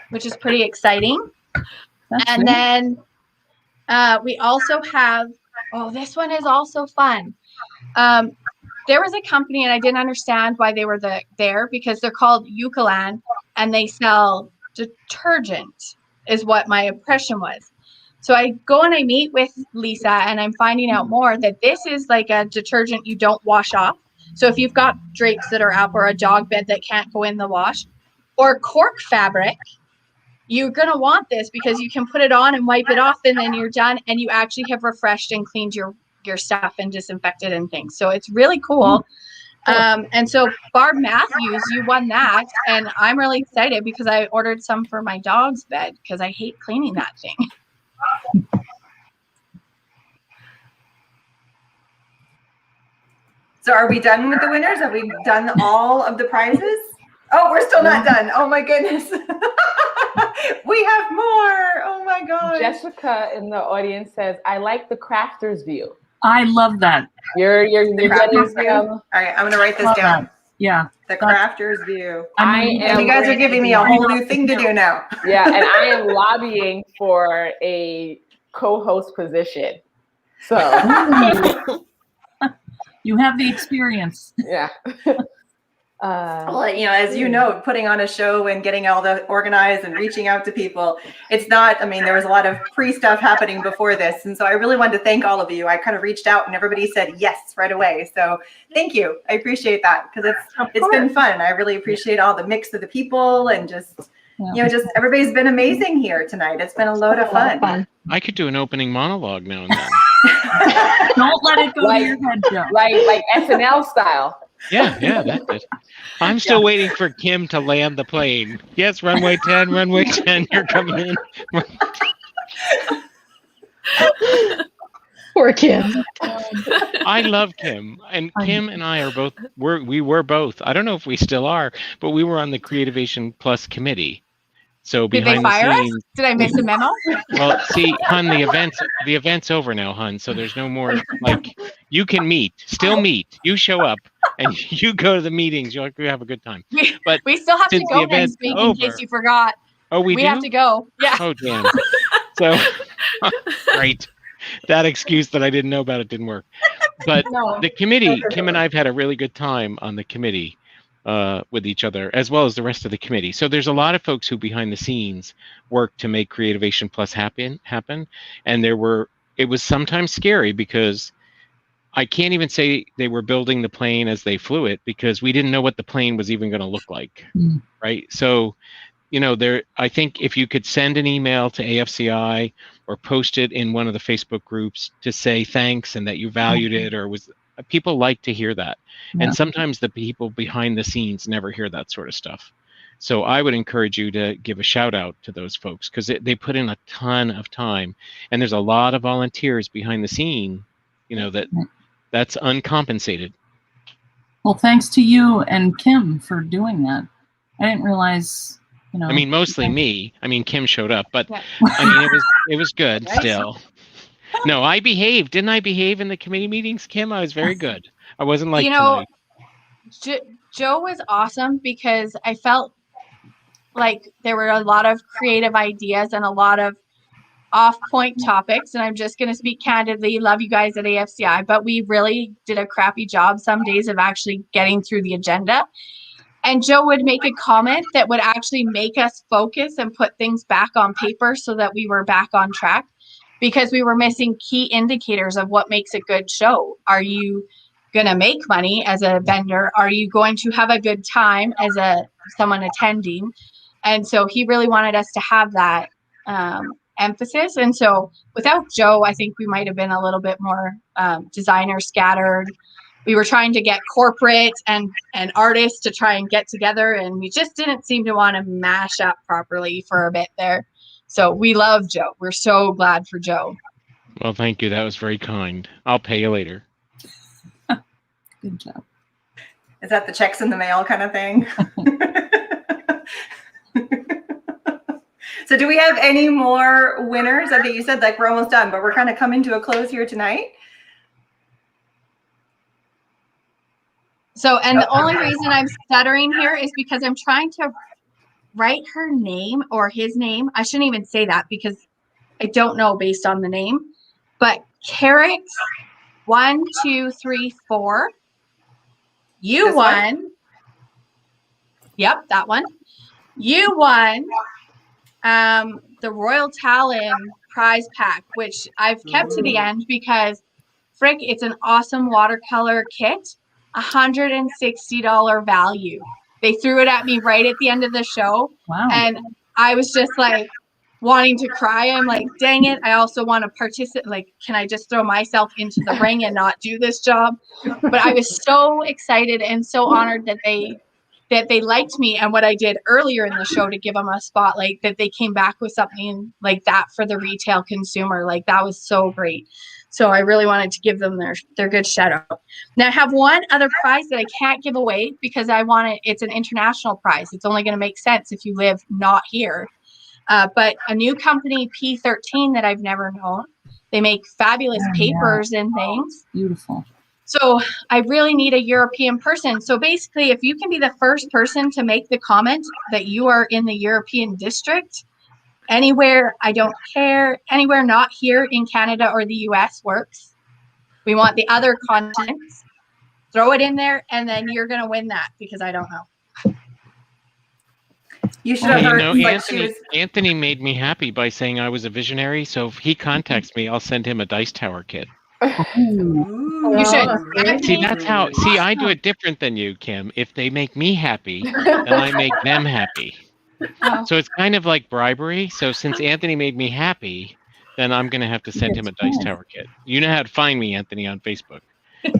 which is pretty exciting. And then we also have, oh, this one is also fun. There was a company, and I didn't understand why they were there, because they're called Eucalan, and they sell detergent, is what my impression was. So I go and I meet with Lisa, and I'm finding out more that this is like a detergent you don't wash off. So if you've got drapes that are up or a dog bed that can't go in the wash, or Cork Fabric, you're going to want this because you can put it on and wipe it off, and then you're done, and you actually have refreshed and cleaned your stuff and disinfected and things. So it's really cool. And so Barb Matthews, you won that, and I'm really excited because I ordered some for my dog's bed because I hate cleaning that thing. So are we done with the winners? Have we done all of the prizes? Oh, we're still not done. Oh my goodness. We have more. Oh my God. Jessica in the audience says, I like the crafter's view. I love that. You're crafter's view. All right, I'm gonna write this down. That. Yeah. The crafter's view. And you guys are giving me a whole new thing to do now. Yeah, and I am lobbying for a co-host position. So you have the experience. Yeah. Well, as you know, putting on a show and getting all the organized and reaching out to people, it's not, there was a lot of pre-stuff happening before this. And so I really wanted to thank all of you. I kind of reached out and everybody said yes right away. So thank you. I appreciate that because it's been fun. I really appreciate all the mix of the people and just everybody's been amazing here tonight. It's been a load of fun. I could do an opening monologue now and then. Don't let it go to your head, Joe. Like SNL style. Yeah, that's it. I'm still waiting for Kim to land the plane. Yes, runway 10, you're coming in. Poor Kim. I love Kim. And Kim and I we were both, I don't know if we still are, but we were on the Creativation Plus committee. So did they fire us? Did I miss a memo? Well, see, Hun, the event's over now, Hun. So there's no more, you can still meet. You show up and you go to the meetings. You have a good time. But we still have to go and speak in case you forgot. Oh, we have to go. Yeah. Oh, damn. So, great. That excuse that I didn't know about it didn't work. But the committee, Kim and I have had a really good time on the committee. With each other, as well as the rest of the committee. So there's a lot of folks who behind the scenes work to make Creativation Plus happen. And it was sometimes scary because I can't even say they were building the plane as they flew it because we didn't know what the plane was even going to look like. Right. So, I think if you could send an email to AFCI or post it in one of the Facebook groups to say thanks and that you valued it people like to hear that. Yeah. And sometimes the people behind the scenes never hear that sort of stuff. So I would encourage you to give a shout out to those folks because they put in a ton of time and there's a lot of volunteers behind the scene, that's uncompensated. Well, thanks to you and Kim for doing that. I didn't realize, mostly me. Kim showed up, but it was good still. No, I behaved. Didn't I behave in the committee meetings, Kim? I was very good. I wasn't like tonight. Joe was awesome because I felt like there were a lot of creative ideas and a lot of off-point topics. And I'm just going to speak candidly. Love you guys at AFCI, but we really did a crappy job some days of actually getting through the agenda. And Joe would make a comment that would actually make us focus and put things back on paper so that we were back on track. Because we were missing key indicators of what makes a good show. Are you going to make money as a vendor? Are you going to have a good time as someone attending? And so he really wanted us to have that emphasis. And so without Joe, I think we might have been a little bit more designer scattered. We were trying to get corporate and artists to try and get together, and we just didn't seem to want to mash up properly for a bit there. So we love Joe. We're so glad for Joe. Well, thank you. That was very kind. I'll pay you later. Good job. Is that the checks in the mail kind of thing? So do we have any more winners? I think you said we're almost done, but we're kind of coming to a close here tonight. So, and the only reason I'm stuttering here is because I'm trying to write her name or his name. I shouldn't even say that because I don't know based on the name. But Carrot 1, 2, 3, 4. You won. Yep, that one. You won the Royal Talon prize pack, which I've kept to the end because, frick, it's an awesome watercolor kit. $160 value. They threw it at me right at the end of the show. Wow. And I was just like wanting to cry. I'm like, dang it. I also want to participate. Like, can I just throw myself into the ring and not do this job? But I was so excited and so honored that they liked me and what I did earlier in the show to give them a spotlight, that they came back with something like that for the retail consumer. Like, that was so great. So I really wanted to give them their good shout out. Now I have one other prize that I can't give away because it's an international prize. It's only going to make sense if you live not here. But a new company, P13, that I've never known. They make fabulous papers and things. Beautiful. So I really need a European person. So basically, if you can be the first person to make the comment that you are in the European district, anywhere, I don't care, anywhere not here in Canada or the US works. We want the other continents. Throw it in there, and then you're going to win that because I don't know. You should have heard. Anthony made me happy by saying I was a visionary. So if he contacts me, I'll send him a dice tower kit. You should. See, that's how. See, I do it different than you, Kim. If they make me happy, then I make them happy. So it's kind of like bribery. So since Anthony made me happy, then I'm going to have to send him a dice tower kit. You know how to find me, Anthony, on Facebook.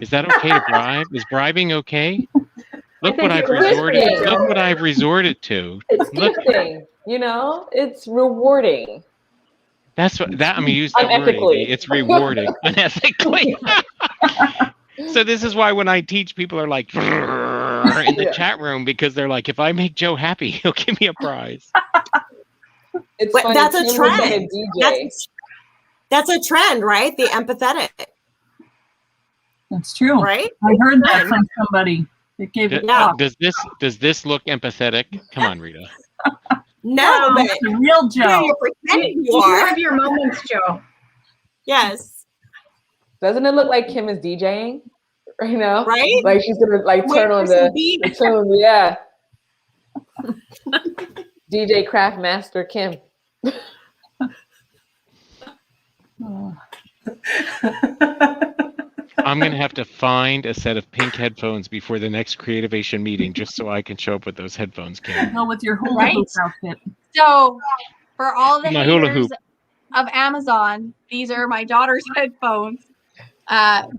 Is that okay to bribe? Is bribing okay? Look what I've resorted. Look what I've resorted to. It's gifting. You know, it's rewarding. That's what I mean. Use that word. It's rewarding unethically. So this is why when I teach, people are like in the chat room because they're like, if I make Joe happy, he'll give me a prize. It's funny. That's a trend. That's a trend, right? The empathetic. That's true. Right? I heard that from somebody that gave it. Does this look empathetic? Come on, Rita. No, but it's a real Joe. You're pretending you are. Have your moments, Joe. Yes. Doesn't it look like Kim is DJing right now? Right? Like she's gonna turn on the tune. Yeah. DJ Craft Master Kim. I'm going to have to find a set of pink headphones before the next Creativation meeting just so I can show up with those headphones, Kim. Go with your hula hoop outfit. So for all the haters of Amazon, these are my daughter's headphones.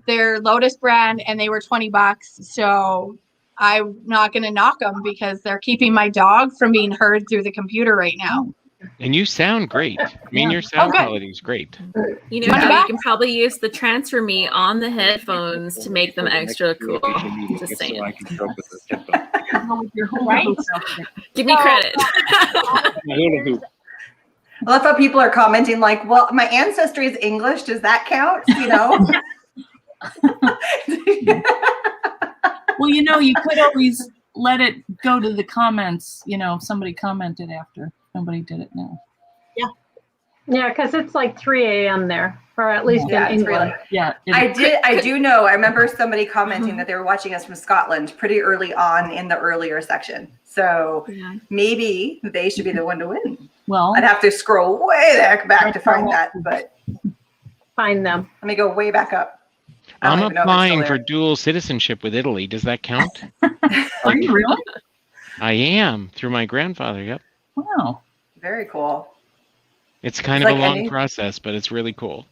They're Lotus brand and they were $20. So I'm not going to knock them because they're keeping my dog from being heard through the computer right now. And you sound great. I mean, your sound quality is great. You know, you can probably use the Transfer Me on the headphones to make them extra cool. Just saying. Right? Give me credit. I love how people are commenting like, well, my ancestry is English. Does that count? You know? Well, you know, you could always let it go to the comments. You know, if somebody commented after. Nobody did it now. Yeah, because it's like 3 a.m. there, or at least in England. Yeah, I do know. I remember somebody commenting that they were watching us from Scotland pretty early on in the earlier section. So maybe they should be the one to win. Well, I'd have to scroll way back to find that, but find them. Let me go way back up. I'm applying for dual citizenship with Italy. Does that count? Are you really? I am through my grandfather. Yep. Wow. Very cool. It's kind of a long process, but it's really cool.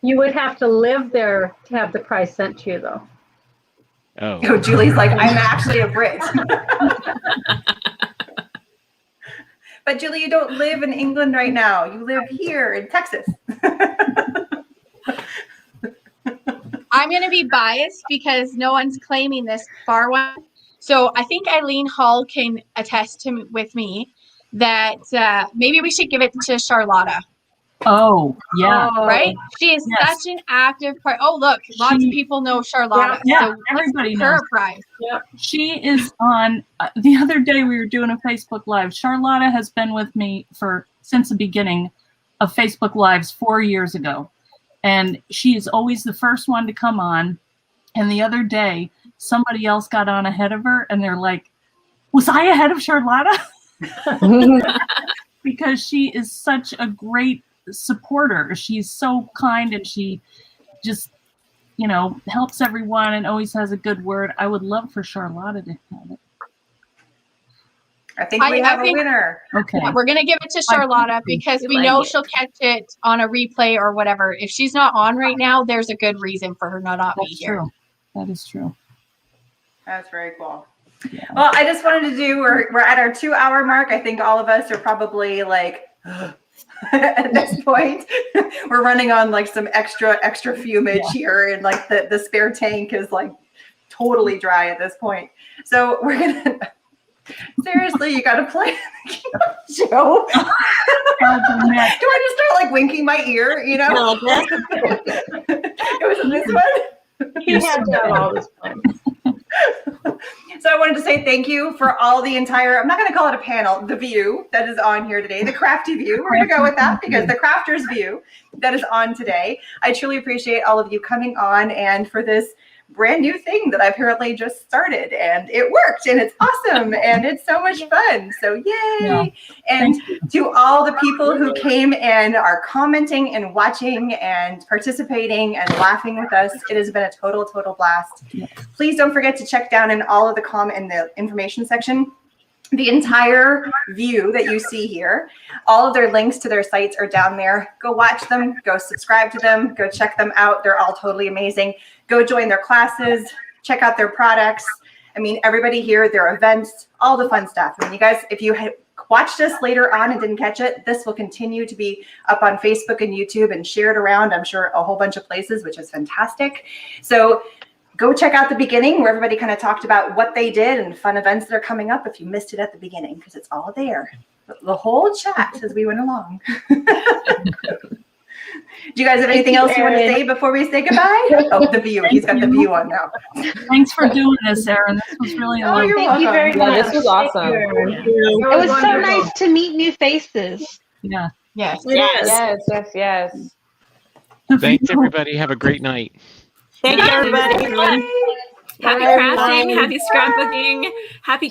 You would have to live there to have the prize sent to you, though. Oh, Julie's like, I'm actually a Brit. But Julie, you don't live in England right now. You live here in Texas. I'm going to be biased because no one's claiming this far one. So I think Eileen Hull can attest with me that maybe we should give it to Charlotta. Oh, yeah. Right? She is Yes. such an active part. Oh, look, lots of people know Charlotta. Yeah, so everybody let's give her knows. a prize. Yep. She is on, the other day we were doing a Facebook Live. Charlotta has been with me since the beginning of Facebook Lives 4 years ago. And she is always the first one to come on. And the other day, somebody else got on ahead of her and they're like, was I ahead of Charlotta? Because she is such a great supporter. She's so kind and she just, helps everyone and always has a good word. I would love for Charlotta to have it. I think we have a winner. Okay. Yeah, we're going to give it to Charlotta because we know she'll catch it on a replay or whatever. If she's not on right now, there's a good reason for her not be here. True. That is true. That's very cool. Yeah. Well, I just wanted to do, we're at our 2-hour mark. I think all of us are probably like, at this point, we're running on like some extra fumage here, and like the spare tank is like totally dry at this point. So we're gonna seriously, you gotta play the show. Do I just start like winking my ear? It was this one. He had to have all this fun. So I wanted to say thank you for all the entire, I'm not going to call it a panel, the view that is on here today, the crafty view. We're going to go with that because the crafter's view that is on today. I truly appreciate all of you coming on and for this brand new thing that I apparently just started, and it worked and it's awesome and it's so much fun. So yay. Yeah. And to all the people who came and are commenting and watching and participating and laughing with us, it has been a total blast. Please don't forget to check down in all of the in the information section. The entire view that you see here, all of their links to their sites are down there. Go watch them, go subscribe to them, go check them out. They're all totally amazing. Go join their classes, check out their products. I mean, everybody here, their events, all the fun stuff. I mean, you guys, if you had watched us later on and didn't catch it, this will continue to be up on Facebook and YouTube and shared around, I'm sure, a whole bunch of places, which is fantastic. So go check out the beginning where everybody kind of talked about what they did and fun events that are coming up if you missed it at the beginning, because it's all there. The whole chat as we went along. Do you guys have anything else you want to say before we say goodbye? Oh, the view. He's got the view on now. Thanks for doing this, Erin. This was really Oh, you're welcome. Thank you very much. Yeah, this was awesome. It was so nice to meet new faces. Yeah. Yes. Yes. Thanks, everybody. Have a great night. Thank you, everybody. Happy crafting, happy scrapbooking, happy